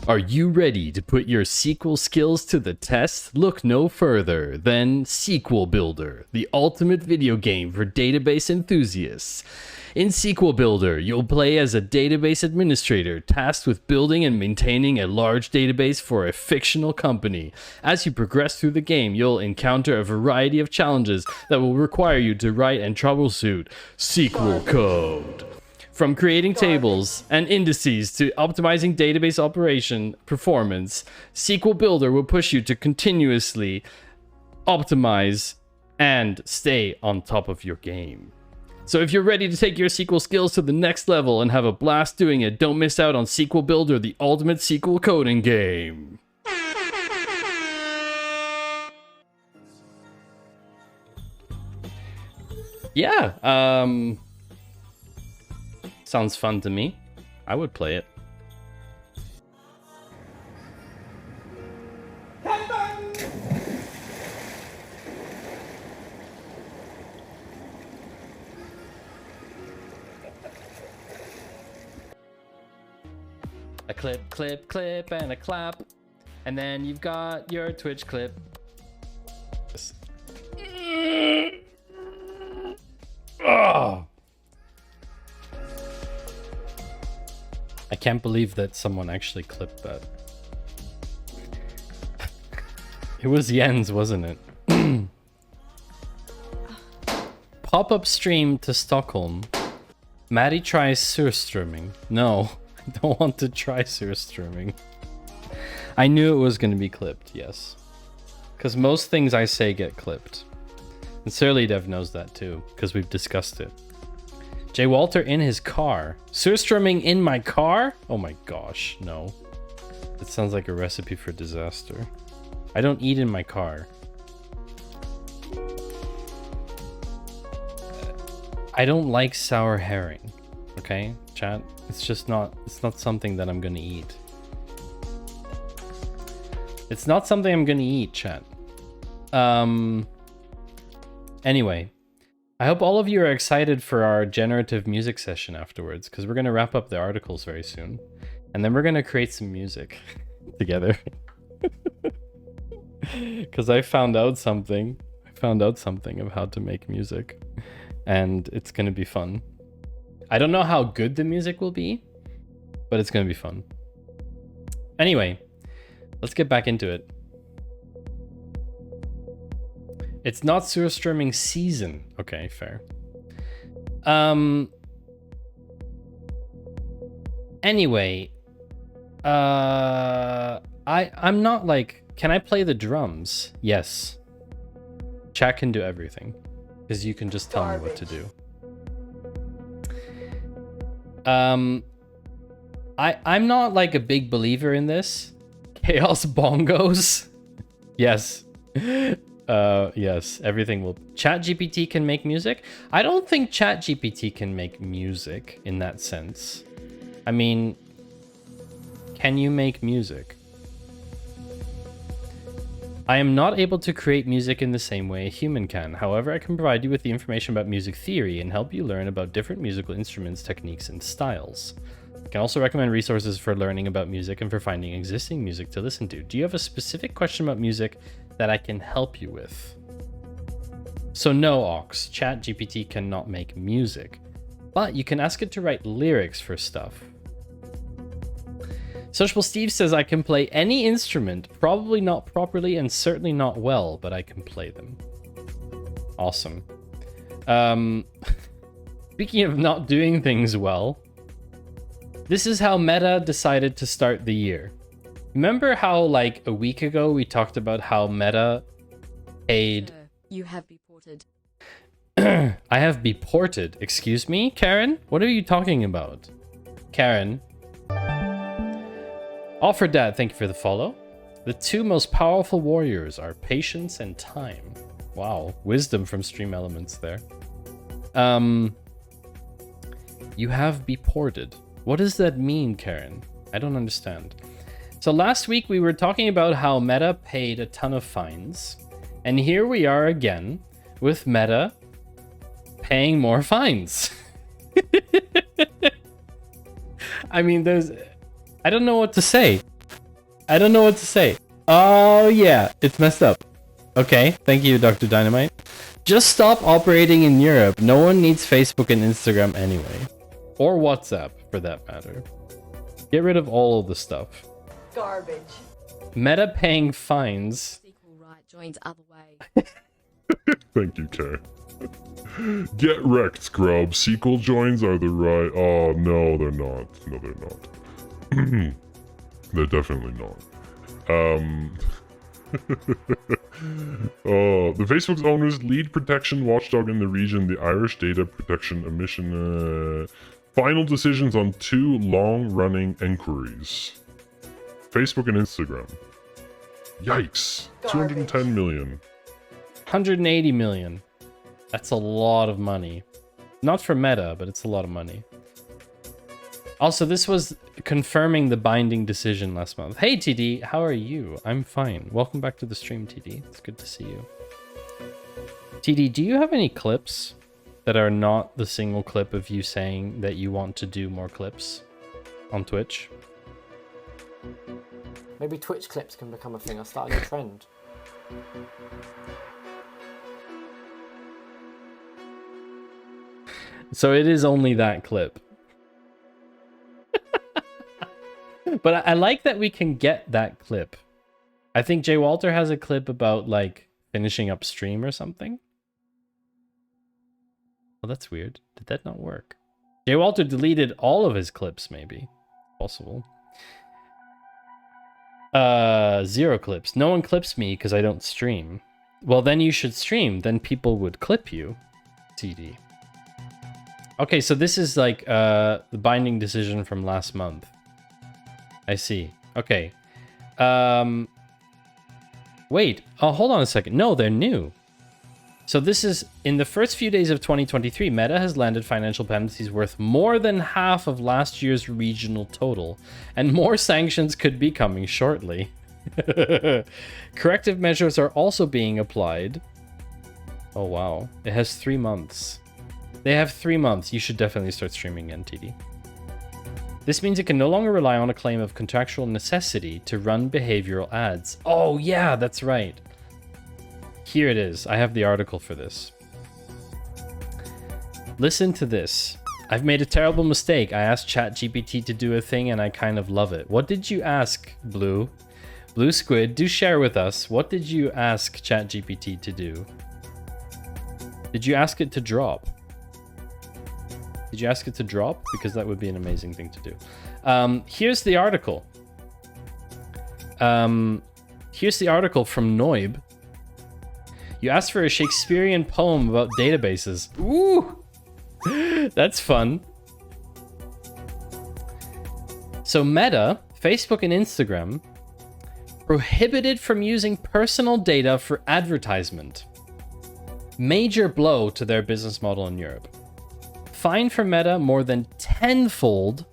A: Are you ready to put your SQL skills to the test? Look no further than SQL Builder, the ultimate video game for database enthusiasts. In SQL Builder, you'll play as a database administrator tasked with building and maintaining a large database for a fictional company. As you progress through the game, you'll encounter a variety of challenges that will require you to write and troubleshoot SQL code. From creating tables and indices to optimizing database operation performance, SQL Builder will push you to continuously optimize and stay on top of your game. So if you're ready to take your SQL skills to the next level and have a blast doing it, don't miss out on SQL Builder, the ultimate SQL coding game. Yeah, sounds fun to me. I would play it. A clip, clip, clip, and a clap. And then you've got your Twitch clip. can't believe that someone actually clipped that. It was Jens, wasn't it? Pop-up stream to Stockholm. Maddie tries surströmming. No, I don't want to try surströmming. I knew it was going to be clipped, yes. Because most things I say get clipped. And Surly Dev knows that too, because we've discussed it. Jay Walter in his car. Surströmming in my car? Oh my gosh, no. That sounds like a recipe for disaster. I don't eat in my car. I don't like sour herring. Okay, chat? It's not something that I'm gonna eat. It's not something I'm gonna eat, chat. Anyway, I hope all of you are excited for our generative music session afterwards, because we're gonna wrap up the articles very soon. And then we're gonna create some music together. Because I found out something. Of how to make music. And it's gonna be fun. I don't know how good the music will be, but it's gonna be fun. Anyway, let's get back into it. It's not surströmming season. Okay, fair. Anyway, I'm not like, can I play the drums? Yes. Chat can do everything, because you can just tell me what to do. I'm not like a big believer in this. Chaos bongos. Yes. Yes, everything will. ChatGPT can make music. I don't think ChatGPT can make music in that sense. I mean, can you make music? I am not able to create music in the same way a human can. However, I can provide you with the information about music theory and help you learn about different musical instruments, techniques, and styles. I can also recommend resources for learning about music and for finding existing music to listen to. Do you have a specific question about music that I can help you with? So no, Ox, ChatGPT cannot make music, but you can ask it to write lyrics for stuff. Sociable Steve says I can play any instrument, probably not properly and certainly not well, but I can play them. Awesome. Speaking of not doing things well, this is how Meta decided to start the year. Remember how like a week ago we talked about how Meta paid...
G: You have deported.
A: I have deported. Excuse me, Karen? What are you talking about? Karen. All for Dad, thank you for the follow. The two most powerful warriors are patience and time. Wow, wisdom from Stream Elements there. You have deported. What does that mean, Karen? I don't understand. So last week we were talking about how Meta paid a ton of fines. And here we are again with Meta paying more fines. I mean, I don't know what to say. Oh yeah, it's messed up. Okay, thank you, Dr. Dynamite. Just stop operating in Europe. No one needs Facebook and Instagram anyway. Or WhatsApp, for that matter. Get rid of all of the stuff.
O: Garbage.
A: Meta paying fines.
G: Joins other way.
Q: Thank you, Kay. Get wrecked, scrub. SQL joins are the right... Oh, no, they're not. No, they're not. They're definitely not. The Facebook's owners lead protection watchdog in the region, the Irish Data Protection Commission. Final decisions on two long-running inquiries. Facebook and Instagram. Yikes.
O: Garbage.
Q: 210 million.
A: 180 million. That's a lot of money. Not for Meta, but it's a lot of money. Also, this was confirming the binding decision last month. Hey, TD, how are you? I'm fine. Welcome back to the stream, TD. It's good to see you. TD, do you have any clips that are not the single clip of you saying that you want to do more clips on Twitch?
R: Maybe Twitch clips can become a thing. I'll start a new trend.
A: So it is only that clip. But I like that we can get that clip. I think Jay Walter has a clip about like finishing up stream or something. Oh, that's weird. Did that not work? Jay Walter deleted all of his clips, maybe. Possible. 0 clips. No one clips me because I don't stream. Well, then you should stream. Then people would clip you. TD. Okay, so this is like the binding decision from last month. I see. Okay. Wait. Oh, hold on a second. No, they're new. So this is, in the first few days of 2023, Meta has landed financial penalties worth more than half of last year's regional total, and more sanctions could be coming shortly. Corrective measures are also being applied. Oh, wow. It has 3 months. They have 3 months. You should definitely start streaming NTD. This means it can no longer rely on a claim of contractual necessity to run behavioral ads. Oh, yeah, that's right. Here it is. I have the article for this. Listen to this. I've made a terrible mistake. I asked ChatGPT to do a thing and I kind of love it. What did you ask, Blue? Blue Squid, do share with us. What did you ask ChatGPT to do? Did you ask it to drop? Did you ask it to drop? Because that would be an amazing thing to do. Here's the article. Here's the article from Noib. You asked for a Shakespearean poem about databases. Ooh! That's fun. So Meta, Facebook and Instagram prohibited from using personal data for advertisement. Major blow to their business model in Europe. Fine for Meta more than tenfold,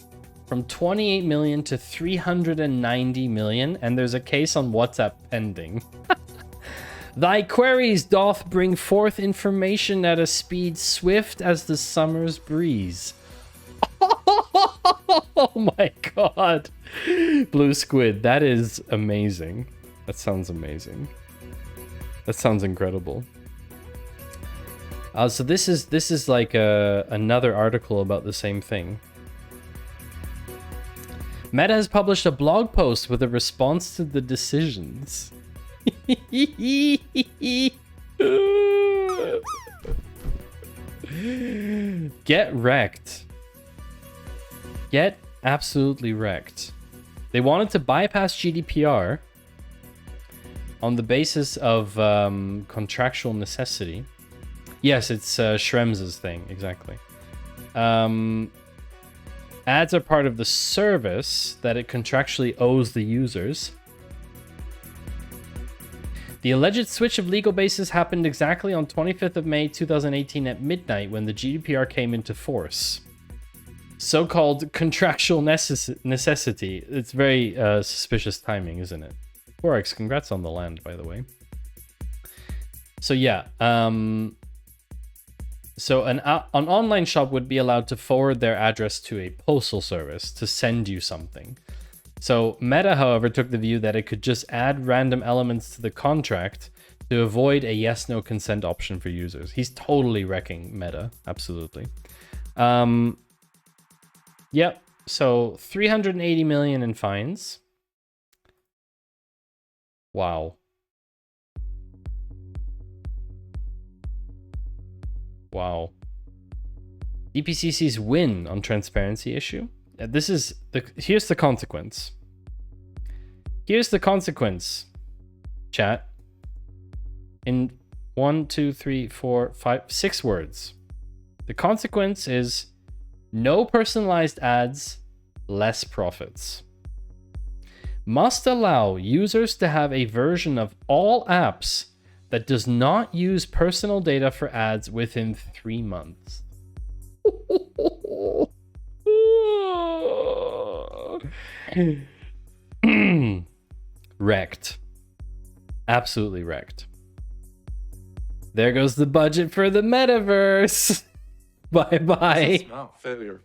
A: from 28 million to 390 million, and there's a case on WhatsApp pending. Thy queries doth bring forth information at a speed swift as the summer's breeze. Oh my god. Blue Squid, that is amazing. That sounds amazing. That sounds incredible. So this is like another article about the same thing. Meta has published a blog post with a response to the decisions. Get wrecked. Get absolutely wrecked. They wanted to bypass GDPR on the basis of contractual necessity. Yes, it's Schrems' thing, exactly. Ads are part of the service that it contractually owes the users. The alleged switch of legal basis happened exactly on 25th of May 2018 at midnight when the GDPR came into force. So-called contractual necessity. It's very suspicious timing, isn't it? Forex, congrats on the land, by the way. So yeah, so an online shop would be allowed to forward their address to a postal service to send you something. So Meta, however, took the view that it could just add random elements to the contract to avoid a yes/no consent option for users. He's totally wrecking Meta, absolutely. Yep, so 380 million in fines. Wow. Wow. DPCC's win on transparency issue. Here's the consequence. Here's the consequence, chat. In 1, 2, 3, 4, 5, 6 words. The consequence is no personalized ads, less profits. Must allow users to have a version of all apps that does not use personal data for ads within 3 months. Wrecked. Absolutely wrecked. There goes the budget for the metaverse. Bye-bye.
N: No, failure.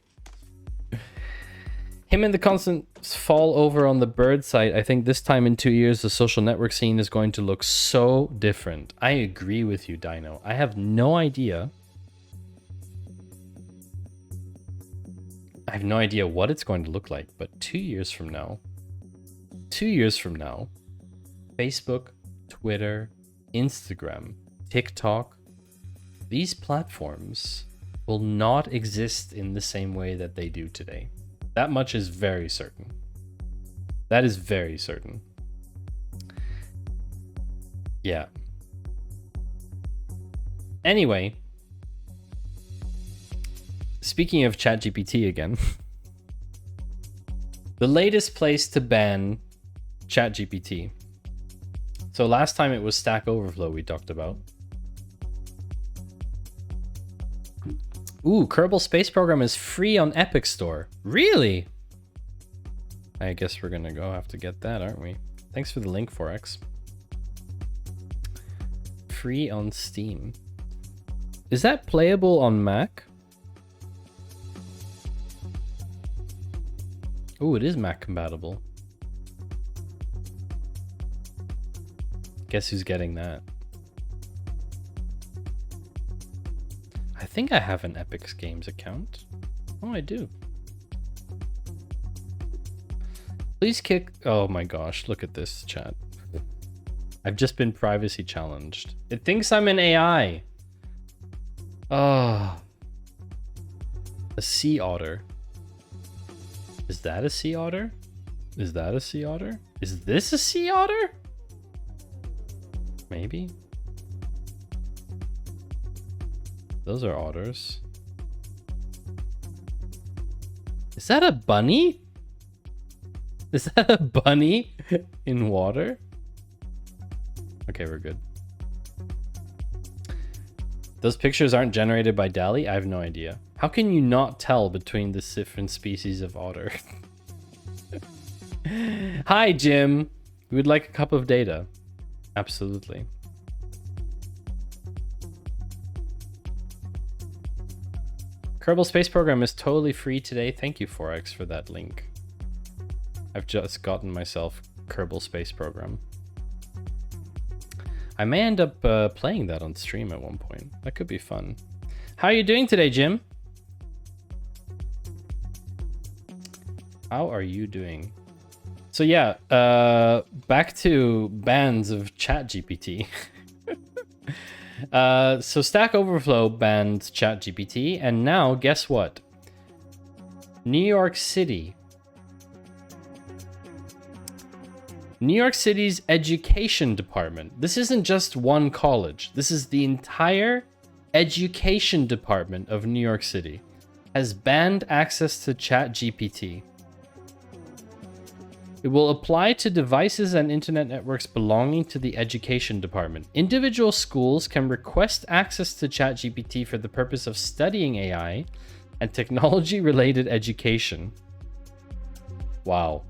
A: Him and the constant fall over on the bird site. I think this time in 2 years, the social network scene is going to look so different. I agree with you, Dino. I have no idea I have no idea what it's going to look like, but 2 years from now, Facebook, Twitter, Instagram, TikTok, these platforms will not exist in the same way that they do today. That much is very certain. That is very certain. Yeah. Anyway, speaking of ChatGPT again, the latest place to ban ChatGPT. So last time it was Stack Overflow we talked about. Ooh, Kerbal Space Program is free on Epic Store. Really? I guess we're gonna go have to get that, aren't we? Thanks for the link, Forex. Free on Steam. Is that playable on Mac? Ooh, it is Mac compatible. Guess who's getting that? I think I have an Epic Games account. Oh, I do. Please kick... Oh my gosh, look at this chat. I've just been privacy challenged. It thinks I'm an AI. Oh. A sea otter. Is that a sea otter? Is that a sea otter? Is this a sea otter? Maybe. Those are otters. Is that a bunny? Is that a bunny in water? Okay, we're good. Those pictures aren't generated by DALL-E? I have no idea. How can you not tell between the different species of otter? Hi, Jim. We would like a cup of data. Absolutely. Kerbal Space Program is totally free today. Thank you, Forex, for that link. I've just gotten myself Kerbal Space Program. I may end up playing that on stream at one point. That could be fun. How are you doing today, Jim? How are you doing? So yeah, back to bans of ChatGPT. So Stack Overflow banned ChatGPT, and now guess what? New York City's education department. This isn't just one college. This is the entire education department of New York City has banned access to ChatGPT. It will apply to devices and internet networks belonging to the education department. Individual schools can request access to ChatGPT for the purpose of studying AI and technology-related education. Wow.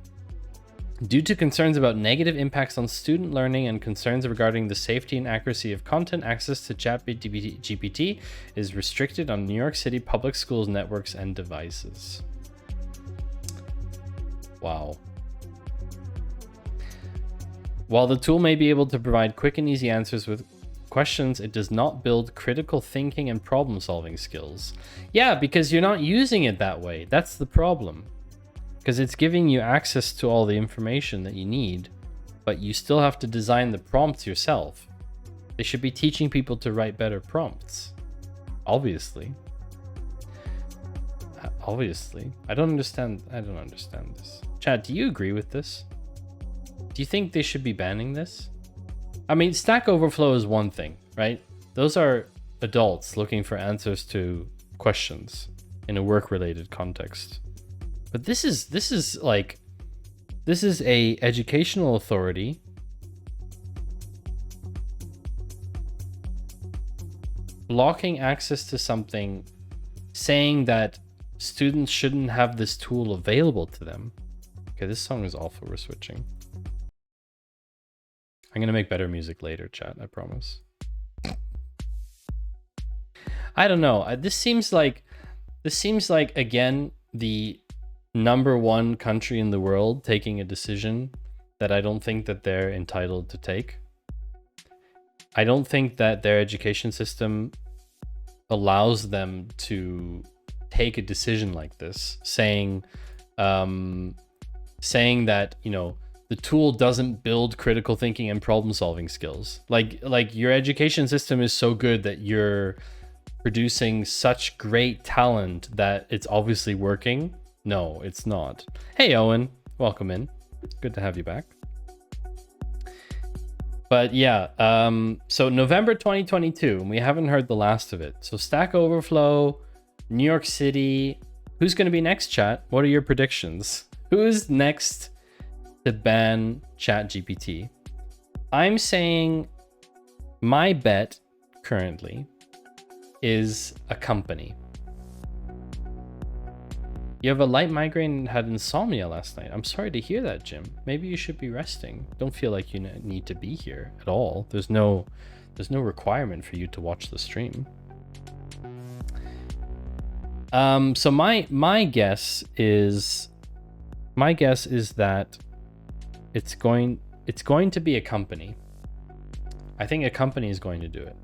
A: Due to concerns about negative impacts on student learning and concerns regarding the safety and accuracy of content, access to ChatGPT is restricted on New York City public schools, networks, and devices. Wow. While the tool may be able to provide quick and easy answers with questions, it does not build critical thinking and problem-solving skills. Yeah, because you're not using it that way. That's the problem. Because it's giving you access to all the information that you need, but you still have to design the prompts yourself. They should be teaching people to write better prompts. Obviously. Obviously. I don't understand this. Chad, do you agree with this? Do you think they should be banning this? I mean, Stack Overflow is one thing, right? Those are adults looking for answers to questions in a work-related context. But this is a educational authority blocking access to something, saying that students shouldn't have this tool available to them. Okay, this song is awful. We're switching. I'm gonna make better music later, chat, I promise. I don't know. This seems like again the #1 country in the world taking a decision that I don't think that they're entitled to take. I don't think that their education system allows them to take a decision like this, saying that, you know, the tool doesn't build critical thinking and problem solving skills. Like your education system is so good that you're producing such great talent that it's obviously working. No, it's not. Hey, Owen, welcome in. Good to have you back. But yeah, so November 2022, and we haven't heard the last of it. So Stack Overflow, New York City. Who's going to be next, chat? What are your predictions? Who's next to ban ChatGPT? I'm saying my bet currently is a company. You have a light migraine and had insomnia last night. I'm sorry to hear that, Jim. Maybe you should be resting. Don't feel like you need to be here at all. There's no requirement for you to watch the stream. So my guess is that it's going to be a company. I think a company is going to do it.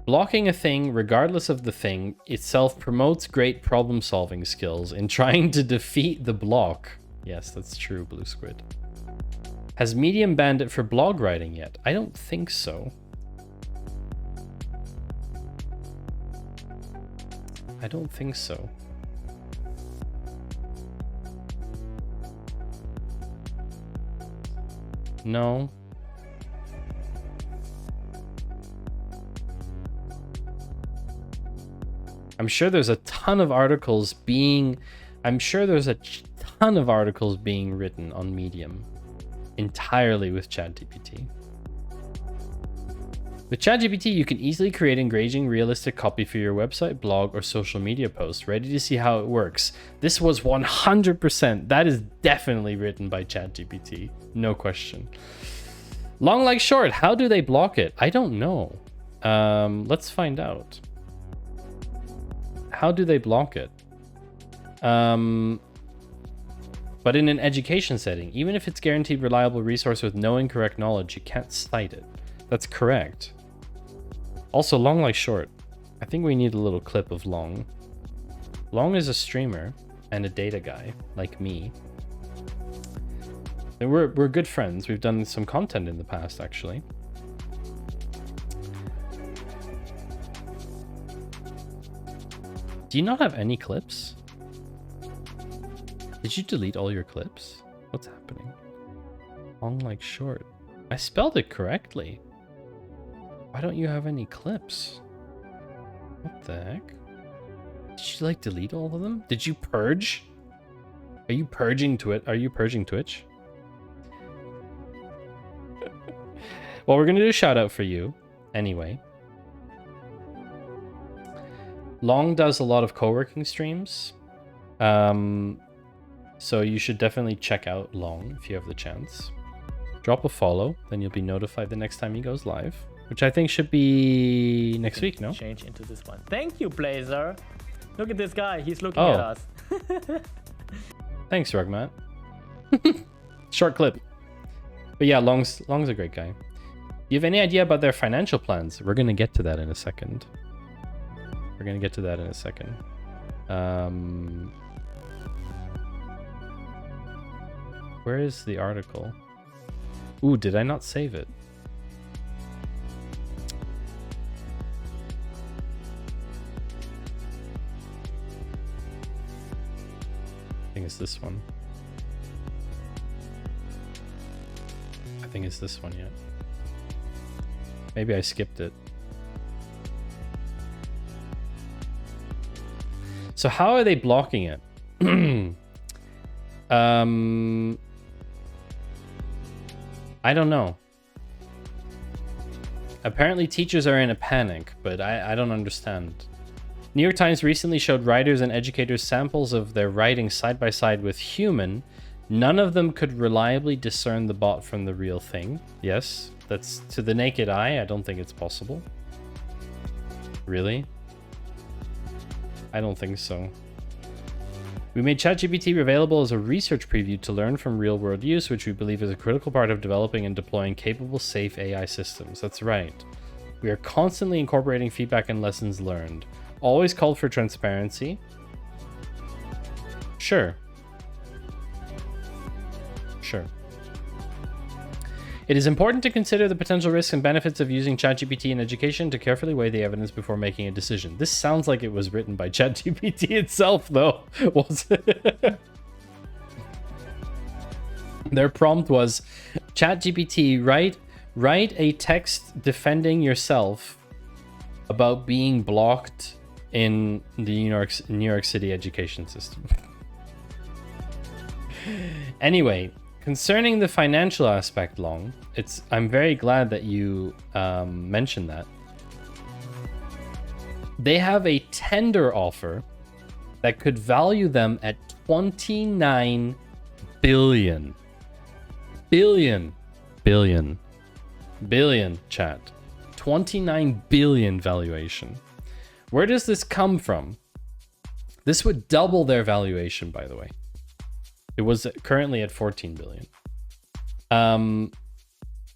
A: Blocking a thing, regardless of the thing itself, promotes great problem-solving skills in trying to defeat the block. Yes, that's true, Blue Squid. Has Medium banned it for blog writing yet? I don't think so. I don't think so. No. I'm sure there's a ton of articles being written on Medium entirely with ChatGPT. With ChatGPT, you can easily create engaging, realistic copy for your website, blog, or social media post. Ready to see how it works? This was 100%. That is definitely written by ChatGPT. No question. Long like short, how do they block it? I don't know. Let's find out. How do they block it? But in an education setting, even if it's guaranteed reliable resource with no incorrect knowledge, you can't cite it. That's correct. Also, Long like short. I think we need a little clip of Long. Long is a streamer and a data guy like me. And we're good friends. We've done some content in the past, actually. Do you not have any clips? Did you delete all your clips? What's happening? Long like short. I spelled it correctly. Why don't you have any clips? What the heck? Did you like delete all of them? Did you purge? Are you purging Twitch? Are you purging Twitch? Well, we're gonna do a shout out for you anyway. Long does a lot of co-working streams. So you should definitely check out Long if you have the chance. Drop a follow, then you'll be notified the next time he goes live, which I think should be next week, no?
S: Change into this one. Thank you, Blazer. Look at this guy. He's looking at us.
A: Thanks, Rugmat. Short clip. But yeah, Long's a great guy. Do you have any idea about their financial plans? We're going to get to that in a second. Where is the article? Ooh, did I not save it? I think it's this one. I think it's this one, yeah. Maybe I skipped it. So how are they blocking it? I don't know. Apparently teachers are in a panic, but I don't understand. New York Times recently showed writers and educators samples of their writing side by side with human. None of them could reliably discern the bot from the real thing. Yes, that's to the naked eye. I don't think it's possible. Really? I don't think so. We made ChatGPT available as a research preview to learn from real-world use, which we believe is a critical part of developing and deploying capable, safe AI systems. That's right. We are constantly incorporating feedback and lessons learned. always called for transparency. Sure. Sure. It is important to consider the potential risks and benefits of using ChatGPT in education, to carefully weigh the evidence before making a decision. This sounds like it was written by ChatGPT itself, though. Was it? Their prompt was, ChatGPT, write a text defending yourself about being blocked in the New York City education system. Anyway, concerning the financial aspect, Long, I'm very glad that you mentioned that. They have a tender offer that could value them at 29 billion. Billion, chat. 29 billion valuation. Where does this come from? This would double their valuation, by the way. It was currently at 14 billion.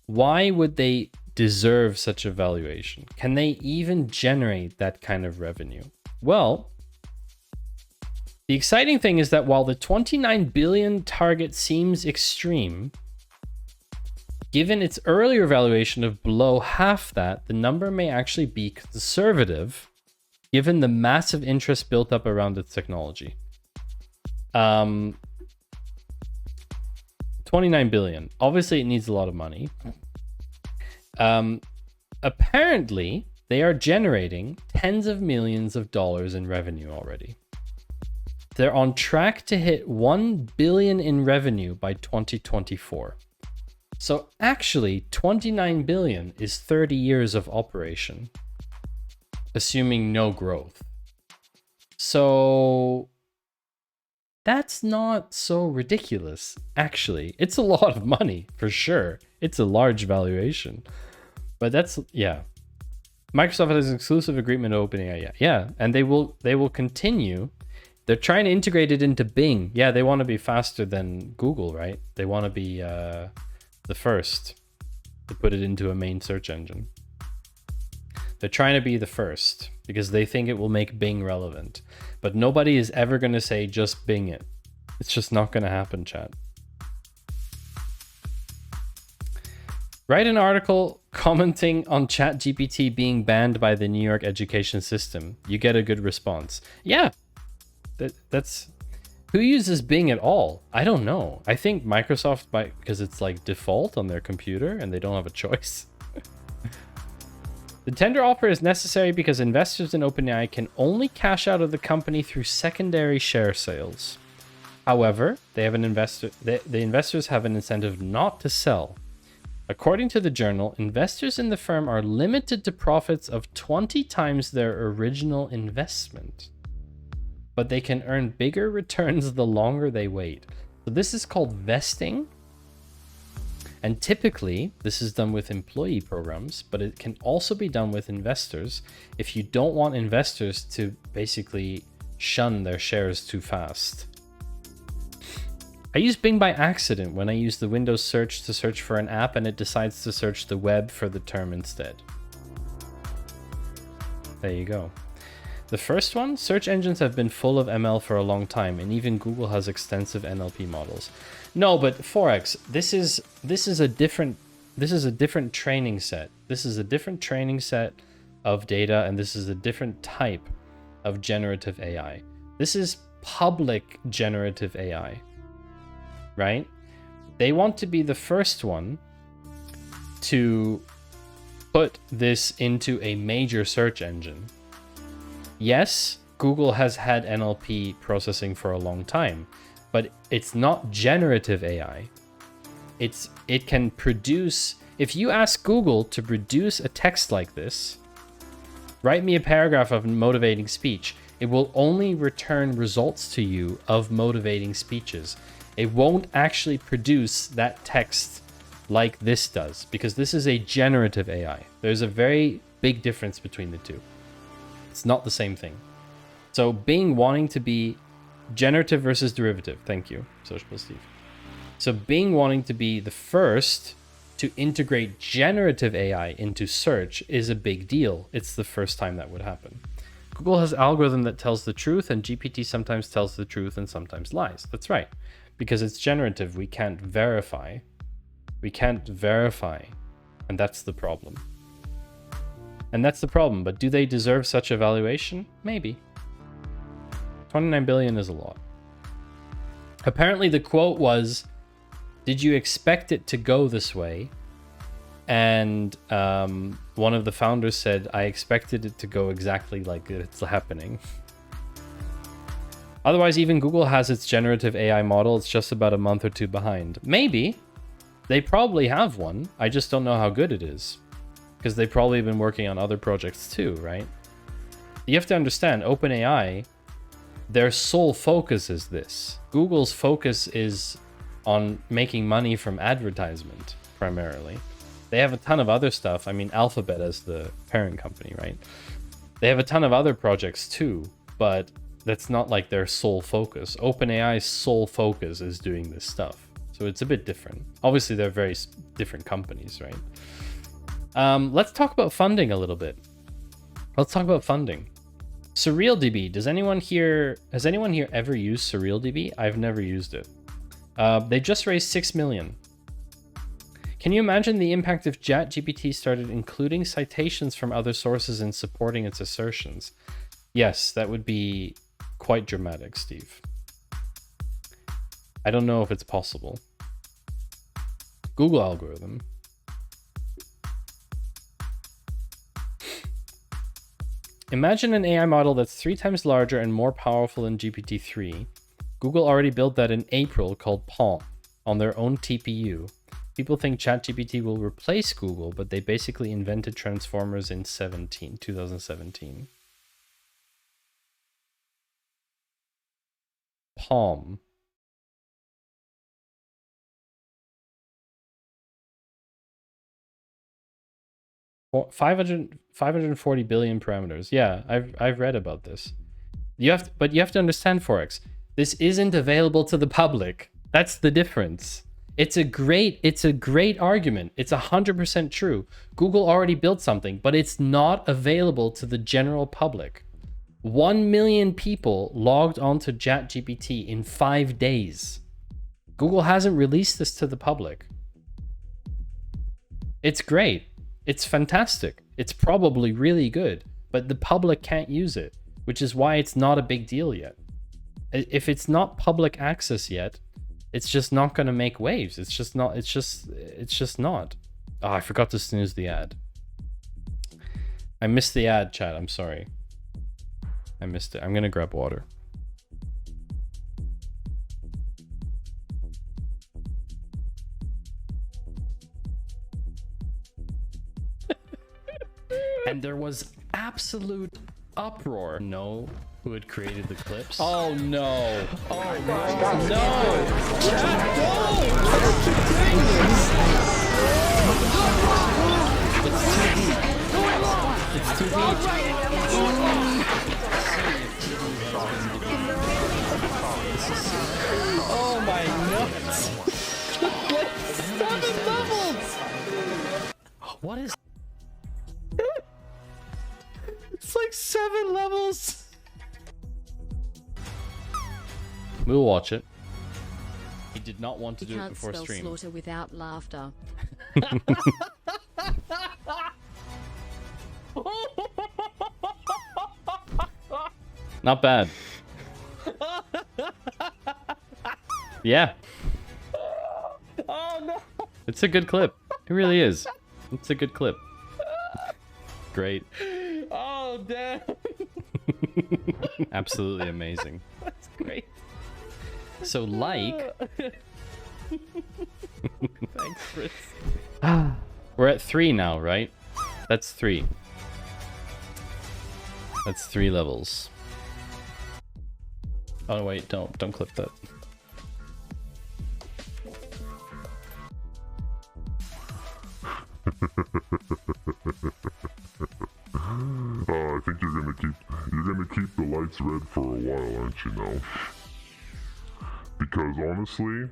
A: Why would they deserve such a valuation? Can they even generate that kind of revenue? Well, the exciting thing is that while the 29 billion target seems extreme, given its earlier valuation of below half that, the number may actually be conservative, given the massive interest built up around its technology. 29 billion. Obviously, it needs a lot of money. Apparently, they are generating tens of millions of dollars in revenue already. They're on track to hit 1 billion in revenue by 2024. So actually, 29 billion is 30 years of operation, assuming no growth. So that's not so ridiculous, actually. It's a lot of money, for sure. It's a large valuation. But that's, yeah. Microsoft has an exclusive agreement to OpenAI. Yeah, and they will continue. They're trying to integrate it into Bing. Yeah, they want to be faster than Google, right? They want to be the first to put it into a main search engine. They're trying to be the first because they think it will make Bing relevant. But nobody is ever going to say just Bing it. It's just not going to happen, chat. Write an article commenting on ChatGPT being banned by the New York education system. You get a good response. Yeah, that's... Who uses Bing at all? I don't know. I think Microsoft, because it's like default on their computer and they don't have a choice. The tender offer is necessary because investors in OpenAI can only cash out of the company through secondary share sales. However, the investors have an incentive not to sell. According to the journal, investors in the firm are limited to profits of 20 times their original investment, but they can earn bigger returns the longer they wait. So this is called vesting. And typically, this is done with employee programs, but it can also be done with investors if you don't want investors to basically shun their shares too fast. I use Bing by accident when I use the Windows search to search for an app and it decides to search the web for the term instead. There you go. The first one, search engines have been full of ML for a long time, and even Google has extensive NLP models. No, but Forex, this is a different training set. This is a different training set of data, and this is a different type of generative AI. This is public generative AI, right? They want to be the first one to put this into a major search engine. Yes, Google has had NLP processing for a long time, but it's not generative AI. It can produce, if you ask Google to produce a text like this, write me a paragraph of motivating speech, it will only return results to you of motivating speeches. It won't actually produce that text like this does, because this is a generative AI. There's a very big difference between the two. It's not the same thing. So Bing wanting to be generative versus derivative. Thank you, Social Steve. So Bing wanting to be the first to integrate generative AI into search is a big deal. It's the first time that would happen. Google has algorithm that tells the truth, and GPT sometimes tells the truth and sometimes lies. That's right. Because it's generative, we can't verify. We can't verify. And that's the problem. And that's the problem. But do they deserve such evaluation? Maybe. 29 billion is a lot. Apparently the quote was, did you expect it to go this way? And one of the founders said, I expected it to go exactly like it's happening. Otherwise, even Google has its generative AI model. It's just about a month or two behind. Maybe. They probably have one. I just don't know how good it is. Because they've probably been working on other projects too, right? You have to understand, OpenAI, their sole focus is this. Google's focus is on making money from advertisement, primarily. They have a ton of other stuff. I mean, Alphabet as the parent company, right? They have a ton of other projects too, but that's not like their sole focus. OpenAI's sole focus is doing this stuff. So it's a bit different. Obviously, they're very different companies, right? Let's talk about funding a little bit. Let's talk about funding. SurrealDB. Has anyone here ever used SurrealDB? I've never used it. They just raised 6 million. Can you imagine the impact if ChatGPT started including citations from other sources in supporting its assertions? Yes, that would be quite dramatic, Steve. I don't know if it's possible. Google algorithm. Imagine an AI model that's 3 times larger and more powerful than GPT-3. Google already built that in April, called Palm, on their own TPU. People think ChatGPT will replace Google, but they basically invented transformers in 2017. Palm. For 540 billion parameters. Yeah, I've read about this. But you have to understand, Forex. This isn't available to the public. That's the difference. It's a great argument. It's 100% true. Google already built something, but it's not available to the general public. 1 million people logged onto ChatGPT in 5 days. Google hasn't released this to the public. It's great. It's fantastic. It's probably really good, but the public can't use it, which is why it's not a big deal yet. If it's not public access yet, it's just not going to make waves. It's just not. Oh, I forgot to snooze the ad. I missed the ad, chat. I'm sorry. I missed it. I'm going to grab water. And there was absolute uproar. Know who had created the clips? Oh no! Oh no! No! It's too deep. Oh my nuts! Like 7 levels! What is... It's like 7 levels! We'll watch it. He did not want to do it before stream.
G: You can't spell slaughter without laughter.
A: Not bad. Yeah.
S: Oh no!
A: It's a good clip. It really is. It's a good clip. Great.
S: Oh damn!
A: Absolutely amazing.
S: That's great.
A: So like...
S: Thanks, Chris.
A: We're at 3 now, right? That's 3. That's 3 levels. Oh wait, don't clip that.
Q: I think you're gonna keep the lights red for a while, aren't you now? Because honestly,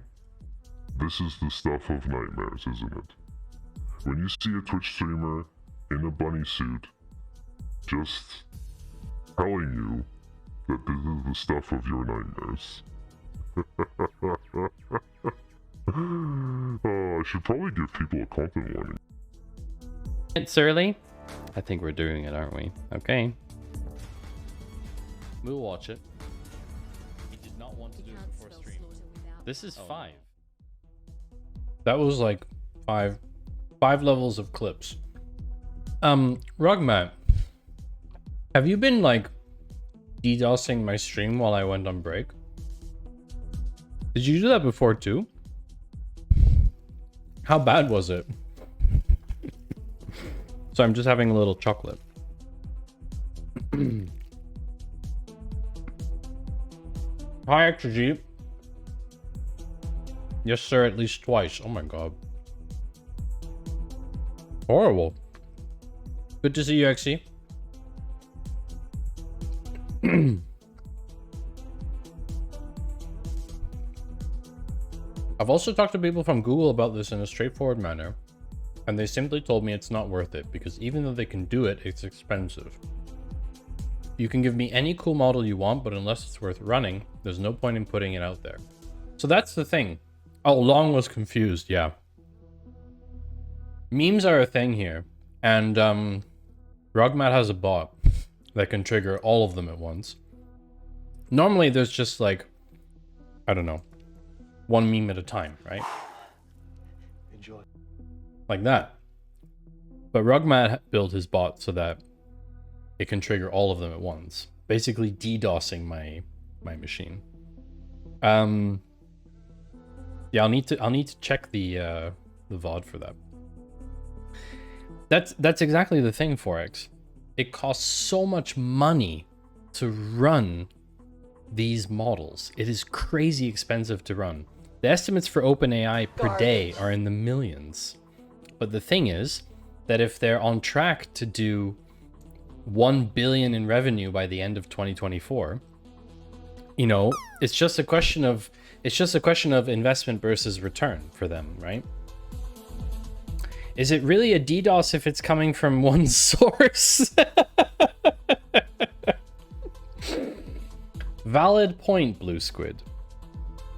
Q: this is the stuff of nightmares, isn't it? When you see a Twitch streamer in a bunny suit, just telling you that this is the stuff of your nightmares. I should probably give people a content warning.
A: It's early. I think we're doing it, aren't we? Okay. We'll watch it. He did not want to do it before stream. This is 5. That was like 5 levels of clips. Rugmat, have you been like DDoSing my stream while I went on break? Did you do that before too? How bad was it? So I'm just having a little chocolate. Hi, XG. Yes, sir, at least twice. Oh my god. Horrible. Good to see you, XC. I've also talked to people from Google about this in a straightforward manner, and they simply told me it's not worth it because even though they can do it, it's expensive. You can give me any cool model you want, but unless it's worth running, there's no point in putting it out there. So that's the thing. Oh, Long was confused, yeah. Memes are a thing here, and Rugmat has a bot that can trigger all of them at once. Normally there's just like, I don't know, one meme at a time, right?
N: Enjoy.
A: Like that. But Rugmat built his bot so that it can trigger all of them at once, basically DDoSing my machine. Yeah, I'll need to check the VOD for that. That's exactly the thing, Forex. It costs so much money to run these models. It is crazy expensive to run. The estimates for OpenAI per day are in the millions. But the thing is that if they're on track to do 1 billion in revenue by the end of 2024, you know, it's just a question of investment versus return for them, right? Is it really a DDoS if it's coming from one source? Valid point, Blue Squid.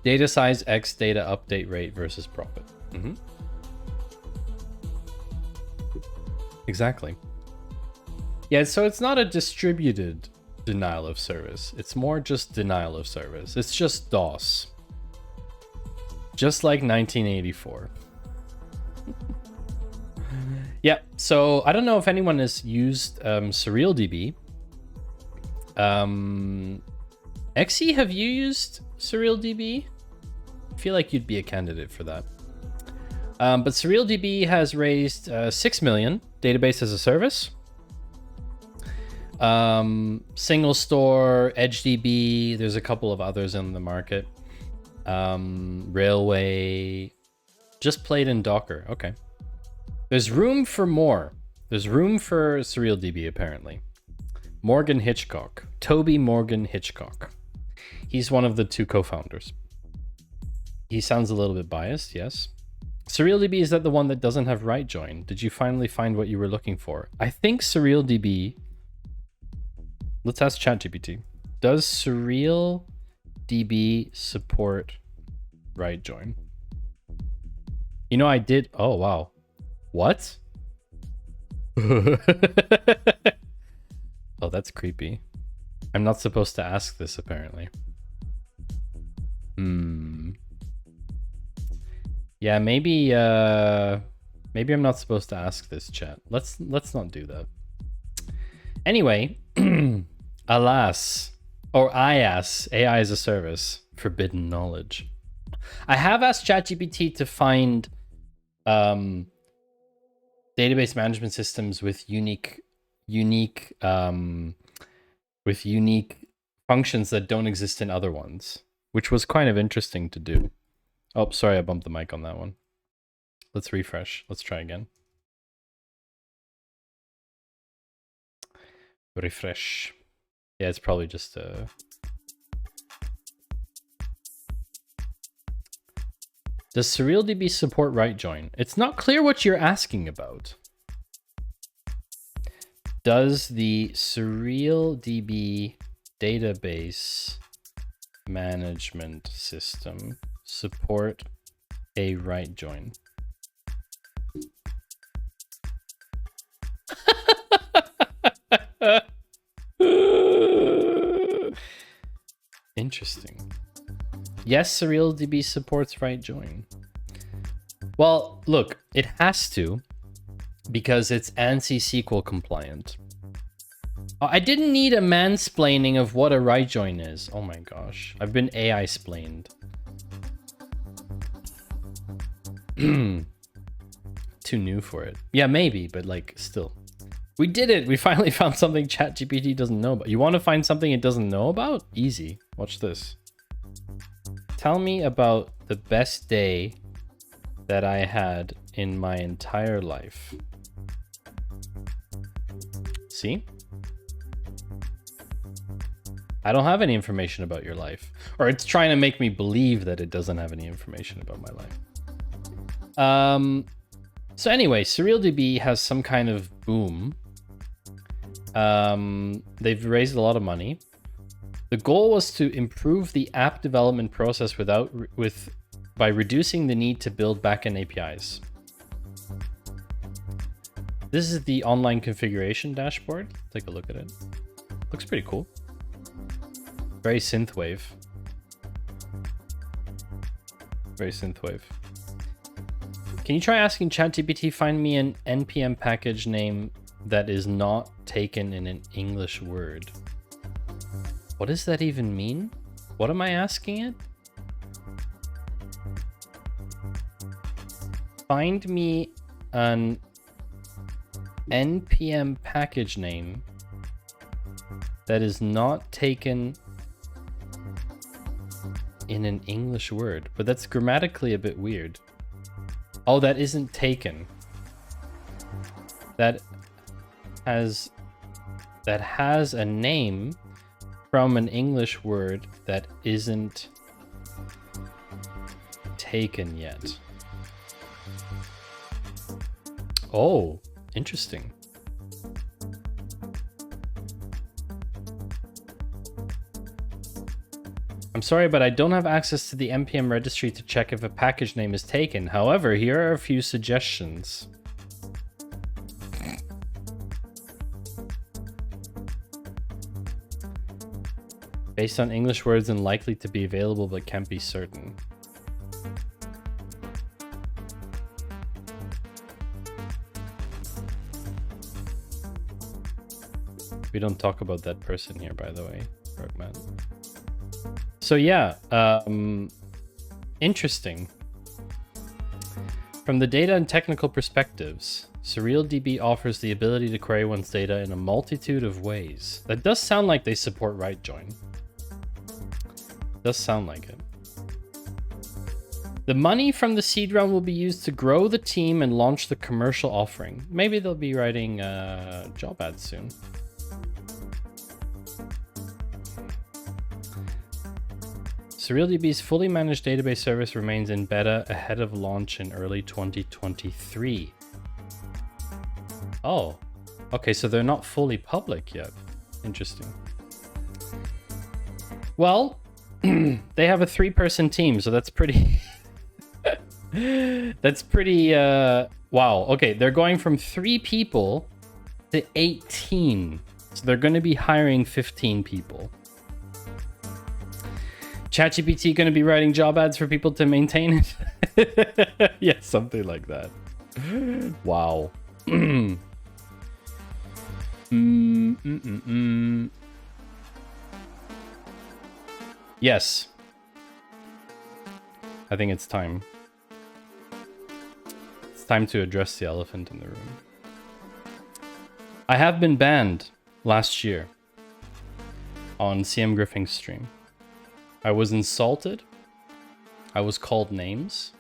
A: Data size X data update rate versus profit. Exactly. Yeah, so it's not a distributed denial of service. It's more just denial of service. It's just DOS. Just like 1984. Yeah, so I don't know if anyone has used SurrealDB. XE, have you used SurrealDB? I feel like you'd be a candidate for that. But SurrealDB has raised 6 million database as a service. Single store, EdgeDB, there's a couple of others in the market. Railway, just played in Docker. Okay. There's room for more. There's room for SurrealDB, apparently. Morgan Hitchcock. Toby Morgan Hitchcock. He's one of the 2 co-founders. He sounds a little bit biased, yes. SurrealDB, is that the one that doesn't have right join? Did you finally find what you were looking for? I think SurrealDB... Let's ask ChatGPT. Does SurrealDB support right join? You know, I did... Oh, wow. What? Oh, that's creepy. I'm not supposed to ask this, apparently. Yeah, maybe maybe I'm not supposed to ask this, chat. Let's not do that. Anyway, alas, or IaaS, AI as a service, forbidden knowledge. I have asked ChatGPT to find database management systems with unique functions that don't exist in other ones, which was kind of interesting to do. Oh, sorry, I bumped the mic on that one. Let's refresh. Let's try again. Refresh. Yeah, it's probably just Does SurrealDB support right join? It's not clear what you're asking about. Does the SurrealDB database management system support a right join? Interesting. Yes, SurrealDB supports right join. Well, look, it has to, because it's ANSI SQL compliant. I didn't need a mansplaining of what a right join is. Oh my gosh, I've been AI splained. Too new for it. Yeah, maybe, but like still. We did it! We finally found something ChatGPT doesn't know about. You want to find something it doesn't know about? Easy. Watch this. Tell me about the best day that I had in my entire life. See? I don't have any information about your life. Or it's trying to make me believe that it doesn't have any information about my life. So anyway, SurrealDB has some kind of boom. They've raised a lot of money. The goal was to improve the app development process by reducing the need to build backend APIs. This is the online configuration dashboard. Take a look at it. Looks pretty cool. Very synthwave. Very synthwave. Can you try asking ChatGPT find me an npm package name that is not taken in an English word? What does that even mean? What am I asking it? Find me an npm package name that is not taken in an English word. But that's grammatically a bit weird. Oh, that isn't taken. That has a name from an English word that isn't taken yet. Oh, interesting. I'm sorry, but I don't have access to the npm registry to check if a package name is taken. However, here are a few suggestions. Based on English words and likely to be available but can't be certain. We don't talk about that person here, by the way, Bergman. So yeah, interesting. From the data and technical perspectives, SurrealDB offers the ability to query one's data in a multitude of ways. That does sound like they support right join. Does sound like it. The money from the seed round will be used to grow the team and launch the commercial offering. Maybe they'll be writing job ads soon. SurrealDB's fully managed database service remains in beta ahead of launch in early 2023. Oh, okay, so they're not fully public yet. Interesting. Well, they have a 3-person team, so that's pretty... that's pretty... wow, okay, they're going from 3 people to 18. So they're going to be hiring 15 people. ChatGPT going to be writing job ads for people to maintain it? Yeah, something like that. Wow. Yes. I think it's time. It's time to address the elephant in the room. I have been banned last year on CM Griffing's stream. I was insulted, I was called names,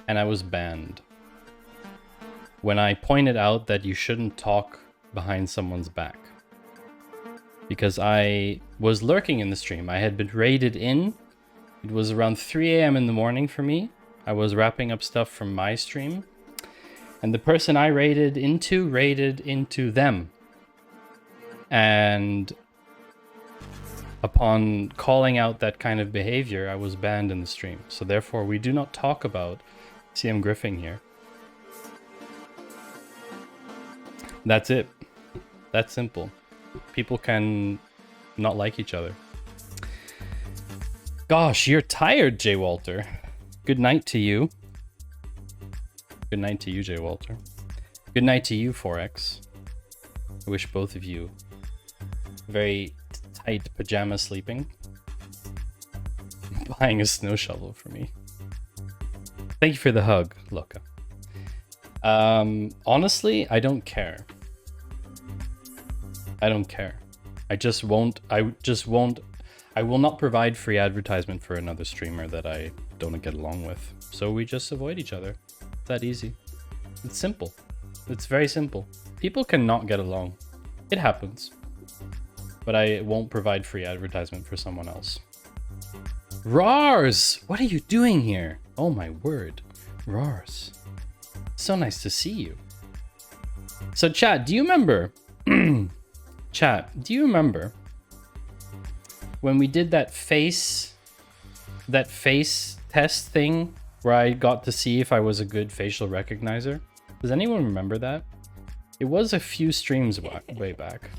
A: and I was banned. When I pointed out that you shouldn't talk behind someone's back. Because I was lurking in the stream. I had been raided in. It was around 3 AM in the morning for me. I was wrapping up stuff from my stream. And the person I raided into them. And upon calling out that kind of behavior, I was banned in the stream. So therefore, we do not talk about CM Griffing here. That's it. That's simple. People can not like each other. Gosh, you're tired, J. Walter. Good night to you. Good night to you, J. Walter. Good night to you, Forex. I wish both of you very tight pajama sleeping. Buying a snow shovel for me. Thank you for the hug, Loka. Honestly, I don't care. I don't care. I will not provide free advertisement for another streamer that I don't get along with. So we just avoid each other. It's that easy. It's simple. It's very simple. People cannot get along. It happens. But I won't provide free advertisement for someone else. Rars! What are you doing here? Oh my word. Rars. So nice to see you. So chat, do you remember... Chat, do you remember when we did that face test thing where I got to see if I was a good facial recognizer? Does anyone remember that? It was a few streams way back.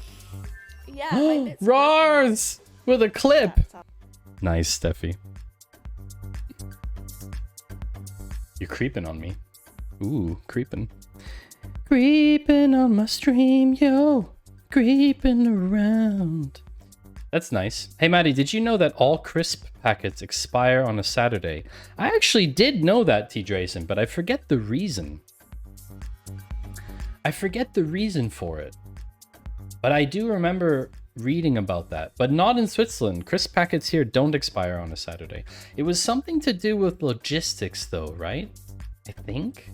T: Yeah.
A: Rars! With a clip! Nice, Steffi. You're creeping on me. Ooh, creeping. Creeping on my stream, yo. Creeping around. That's nice. Hey, Maddie, did you know that all crisp packets expire on a Saturday? I actually did know that, T. Drayson, but I forget the reason. I forget the reason for it. But I do remember reading about that. But not in Switzerland. Crisp packets here don't expire on a Saturday. It was something to do with logistics, though, right? I think?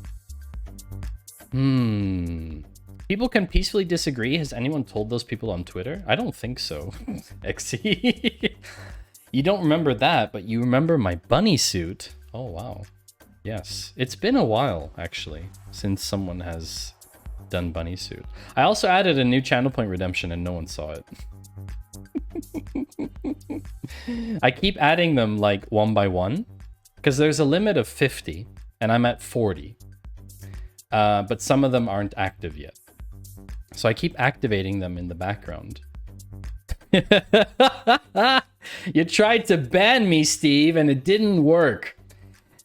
A: People can peacefully disagree. Has anyone told those people on Twitter? I don't think so. XE. You don't remember that, but you remember my bunny suit. Oh, wow. Yes. It's been a while, actually, since someone has done bunny suit. I also added a new channel point redemption and no one saw it. I keep adding them like one by one because there's a limit of 50 and I'm at 40. But some of them aren't active yet. So I keep activating them in the background. You tried to ban me, Steve, and it didn't work.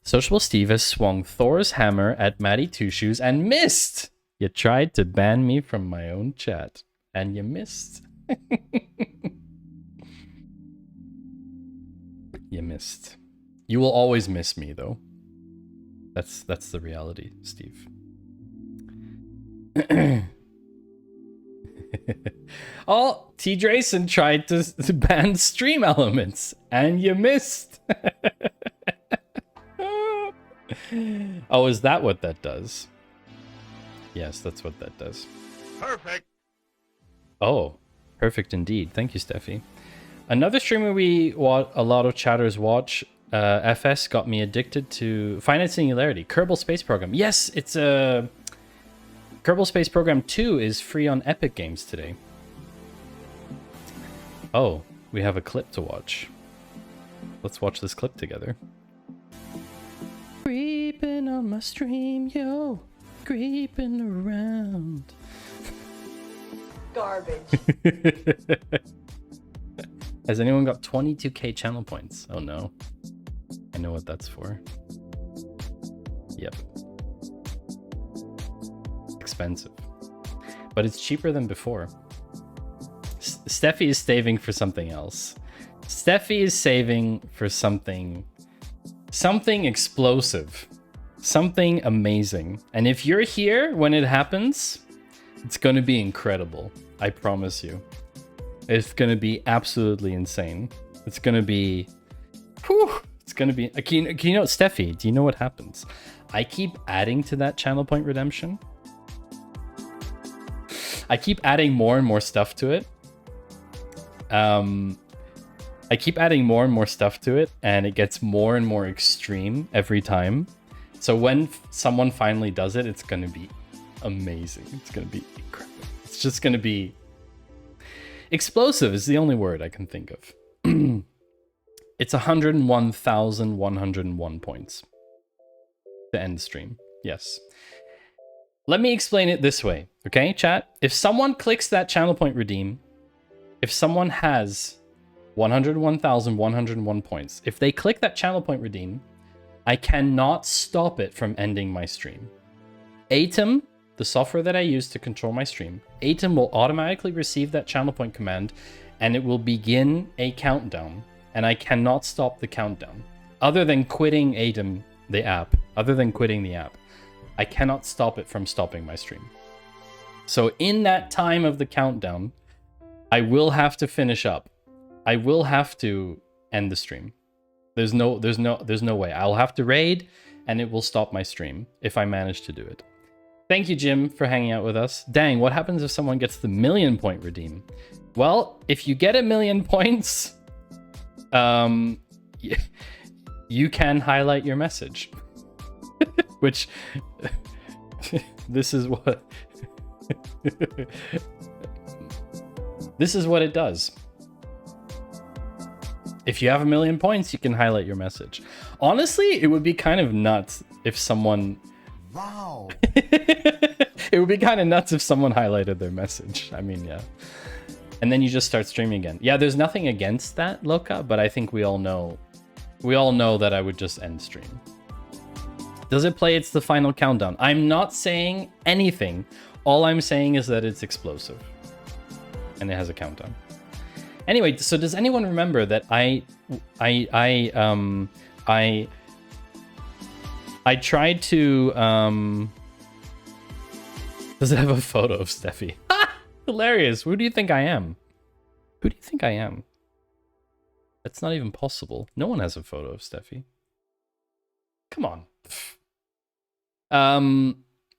A: Sociable Steve has swung Thor's hammer at Matty Two Shoes and missed. You tried to ban me from my own chat, and you missed. You missed. You will always miss me, though. That's the reality, Steve. Oh, T. Drayson tried to ban stream elements, and you missed. Oh, is that what that does? Yes, that's what that does.
F: Perfect.
A: Oh, perfect indeed. Thank you, Steffi. Another streamer a lot of chatters watch, FS, got me addicted to Finite Singularity, Kerbal Space Program. Yes, it's a... Kerbal Space Program 2 is free on Epic Games today. Oh, we have a clip to watch. Let's watch this clip together. Creeping on my stream, yo. Creeping around.
E: Garbage.
A: Has anyone got 22k channel points? Oh no. I know what that's for. Yep. Expensive. But it's cheaper than before. Steffi is saving for something else. Steffi is saving for something explosive. Something amazing. And if you're here when it happens, it's going to be incredible. I promise you. It's going to be absolutely insane. It's going to be... Whew, it's going to be... Can you know, Steffi, do you know what happens? I keep adding to that channel point redemption. I keep adding more and more stuff to it. I keep adding more and more stuff to it, and it gets more and more extreme every time. So when someone finally does it, it's going to be amazing. It's going to be incredible. It's just going to be explosive is the only word I can think of. It's 101,101 points to end the stream. Yes. Let me explain it this way, okay, chat? If someone clicks that channel point redeem, if someone has 101,101 points, if they click that channel point redeem, I cannot stop it from ending my stream. Atom, the software that I use to control my stream, Atom will automatically receive that channel point command and it will begin a countdown, and I cannot stop the countdown. Other than quitting Atom, the app, I cannot stop it from stopping my stream. So in that time of the countdown, I will have to finish up. I will have to end the stream. There's no way. I'll have to raid and it will stop my stream if I manage to do it. Thank you, Jim, for hanging out with us. Dang, what happens if someone gets the 1,000,000 point redeem? Well, if you get 1,000,000 points, you can highlight your message. Which, this is what... this is what it does. If you have 1,000,000 points, you can highlight your message. Honestly, it would be kind of nuts if someone... Wow. It would be kind of nuts if someone highlighted their message. I mean, yeah. And then you just start streaming again. Yeah, there's nothing against that, Loka, but I think we all know that I would just end stream. Does it play It's the Final Countdown? I'm not saying anything. All I'm saying is that it's explosive. And it has a countdown. Anyway, so does anyone remember that I tried to does it have a photo of Steffi? Hilarious. Who do you think I am? Who do you think I am? That's not even possible. No one has a photo of Steffi. Come on.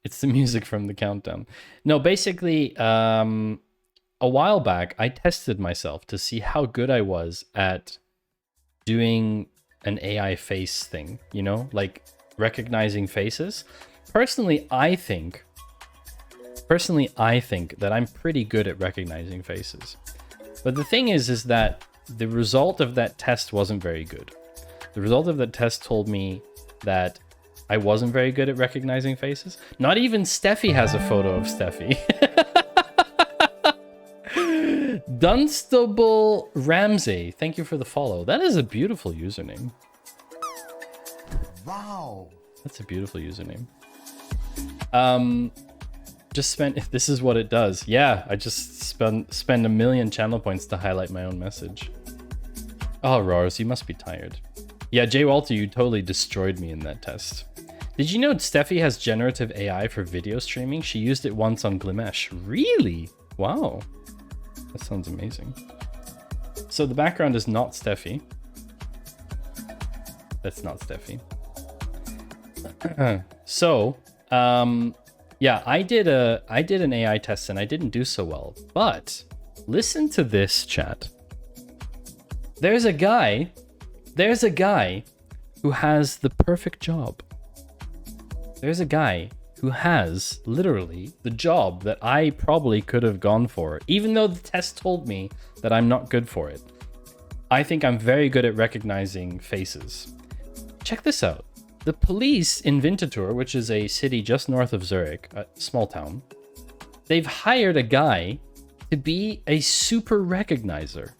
A: It's the music from the countdown. No, basically, a while back, I tested myself to see how good I was at doing an AI face thing, you know, like recognizing faces. Personally, I think that I'm pretty good at recognizing faces. But the thing is that the result of that test wasn't very good. The result of that test told me that I wasn't very good at recognizing faces. Not even Steffi has a photo of Steffi. Dunstable Ramsey, thank you for the follow. That is a beautiful username. Wow. That's a beautiful username. Just spent, this is what it does. Yeah, I just spend 1,000,000 channel points to highlight my own message. Oh, Rars, you must be tired. Yeah, Jay Walter, you totally destroyed me in that test. Did you know Steffi has generative AI for video streaming? She used it once on Glimesh. Really? Wow. That sounds amazing. So the background is not Steffi. That's not Steffi. So, yeah, I did an AI test and I didn't do so well. But listen to this, chat. There's a guy who has the perfect job. There's a guy who has literally the job that I probably could have gone for, even though the test told me that I'm not good for it. I think I'm very good at recognizing faces. Check this out. The police in Winterthur, which is a city just north of Zurich, a small town, they've hired a guy to be a super recognizer.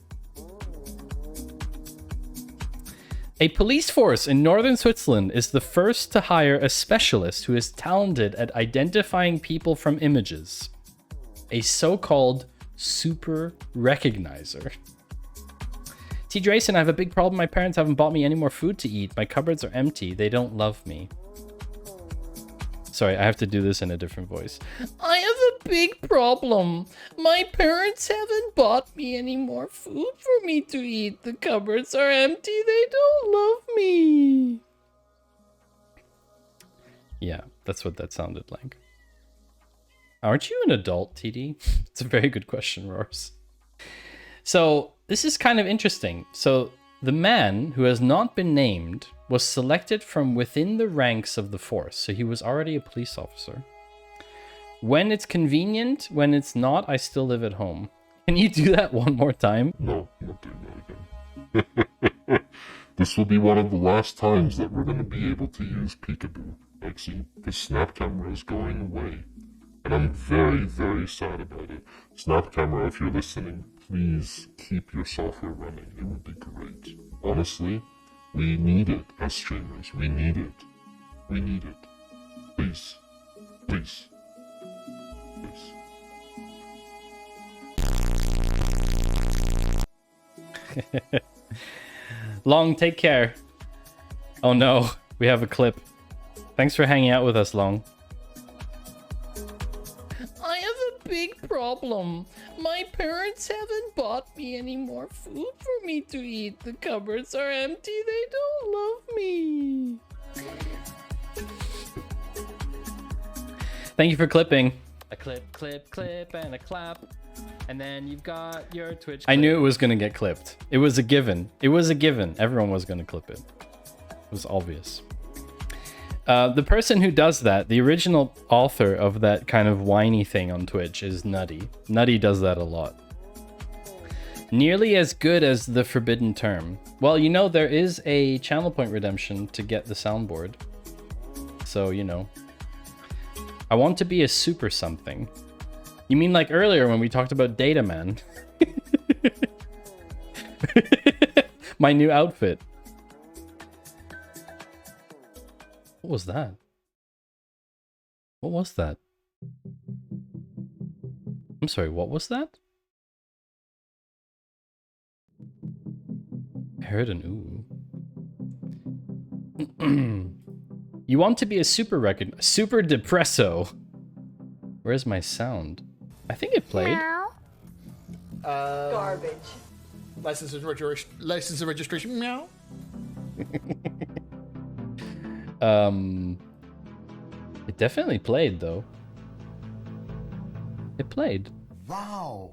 A: A police force in northern Switzerland is the first to hire a specialist who is talented at identifying people from images. A so-called super recognizer. T. Drayson, I have a big problem. My parents haven't bought me any more food to eat. My cupboards are empty. They don't love me. Sorry, I have to do this in a different voice. I have a big problem. My parents haven't bought me any more food for me to eat. The cupboards are empty. They don't love me. Yeah, that's what that sounded like. Aren't you an adult, TD? It's a very good question, Roars. So this is kind of interesting. So The man, who has not been named, was selected from within the ranks of the force, so he was already a police officer. When it's convenient, when it's not, I still live at home. Can you do that one more time?
Q: No, I'm not doing that again. This will be one of the last times that we're going to be able to use Peekaboo. Lexi, the snap camera is going away. And I'm very, very sad about it. Snap camera, if you're listening, please keep your software running. It would be great. Honestly, we need it as streamers. We need it. We need it. Please. Please. Please.
A: Long, take care. Oh no, we have a clip. Thanks for hanging out with us, Long. I have a big problem. My parents haven't bought me any more food for me to eat. The cupboards are empty. They don't love me. Thank you for clipping. A clip, clip, clip, and a clap. And then you've got your Twitch clip. I knew it was going to get clipped. It was a given. It was a given. Everyone was going to clip it. It was obvious. The person who does that, the original author of that kind of whiny thing on Twitch, is Nutty. Nutty does that a lot. Nearly as good as the forbidden term. Well, you know, there is a channel point redemption to get the soundboard. So, you know. I want to be a super something. You mean like earlier when we talked about Data Man? My new outfit. What was that? What was that? I'm sorry, what was that? I heard an ooh. You want to be a super depresso. Where's my sound? I think it played.
E: Garbage.
L: License and registration. Meow.
A: It definitely played though. It played.
P: Wow.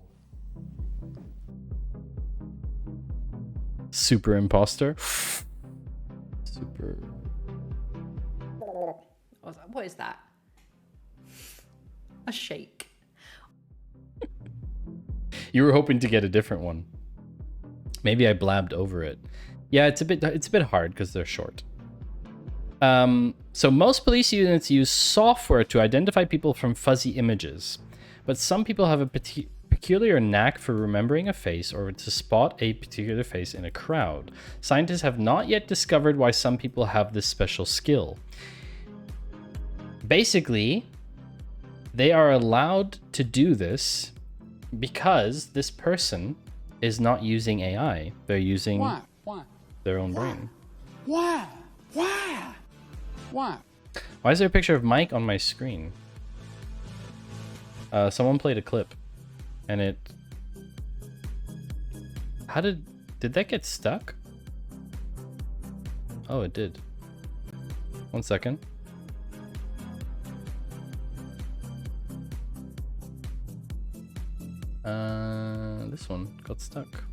A: Super imposter. Super.
B: What is that? A shake.
A: You were hoping to get a different one. Maybe I blabbed over it. Yeah, it's a bit hard because they're short. So most police units use software to identify people from fuzzy images, but some people have a peculiar knack for remembering a face or to spot a particular face in a crowd. Scientists have not yet discovered why some people have this special skill. Basically, they are allowed to do this because this person is not using AI. They're using their own brain.
L: Why?
A: Why is there a picture of Mike on my screen? Someone played a clip, and it... How did that get stuck? Oh, it did. 1 second. This one got stuck.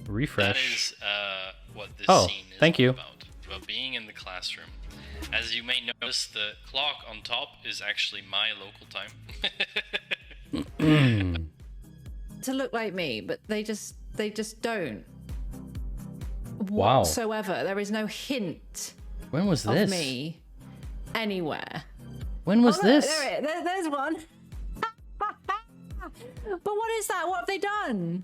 A: Refresh.
U: That is what this scene is
A: thank you.
U: about being in the classroom. As you may notice, the clock on top is actually my local time.
B: To look like me, but they just don't.
A: Wow.
B: Whatsoever. There is no hint.
A: When was
B: of
A: this?
B: me anywhere.
A: When was this?
B: There's one. But what is that? What have they done?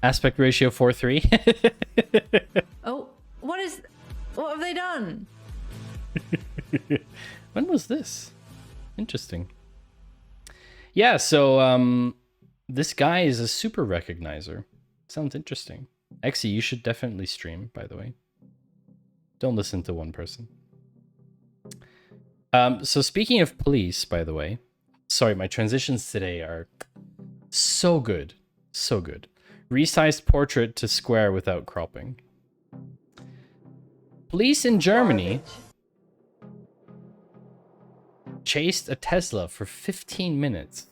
A: Aspect ratio 4:3.
B: Oh, what have they done?
A: When was this? Interesting. Yeah, so this guy is a super recognizer. Sounds interesting. Exy, you should definitely stream, by the way. Don't listen to one person. So speaking of police, by the way, sorry, my transitions today are so good. So good. Resized portrait to square without cropping. Police in Germany chased a Tesla for 15 minutes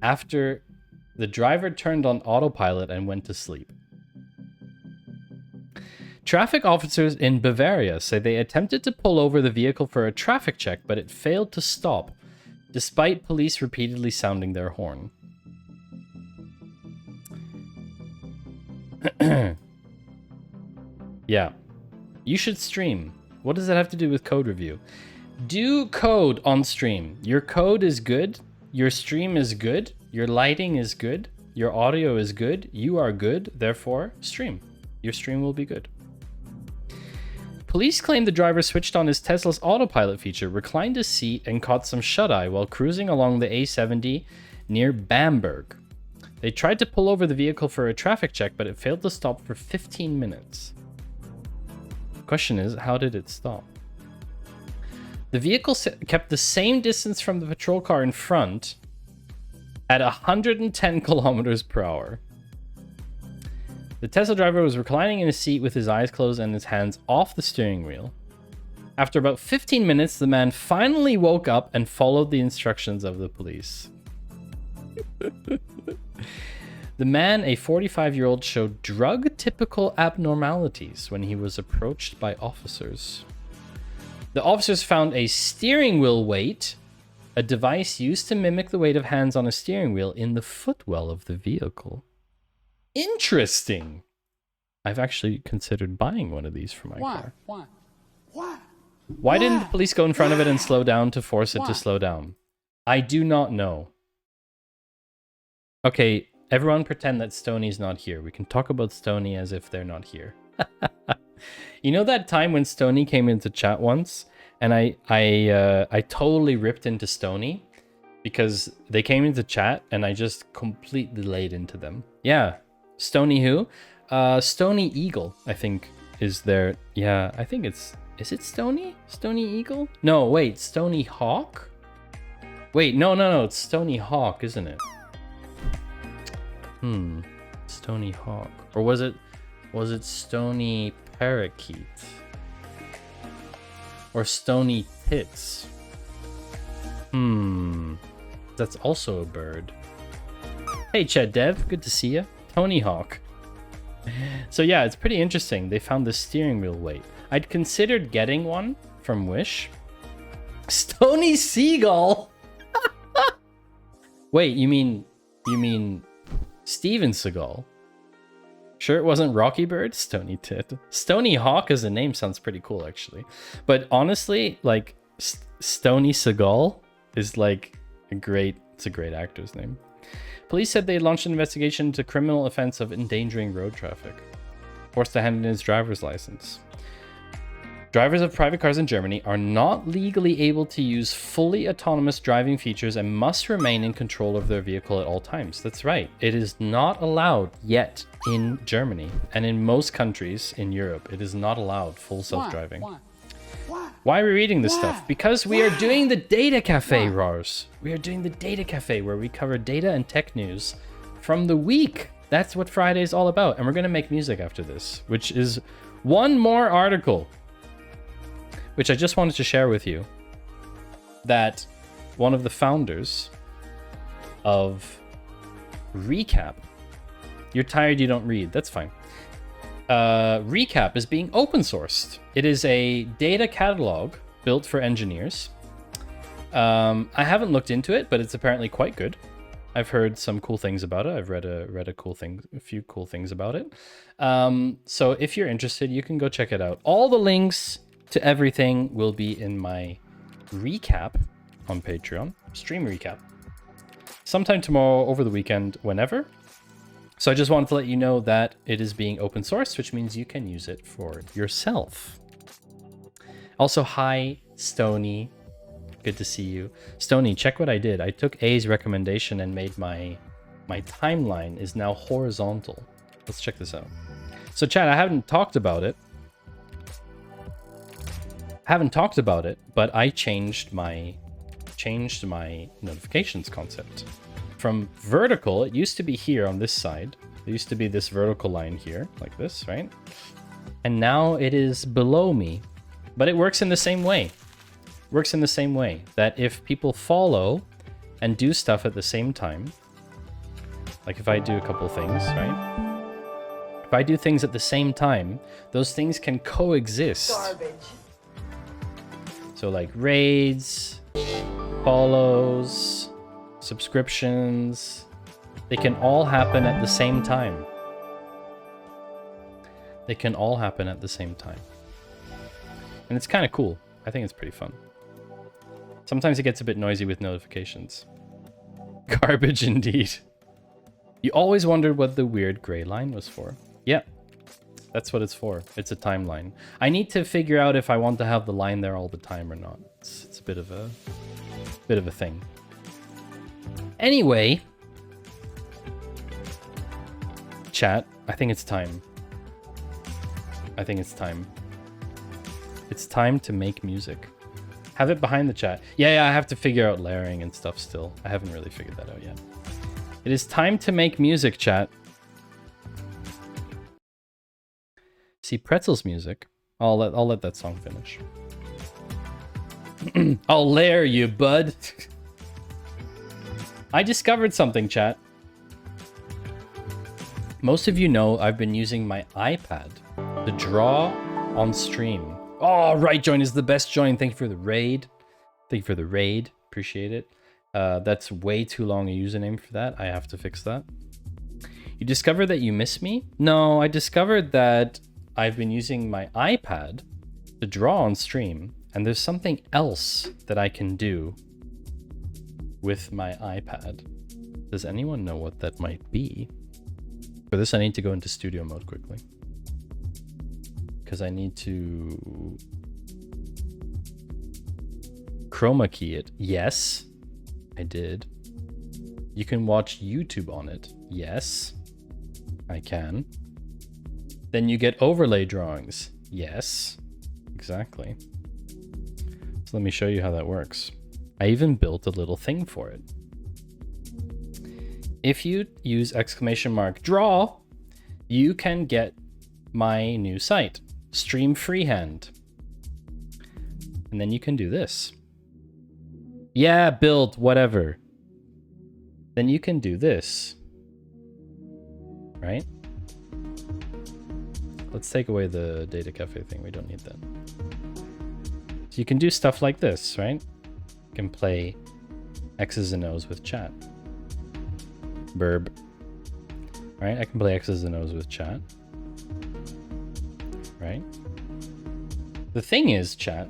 A: after The driver turned on autopilot and went to sleep. Traffic officers in Bavaria say they attempted to pull over the vehicle for a traffic check, but it failed to stop, despite police repeatedly sounding their horn. Yeah. You should stream. What does that have to do with code review? Do code on stream. Your code is good. Your stream is good. Your lighting is good. Your audio is good. You are good. Therefore, stream. Your stream will be good. Police claim the driver switched on his Tesla's autopilot feature, reclined his seat, and caught some shut-eye while cruising along the A70 near Bamberg. They tried to pull over the vehicle for a traffic check, but it failed to stop for 15 minutes. Question is, how did it stop? The vehicle kept the same distance from the patrol car in front at 110 kilometers per hour. The Tesla driver was reclining in his seat with his eyes closed and his hands off the steering wheel. After about 15 minutes, the man finally woke up and followed the instructions of the police. The man, a 45-year-old, showed drug-typical abnormalities when he was approached by officers. The officers found a steering wheel weight, a device used to mimic the weight of hands on a steering wheel, in the footwell of the vehicle. Interesting. I've actually considered buying one of these for my car. Why didn't the police go in front of it and slow down to force it to slow down? I do not know. Okay, everyone pretend that Stoney's not here. We can talk about Stoney as if they're not here. You know that time when Stoney came into chat once, and I totally ripped into Stoney because they came into chat and I just completely laid into them. Yeah, Stoney who? Stony Eagle, I think, is there. Yeah, I think it's... Is it Stony? Stony Eagle? No, wait, Stony Hawk? Wait, no, it's Stony Hawk, isn't it? Stony Hawk. Or was it Stony Parakeet? Or Stony Tits? That's also a bird. Hey, Chet Dev, good to see you. Tony Hawk. So yeah, it's pretty interesting. They found the steering wheel weight. I'd considered getting one from Wish. Stony Seagull. Wait, you mean Steven Seagal? Sure it wasn't Rocky Bird? Stony Tit. Stony Hawk as a name sounds pretty cool, actually. But honestly, like, Stony Seagal is like it's a great actor's name. Police said they launched an investigation into criminal offense of endangering road traffic. Forced to hand in his driver's license. Drivers of private cars in Germany are not legally able to use fully autonomous driving features and must remain in control of their vehicle at all times. That's right. It is not allowed yet in Germany. And in most countries in Europe, it is not allowed full self-driving. Why are we reading this stuff? Because we are doing the Data Cafe, Rars. We are doing the Data Cafe, where we cover data and tech news from the week. That's what Friday is all about. And we're going to make music after this, which is one more article, which I just wanted to share with you, that one of the founders of Recap, you're tired, you don't read, that's fine. Recap is being open sourced. It is a data catalog built for engineers. I haven't looked into it, but it's apparently quite good. I've heard some cool things about it. I've read a few cool things about it. So if you're interested, you can go check it out. All the links to everything will be in my recap on Patreon, stream recap, sometime tomorrow, over the weekend, whenever. So I just wanted to let you know that it is being open sourced, which means you can use it for yourself. Also, hi, Stony. Good to see you. Stony, check what I did. I took A's recommendation and made my timeline is now horizontal. Let's check this out. So chat, I haven't talked about it. But I changed my notifications concept. From vertical, it used to be here on this side. There used to be this vertical line here, like this, right? And now it is below me. But it works in the same way. Works in the same way, that if people follow and do stuff at the same time, Like if I do a couple things, right? If I do things at the same time, those things can coexist.
B: Garbage.
A: So like raids, follows, subscriptions, they can all happen at the same time. They can all happen at the same time. And it's kind of cool. I think it's pretty fun. Sometimes it gets a bit noisy with notifications. Garbage indeed. You always wondered what the weird gray line was for. Yeah, that's what it's for. It's a timeline. I need to figure out if I want to have the line there all the time or not. It's a bit of a thing. Anyway, chat, I think it's time. I think it's time. It's time to make music. Have it behind the chat. Yeah, I have to figure out layering and stuff still. I haven't really figured that out yet. It is time to make music, chat. See, Pretzel's music. I'll let that song finish. I'll layer you, bud. I discovered something, chat. Most of you know I've been using my iPad to draw on stream. Oh, right join is the best join. Thank you for the raid. Thank you for the raid. Appreciate it. That's way too long a username for that. I have to fix that. You discovered that you miss me? No, I discovered that I've been using my iPad to draw on stream, and there's something else that I can do with my iPad. Does anyone know what that might be? For this, I need to go into studio mode quickly. Because I need to chroma key it. Yes, I did. You can watch YouTube on it. Yes, I can. Then you get overlay drawings. Yes, exactly. So let me show you how that works. I even built a little thing for it. If you use !draw, you can get my new site, Stream Freehand. And then you can do this. Yeah, build, whatever. Then you can do this. Right? Let's take away the data cafe thing. We don't need that. So you can do stuff like this, right? You can play X's and O's with chat. Burb. Right? I can play X's and O's with chat. Right? The thing is, chat,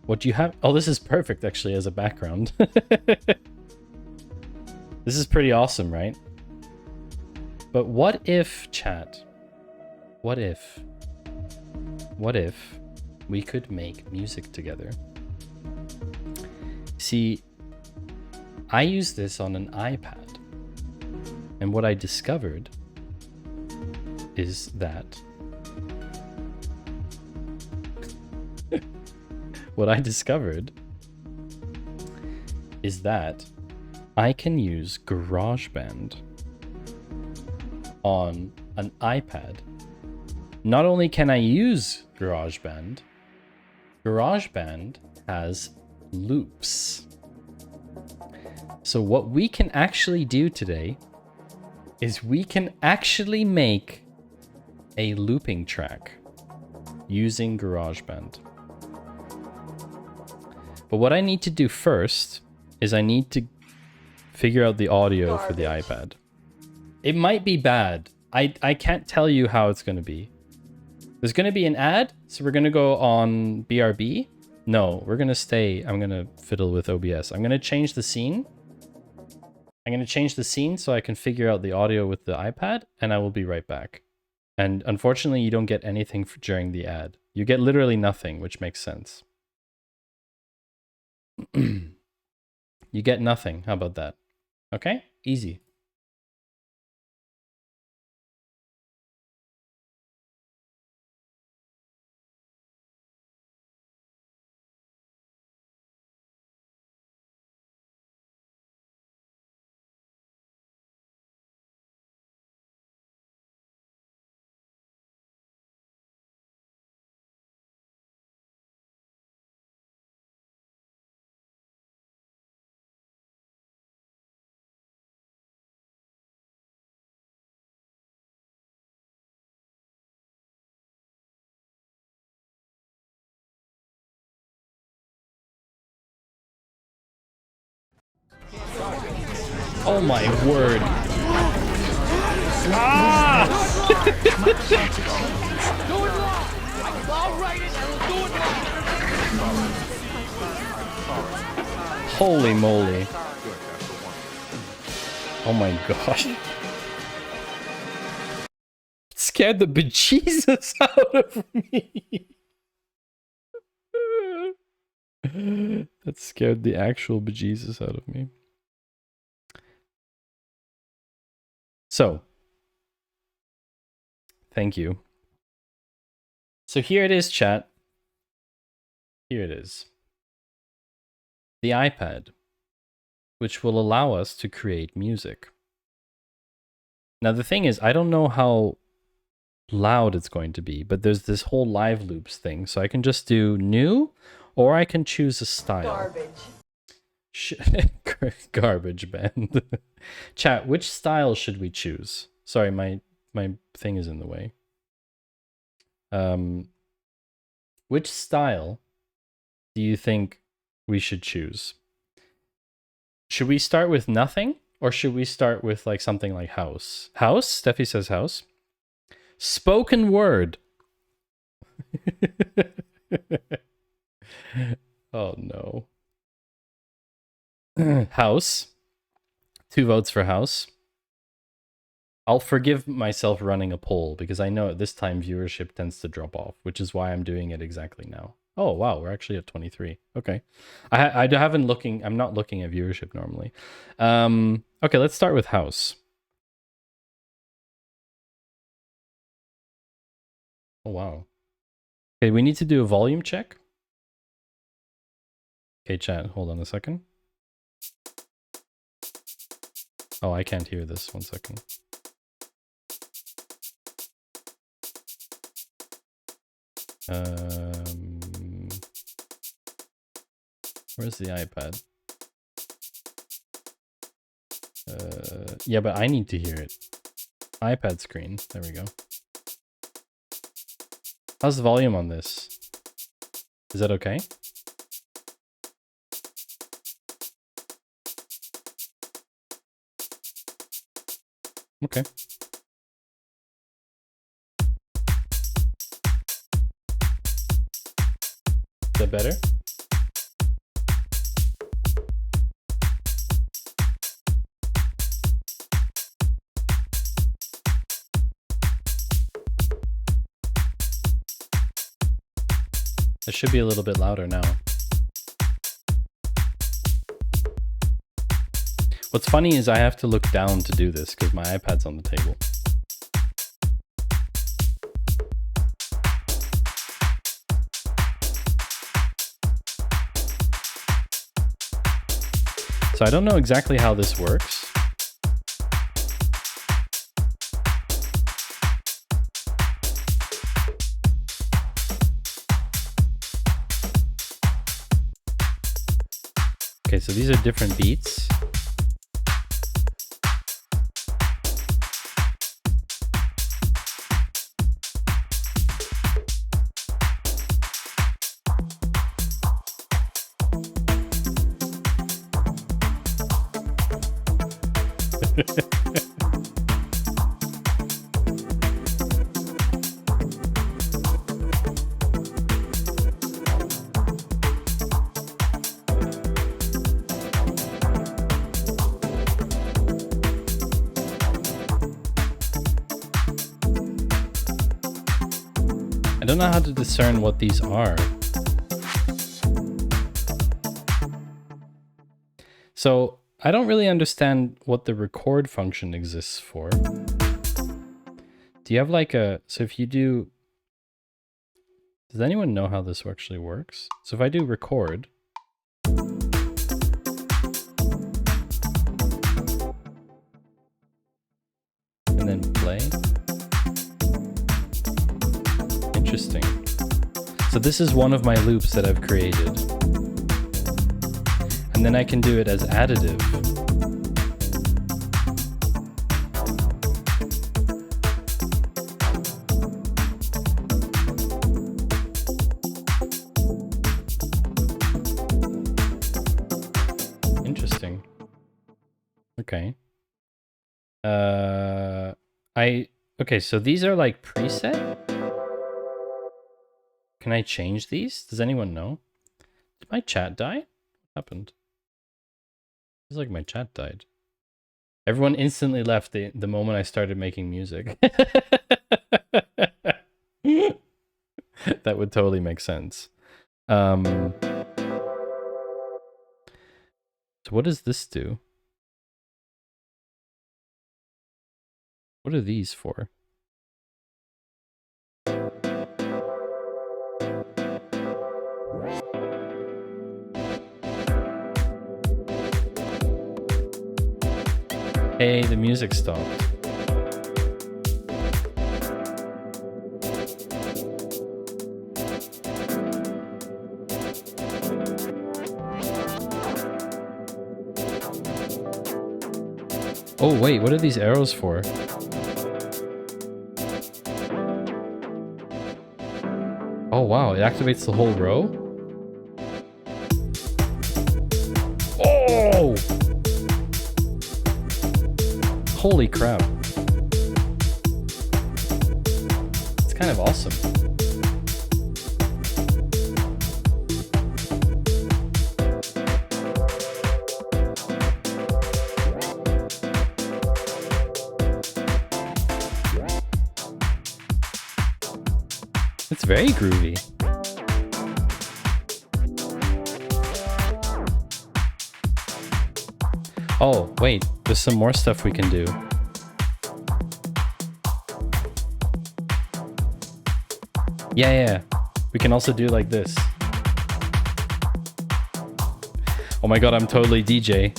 A: what you have... Oh, this is perfect, actually, as a background. This is pretty awesome, right? But what if, chat... What if we could make music together? See, I use this on an iPad. And what I discovered is that I can use GarageBand on an iPad. Not only can I use GarageBand, GarageBand has loops. So what we can actually do today is we can actually make a looping track using GarageBand. But what I need to do first is I need to figure out the audio for the iPad. It might be bad. I can't tell you how it's going to be. There's going to be an ad, so we're going to go on BRB. No, we're going to stay. I'm going to fiddle with OBS. I'm going to change the scene. I'm going to change the scene so I can figure out the audio with the iPad, and I will be right back. And unfortunately, you don't get anything during the ad. You get literally nothing, which makes sense. You get nothing. How about that? Okay? Easy. Oh my word. Ah! Holy moly. Oh my gosh. It scared the bejesus out of me. That scared the actual bejesus out of me. So, thank you. So here it is, chat. Here it is. The iPad, which will allow us to create music. Now the thing is, I don't know how loud it's going to be, but there's this whole live loops thing, so I can just do new, or I can choose a style. Garbage band. Chat, which style should we choose? Sorry, my thing is in the way. Which style do you think we should choose? Should we start with nothing, or should we start with like something like house? House? Steffi says house. Spoken word. Oh no. House. 2 votes for house. I'll forgive myself running a poll because I know at this time viewership tends to drop off, which is why I'm doing it exactly now. Oh wow, we're actually at 23. Okay, I haven't looking. I'm not looking at viewership normally. Okay, let's start with house. Oh wow. Okay, we need to do a volume check. Okay, chat. Hold on a second. Oh, I can't hear this. 1 second. Where's the iPad? Yeah, but I need to hear it. iPad screen. There we go. How's the volume on this? Is that okay? Okay. Is that better? It should be a little bit louder now. What's funny is I have to look down to do this because my iPad's on the table. So I don't know exactly how this works. Okay, so these are different beats. I don't know how to discern what these are. So I don't really understand what the record function exists for. Do you have like a, so if you do, does anyone know how this actually works? So if I do record, and then play. Interesting. So this is one of my loops that I've created. And then I can do it as additive. Interesting. Okay. Okay, so these are like preset? Can I change these? Does anyone know? Did my chat die? What happened? It's like my chat died. Everyone instantly left the moment I started making music. That would totally make sense. So what does this do? What are these for? Hey, the music stopped. Oh wait, what are these arrows for? Oh wow, it activates the whole row? Oh! Holy crap. It's kind of awesome. It's very groovy. Oh, wait, there's some more stuff we can do. Yeah. We can also do like this. Oh my god, I'm totally DJ.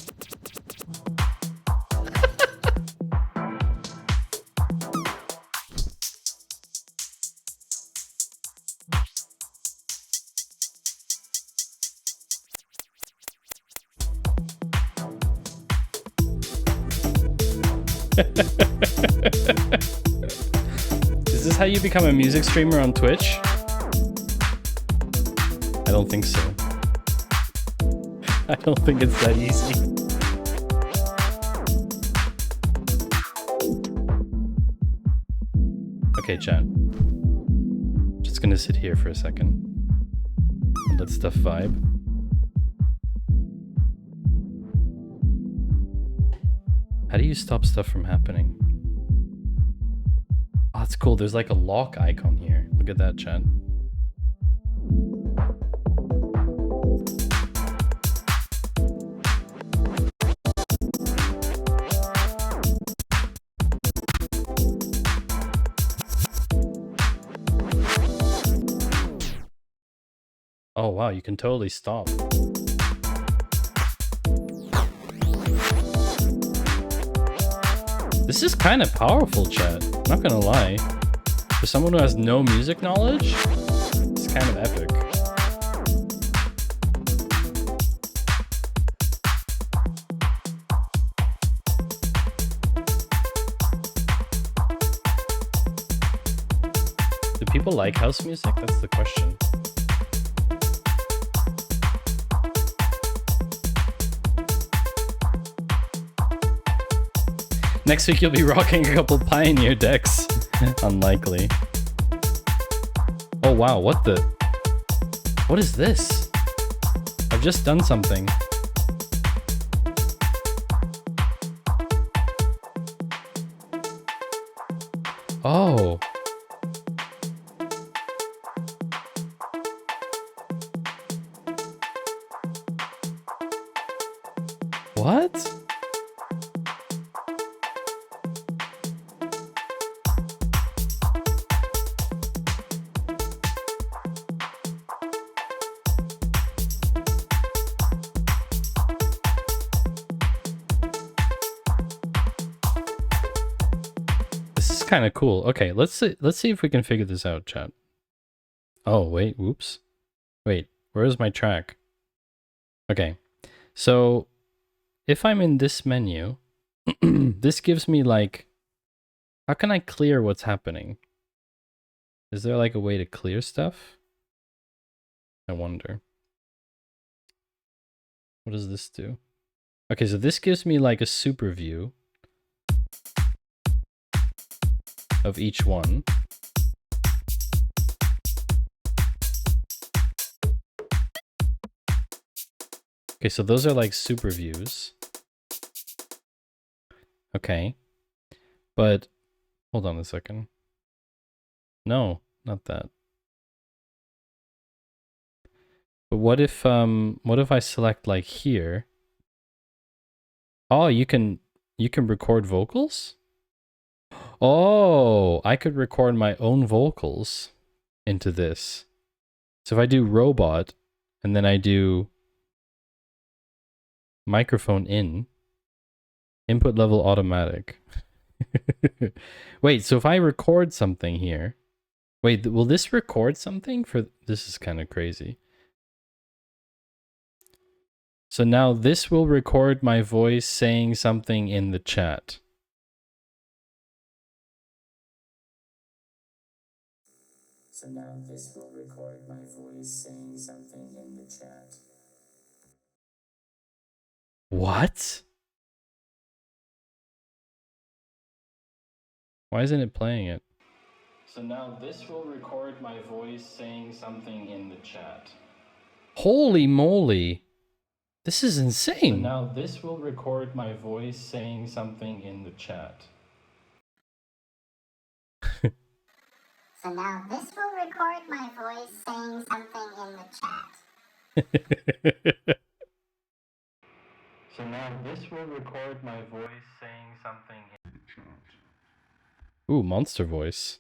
A: Is this how you become a music streamer on Twitch? I don't think so. I don't think it's that easy. Okay, chat. Just gonna sit here for a second and let stuff vibe. How do you stop stuff from happening? Oh, that's cool. There's like a lock icon here. Look at that, chat. Oh wow, you can totally stop. This is kind of powerful, chat. Not gonna lie. For someone who has no music knowledge, it's kind of epic. Do people like house music? That's the question. Next week you'll be rocking a couple Pioneer decks. Unlikely. Oh wow, what the? What is this? I've just done something. Oh. What? Kind of cool. Okay, let's see if we can figure this out, chat. Oh wait, whoops. Wait, where's my track? Okay, so if I'm in this menu, this gives me like, how can I clear what's happening? Is there like a way to clear stuff? I wonder. What does this do? Okay, so this gives me like a super view of each one. Okay, so those are like super views. Okay. But hold on a second. No, not that. But what if I select like here? Oh, you can record vocals? Oh, I could record my own vocals into this. So if I do robot and then I do microphone in, input level automatic. Wait, so if I record something here, wait, will this record something for, this is kind of crazy. So now this will record my voice saying something in the chat. So now this will record my voice saying something in the chat. What? Why isn't it playing it? So now this will record my voice saying something in the chat. Holy moly! This is insane! So now this will record my voice saying something in the chat.
D: So now this will record my voice saying something in the chat.
A: So now this will record my voice saying something in the chat. Ooh, monster voice.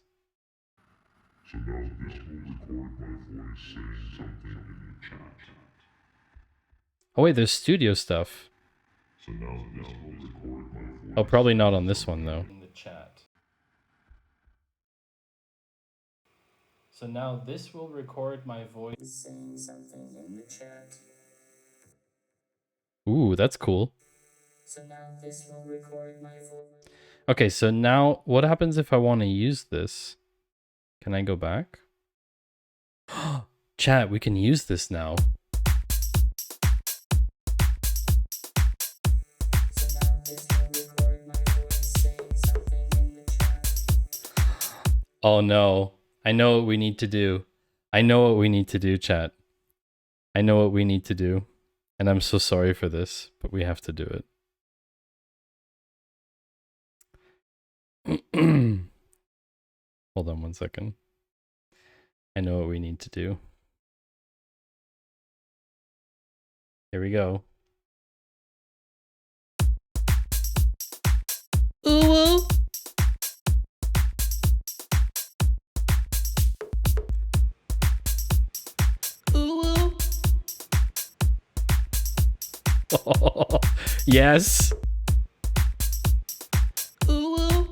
Q: So now this will record my voice saying something in the chat.
A: Oh wait, there's studio stuff.
Q: So now this will record my voice.
A: Oh, probably not on this one though. In the chat. So now this will record my voice saying something in the chat. Ooh, that's cool. So now this will record my voice. Okay, so now what happens if I want to use this? Can I go back? Chat, we can use this now. So now this will record my voice saying something in the chat. Oh no. I know what we need to do. I know what we need to do, chat. I know what we need to do. And I'm so sorry for this, but we have to do it. Hold on one second. I know what we need to do. Here we go. Ooh. Ooh. Yes. Ooh.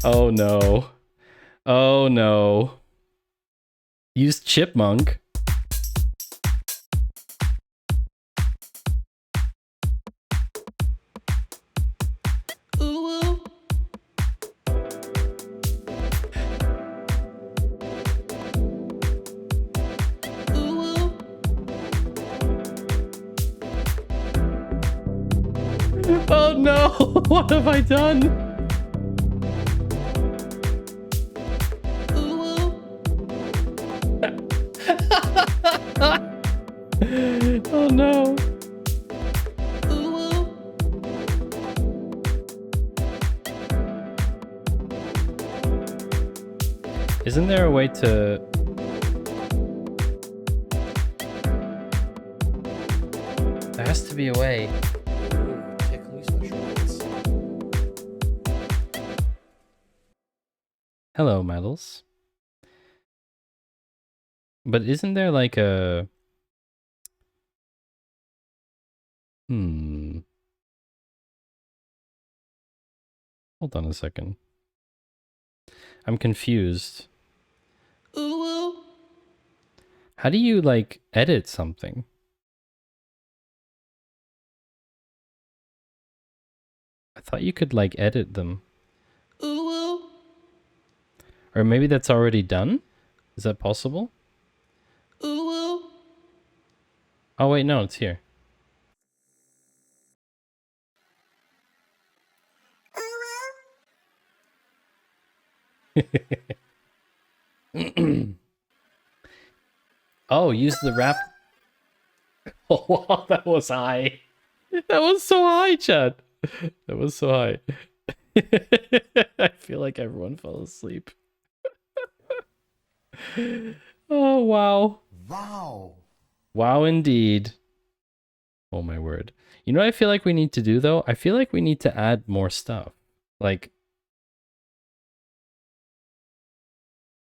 A: Oh no. Oh no. Use chipmunk. Ooh. Ooh. Oh no, what have I done? Oh no. Isn't there a way to... There has to be a way. Hello, Metals. But isn't there like a... Hold on a second. I'm confused. How do you, like, edit something? I thought you could, like, edit them. Or maybe that's already done? Is that possible? Oh, wait, no, it's here. Oh, use the wrap. Oh, wow, that was high. That was so high, chat. That was so high. I feel like everyone fell asleep. Oh, wow.
P: Wow.
A: Wow, indeed. Oh, my word. You know what I feel like we need to do, though? I feel like we need to add more stuff. Like,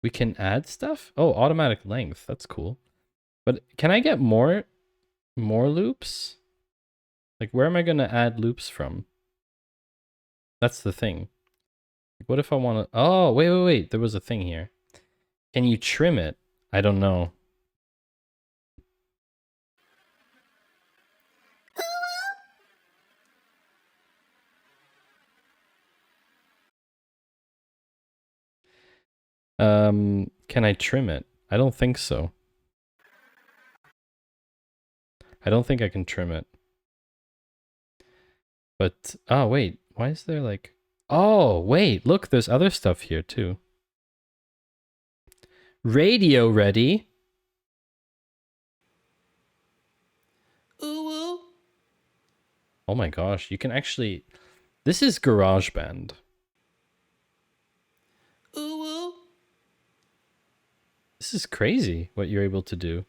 A: we can add stuff? Oh, automatic length. That's cool. But can I get more loops? Like, where am I going to add loops from? That's the thing. What if I want to... Oh, wait. There was a thing here. Can you trim it? I don't know. Can I trim it? I don't think so. I don't think I can trim it. But, oh, wait. Why is there like... Oh, wait. Look, there's other stuff here too. Radio ready.
L: Ooh.
A: Oh my gosh, you can actually... This is GarageBand.
L: Ooh.
A: This is crazy what you're able to do.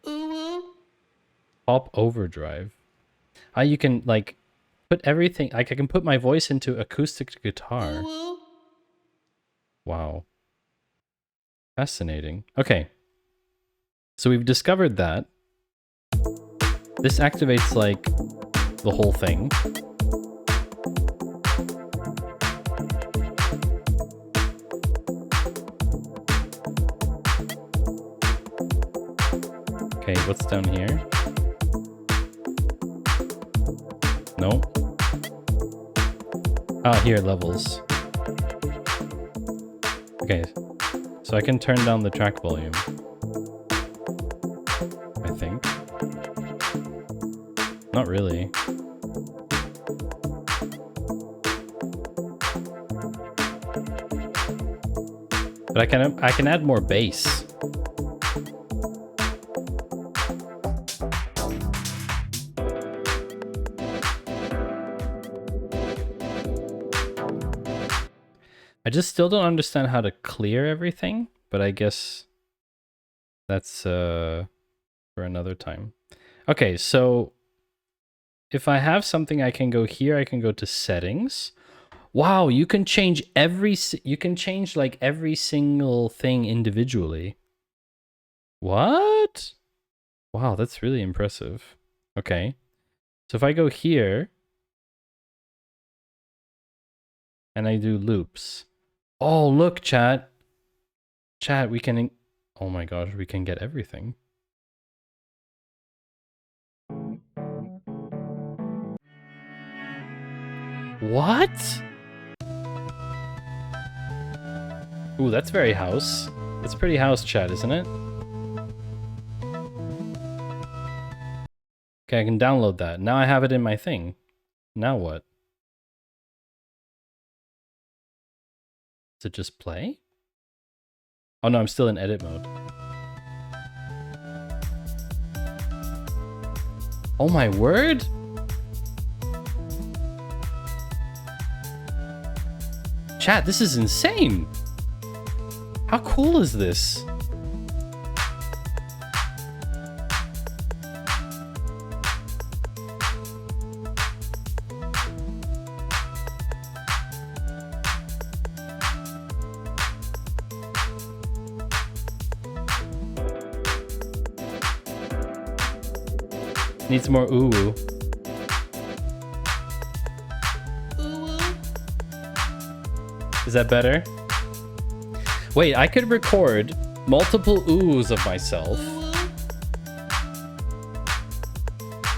L: Ooh.
A: Pop overdrive. You can like put everything, like I can put my voice into acoustic guitar.
L: Ooh.
A: Wow. Fascinating. Okay. So we've discovered that. This activates like the whole thing. Okay, what's down here? No. Ah, here, levels. Okay, so I can turn down the track volume. I think. Not really. But I can add more bass. I just still don't understand how to clear everything, but I guess that's for another time. Okay, so if I have something, I can go here, I can go to settings. Wow, you can change like every single thing individually. What? Wow, that's really impressive. Okay. So if I go here and I do loops. Oh, look, chat. Chat, we can... Oh my gosh, we can get everything. What? Ooh, that's very house. That's pretty house, chat, isn't it? Okay, I can download that. Now I have it in my thing. Now what? Does it just play? Oh no, I'm still in edit mode. Oh my word! Chat, this is insane! How cool is this? Needs more ooh. Is that better? Wait, I could record multiple oohs of myself.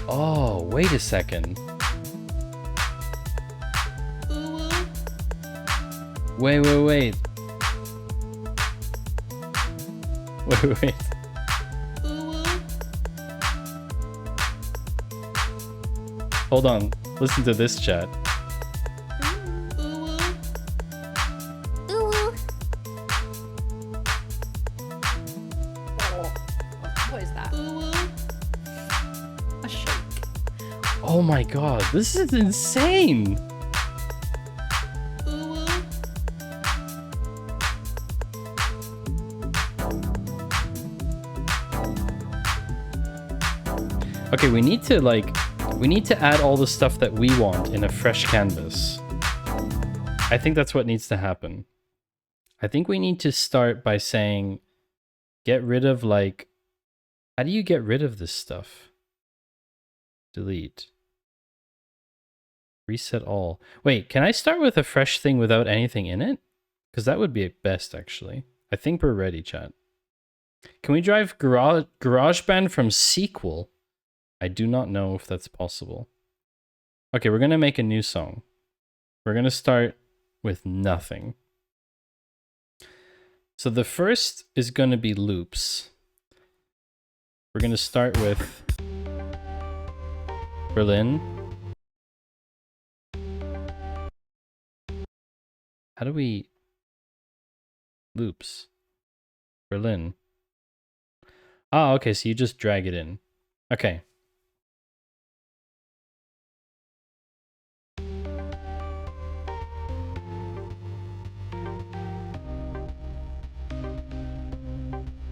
A: Oh, wait a second. Wait. Wait. Hold on. Listen to this, chat.
C: A shake.
A: Oh my god, this is insane! Okay, we need to add all the stuff that we want in a fresh canvas. I think that's what needs to happen. I think we need to start by saying, get rid of like, how do you get rid of this stuff? Delete. Reset all. Wait, can I start with a fresh thing without anything in it? Because that would be best, actually. I think we're ready, chat. Can we drive GarageBand from SQL? I do not know if that's possible. Okay, we're going to make a new song. We're going to start with nothing. So the first is going to be loops. We're going to start with Berlin. How do we... Loops. Berlin. Ah, okay, so you just drag it in. Okay.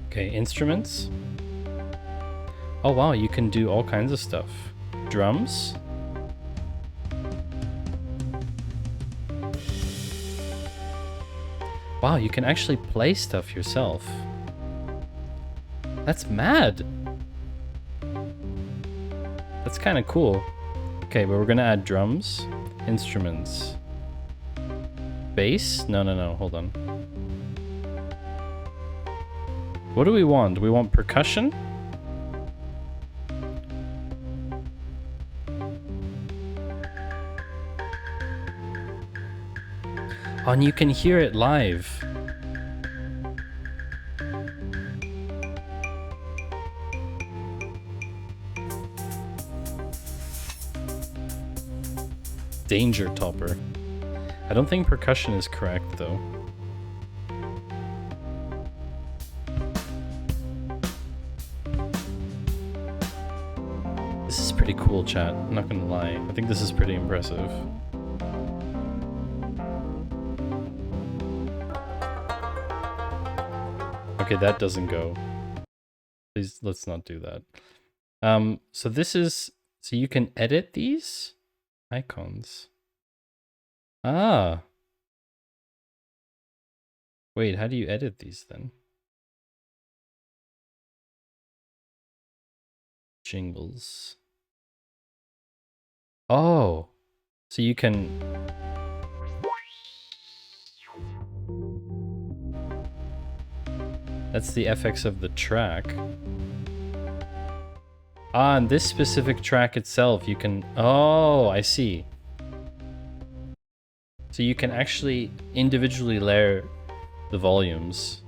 A: Okay, instruments. Oh wow, you can do all kinds of stuff. Drums. Wow, you can actually play stuff yourself. That's mad. That's kind of cool. Okay, but we're gonna add drums, instruments. Bass? No, hold on. What do we want? Do we want percussion? Oh, and you can hear it live. Danger topper. I don't think percussion is correct though. This is pretty cool, chat. I'm not gonna lie. I think this is pretty impressive. Okay, that doesn't go. Please, let's not do that. So this is... So you can edit these icons. Ah. Wait, how do you edit these then? Jingles. Oh. So you can... That's the FX of the track. Ah, and this specific track itself, you can... Oh, I see. So you can actually individually layer the volumes.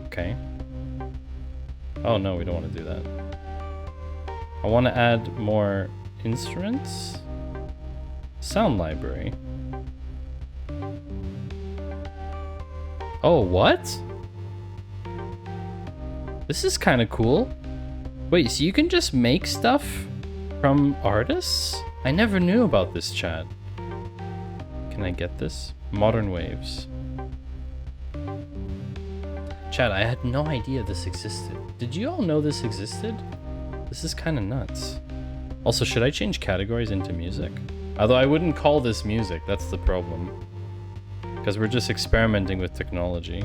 A: Okay. Oh no, we don't want to do that. I want to add more instruments. Sound library. Oh, what? This is kind of cool. Wait, so you can just make stuff from artists? I never knew about this, chat. Can I get this? Modern waves. Chat, I had no idea this existed. Did you all know this existed? This is kind of nuts. Also, should I change categories into music? Although I wouldn't call this music, that's the problem. Because we're just experimenting with technology.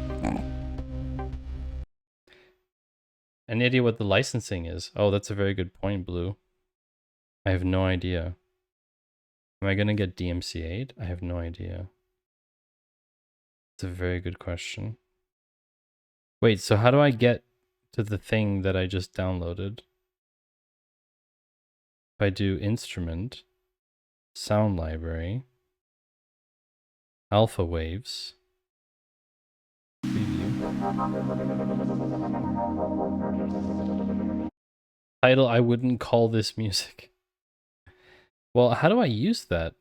A: Any idea what the licensing is? Oh, that's a very good point, Blue. I have no idea. Am I gonna get DMCA'd? I have no idea. It's a very good question. Wait, so how do I get to the thing that I just downloaded? If I do instrument, sound library, alpha waves, preview. Title, I wouldn't call this music. Well, how do I use that?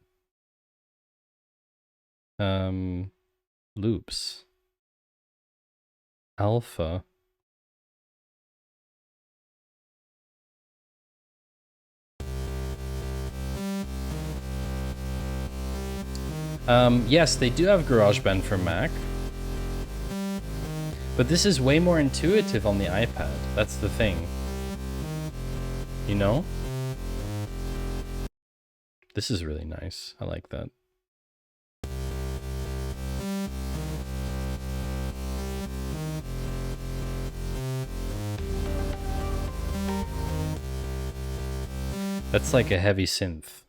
A: Loops. Alpha. Yes, they do have GarageBand for Mac. But this is way more intuitive on the iPad. That's the thing. You know? This is really nice. I like that. That's like a heavy synth.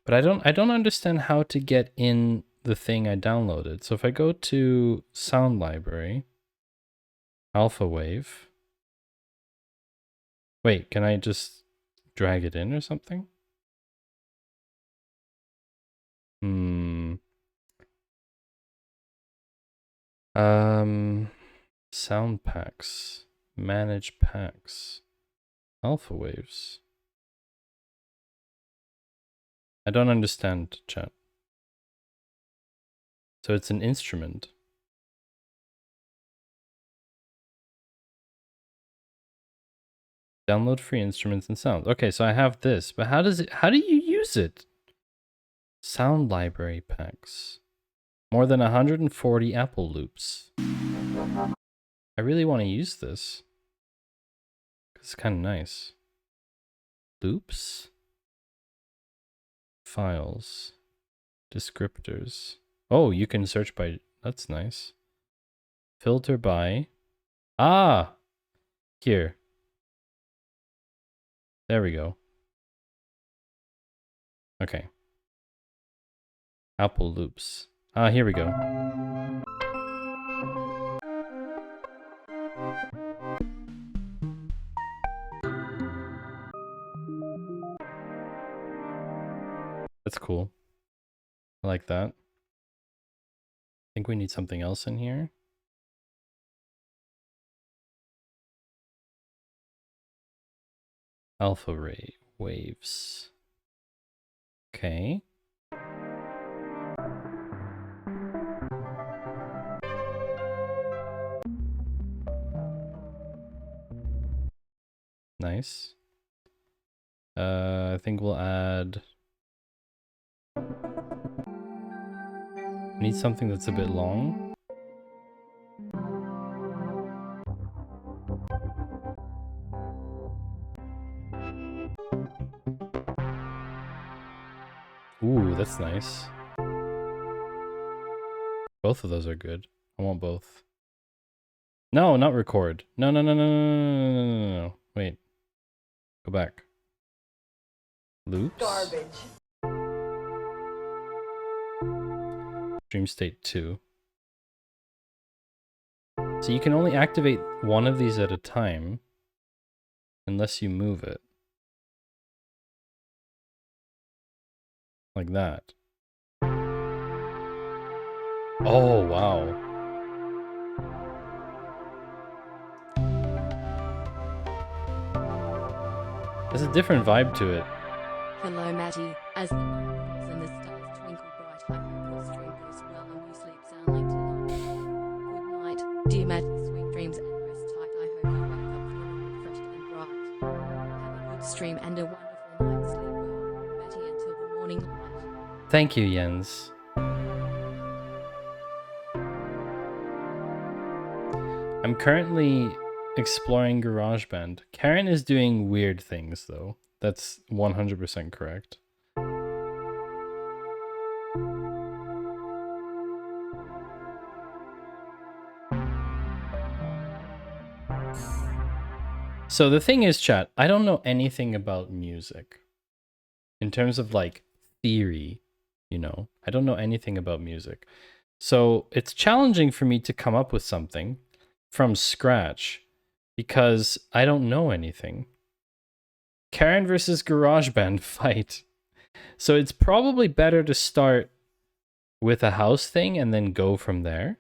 A: But I don't understand how to get in the thing I downloaded. So if I go to Sound Library, Alpha Wave. Wait, can I just drag it in or something? Sound packs. Manage packs. Alpha Waves. I don't understand, chat. So it's an instrument. Download free instruments and sounds. Okay, so I have this, but how do you use it? Sound library packs. More than 140 Apple loops. I really want to use this. It's kind of nice. Loops. Files. Descriptors. Oh, you can search by... That's nice. Filter by... Ah! Here. There we go. Okay. Apple loops. Ah, here we go. That's cool. I like that. I think we need something else in here. Alpha ray waves. Okay. Nice. I think we'll add... Need something that's a bit long. Ooh, that's nice. Both of those are good. I want both. No, not record. No, no, no, no, no, no, no, no, no. Wait. Go back. Loops.
O: Garbage.
A: Stream state 2. So you can only activate one of these at a time unless you move it. Like that. Oh, wow. There's a different vibe to it.
G: Hello, Matty. As the moon falls and the stars twinkle bright, I hope your stream goes well and you sleep soundly tonight. Good night, dear Matty. Sweet dreams and rest tight. I hope you wake up feeling refreshed and bright. Have a good stream and a wonderful night. Sleep well, Matty, until the morning light.
A: Thank you, Jens. I'm currently exploring GarageBand. Karen is doing weird things, though. That's 100% correct. So the thing is, chat, I don't know anything about music. In terms of, like, theory, you know? I don't know anything about music. So it's challenging for me to come up with something from scratch because I don't know anything. Karen versus GarageBand fight. So it's probably better to start with a house thing and then go from there.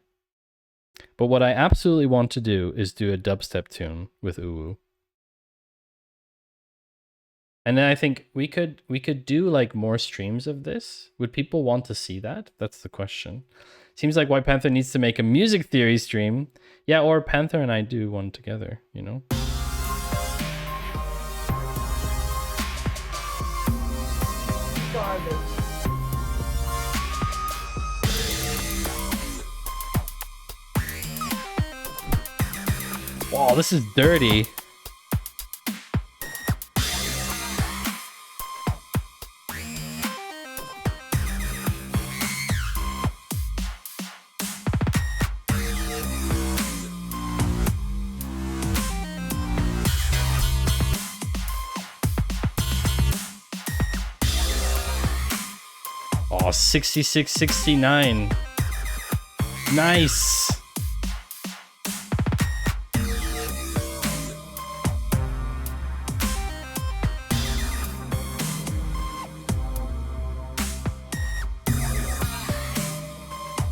A: But what I absolutely want to do is do a dubstep tune with Uwu. And then I think we could do like more streams of this. Would people want to see that? That's the question. Seems like White Panther needs to make a music theory stream. Yeah, or Panther and I do one together, you know?
O: Garbage.
A: Oh, this is dirty. Oh, 66-69. Nice.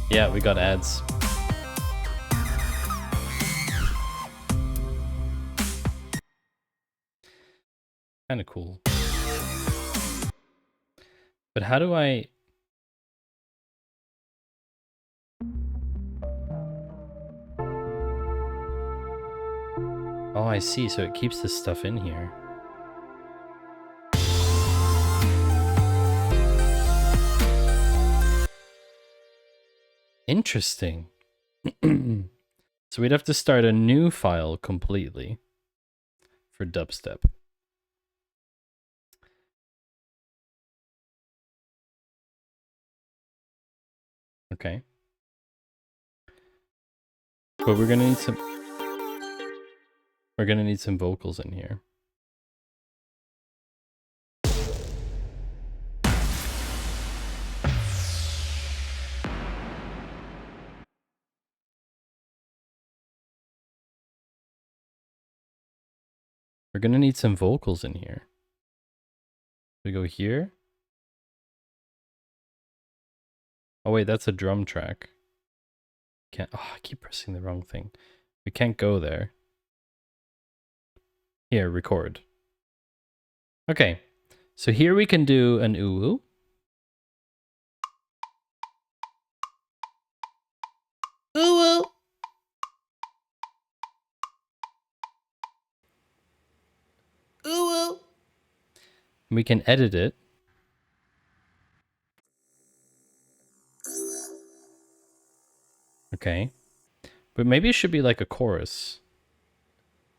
A: Yeah, we got ads. Kind of cool. But how do I... Oh, I see. So it keeps this stuff in here. Interesting. So we'd have to start a new file completely for dubstep. Okay. But we're gonna need some... We're gonna need some vocals in here. We're gonna need some vocals in here. We go here. Oh wait, that's a drum track. Can't. Oh, I keep pressing the wrong thing. We can't go there. Here, record. Okay, so here we can do an ooh. Ooh. Ooh. We can edit it. Okay. But maybe it should be like a chorus.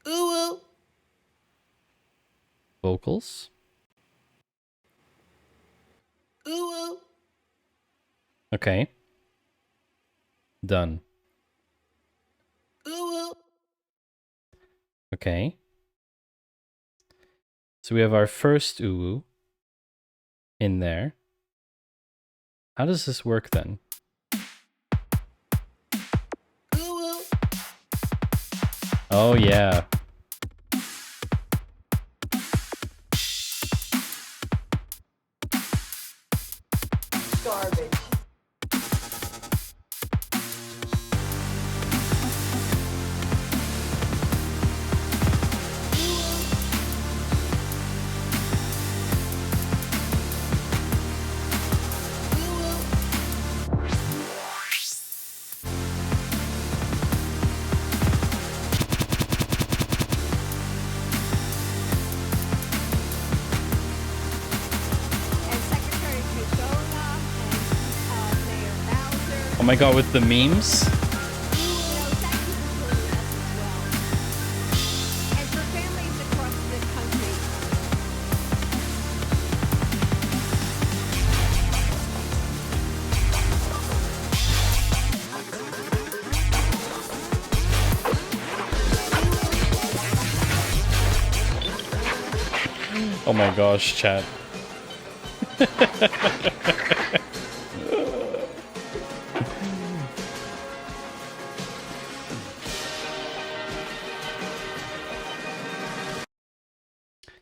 A: Ooh. Vocals. Ooh. Okay. Done. Ooh. Okay. So we have our first ooh in there. How does this work then? Ooh. Oh yeah.
E: Garbage.
A: Oh my god, with the memes? Oh my gosh, chat.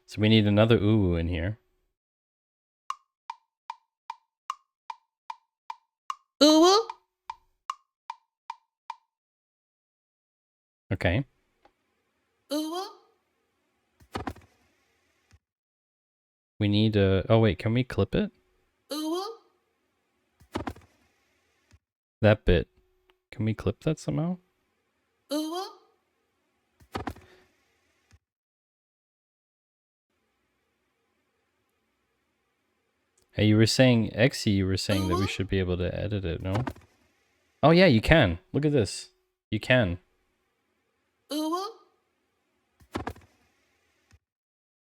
A: So we need another ooh in here. Ooh. Okay. Ooh. We need a... Oh wait, can we clip it? Ooh. That bit. Can we clip that somehow? Ooh. Hey, you were saying, Exy, you were saying that we should be able to edit it, no? Oh yeah, you can. Look at this. You can. Ooh.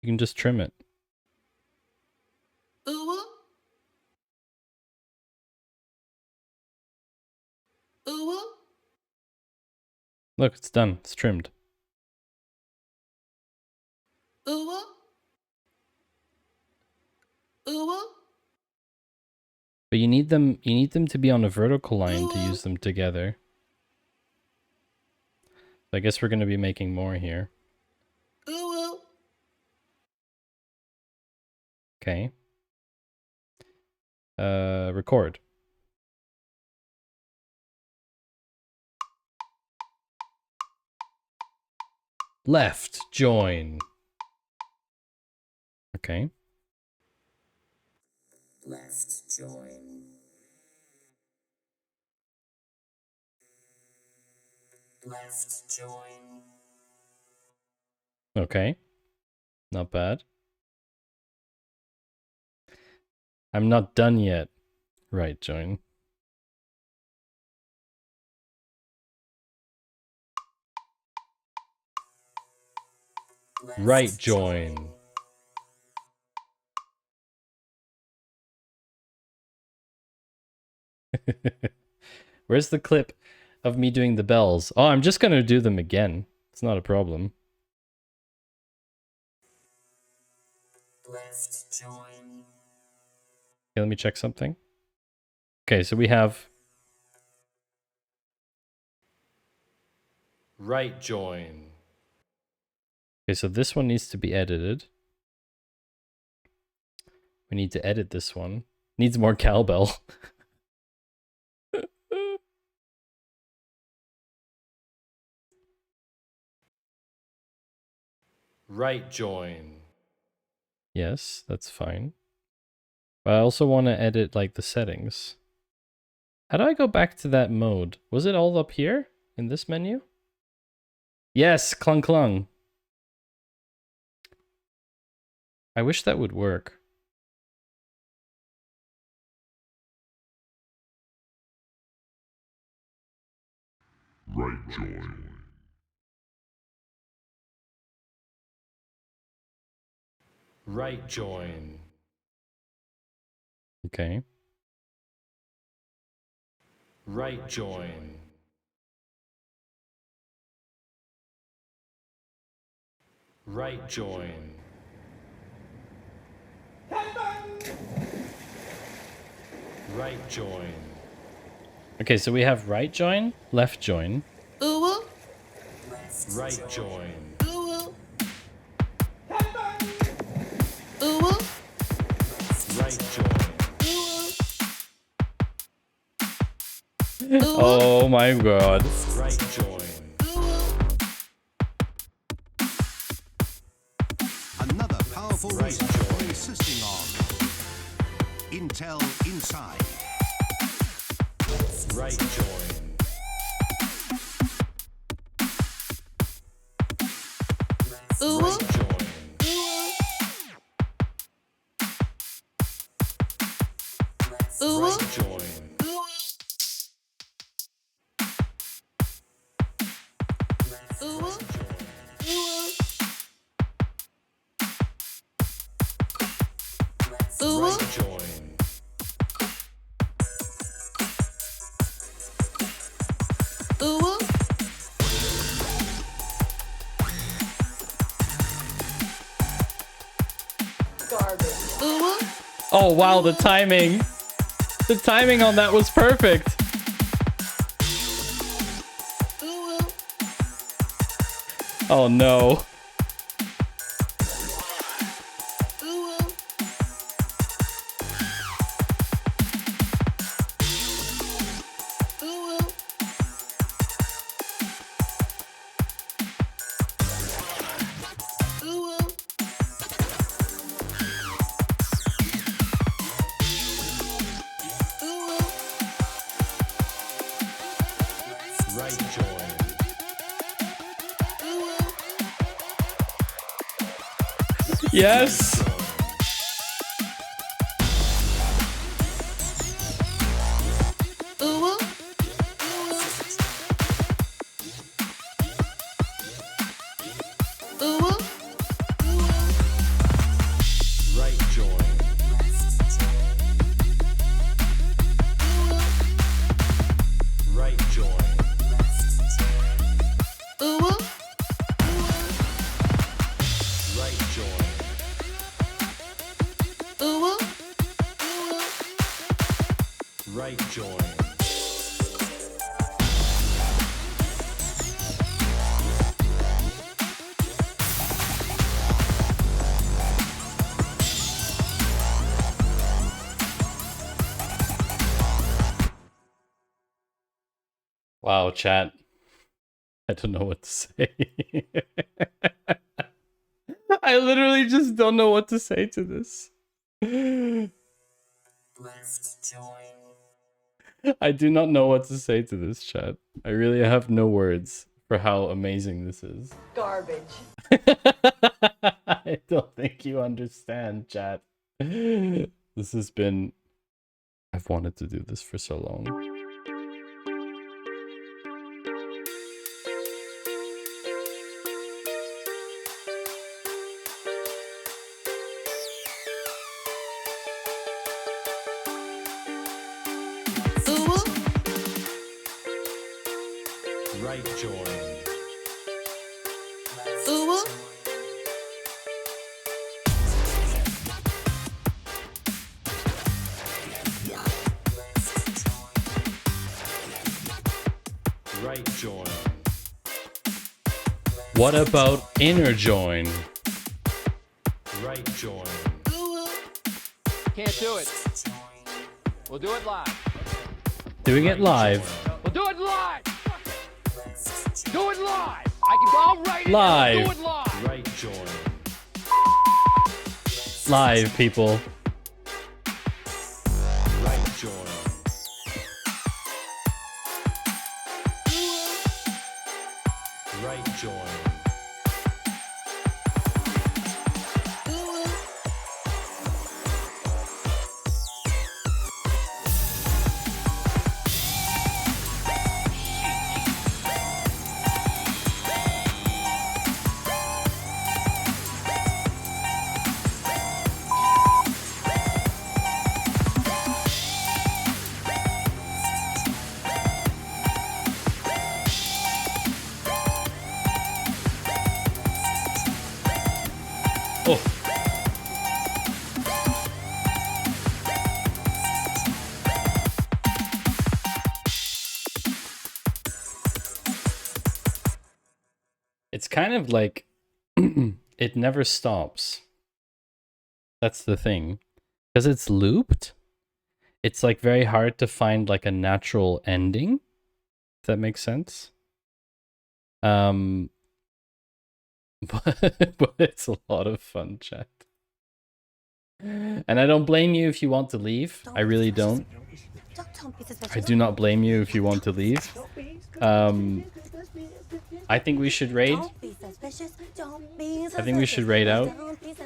A: You can just trim it. Look, it's done. It's trimmed. But you need them to be on a vertical line to use them together. So I guess we're going to be making more here. Okay. Record. Left join. Okay.
H: Left join. Left join.
A: Okay. Not bad. I'm not done yet. Right join. Right join. Where's the clip of me doing the bells? Oh, I'm just going to do them again. It's not a problem.
H: Left join.
A: Okay, let me check something. Okay, so we have right join. Okay, so this one needs to be edited. We need to edit this one. Needs more cowbell. Right join. Yes, that's fine. But I also want to edit like the settings. How do I go back to that mode? Was it all up here in this menu? Yes, clung clung. I wish that would work.
Q: Right join.
A: Right join. Okay. Right join. Right join. Right join. Okay, so we have right join, left join. Right join. Right join. Oh my god. Right join.
P: Another powerful reason for insisting on Intel Inside.
A: Right join. Right join. Right join. Right join. Oh wow, the timing. The timing on that was perfect. Oh no. Right join. Yes.
N: Right join.
A: Wow, chat. I don't know what to say. I literally just don't know what to say to this.
H: Left join.
A: I do not know what to say to this, chat. I really have no words for how amazing this is.
E: Garbage.
A: I don't think you understand, chat. This has been... I've wanted to do this for so long.
N: Right join. Right join.
A: What about inner join?
N: Right join.
J: Can't do it. We'll do it live.
A: Doing it live.
J: We'll do it live. Do it live. I can go right in.
A: Live.
J: Do it live.
N: Right join.
A: Live, people.
N: Right join. Right join.
A: Oh. It's kind of like it never stops. That's the thing. Because it's looped, it's like very hard to find like a natural ending. If that makes sense. But it's a lot of fun, chat. And I don't blame you if you want to leave. I really don't. I do not blame you if you want to leave. I think we should raid. I think we should raid out. I really think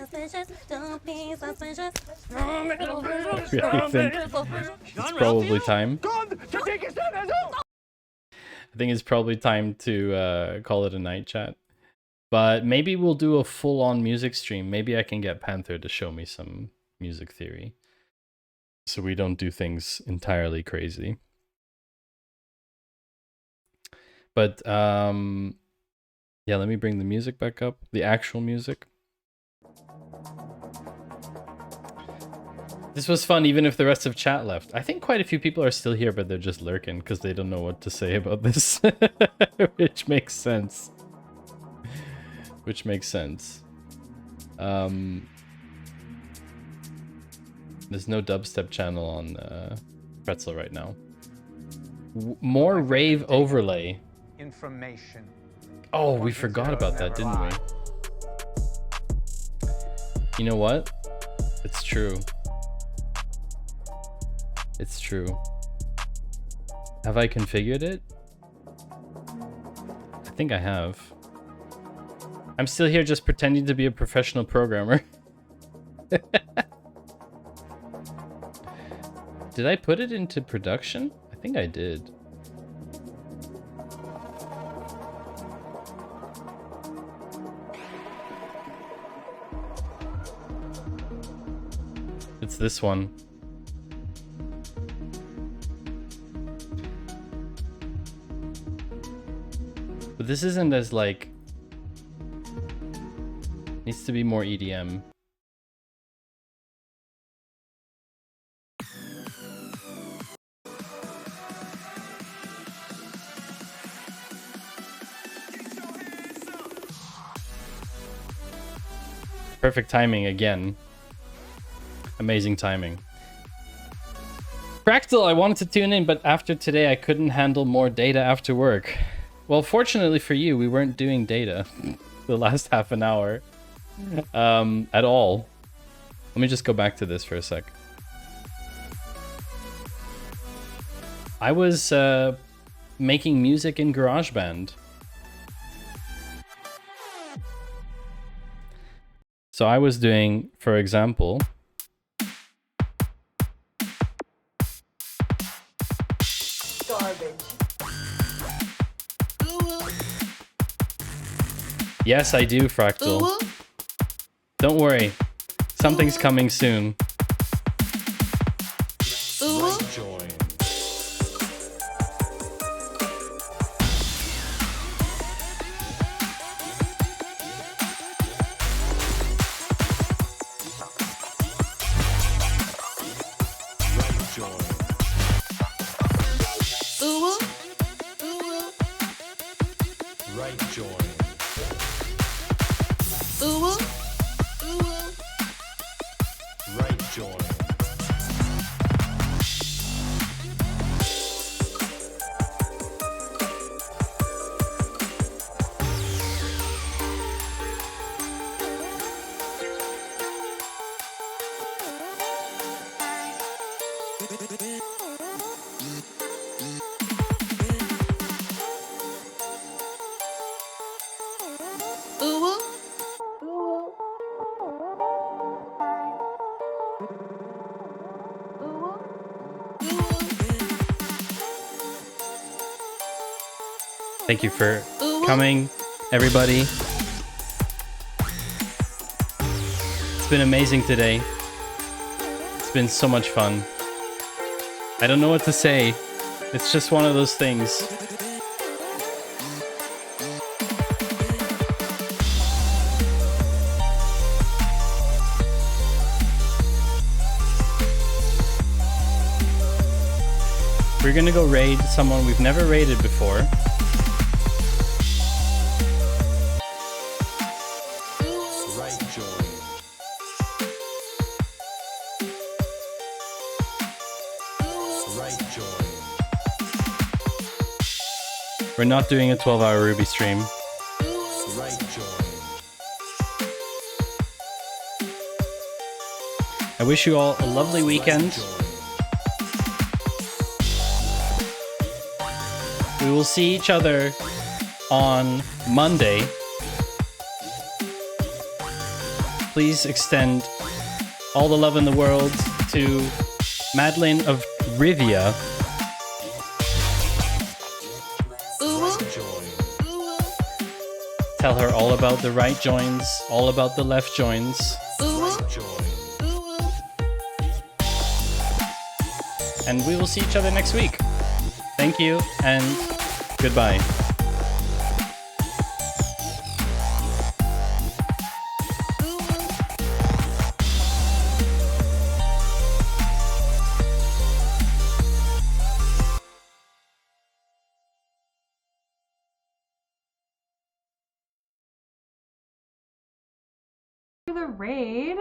A: it's probably time. I think it's probably time to call it a night, chat. But maybe we'll do a full-on music stream. Maybe I can get Panther to show me some music theory, so we don't do things entirely crazy. But yeah, let me bring the music back up. The actual music. This was fun, even if the rest of chat left. I think quite a few people are still here, but they're just lurking because they don't know what to say about this, which makes sense. Which makes sense. There's no dubstep channel on Pretzel right now. More rave overlay.
M: Information.
A: Oh, we forgot about that, didn't we? You know what? It's true. It's true. Have I configured it? I think I have. I'm still here just pretending to be a professional programmer. Did I put it into production? I think I did. It's this one. But this isn't as like... Needs to be more EDM. Perfect timing again. Amazing timing. Fractal, I wanted to tune in, but after today I couldn't handle more data after work. Well, fortunately for you, we weren't doing data the last half an hour at all. Let me just go back to this for a sec. I was making music in GarageBand. So I was doing, for example,
E: Garbage.
A: yes, I do, Fractal. Don't worry. Something's coming soon. Thank you for coming, everybody. It's been amazing today. It's been so much fun. I don't know what to say. It's just one of those things. We're gonna go raid someone we've never raided before. We're not doing a 12-hour Ruby stream. I wish you all a lovely weekend. We will see each other on Monday. Please extend all the love in the world to Madeline of Rivia. Tell her all about the right joins, all about the left joins. And we will see each other next week. Thank you and goodbye.
B: The raid.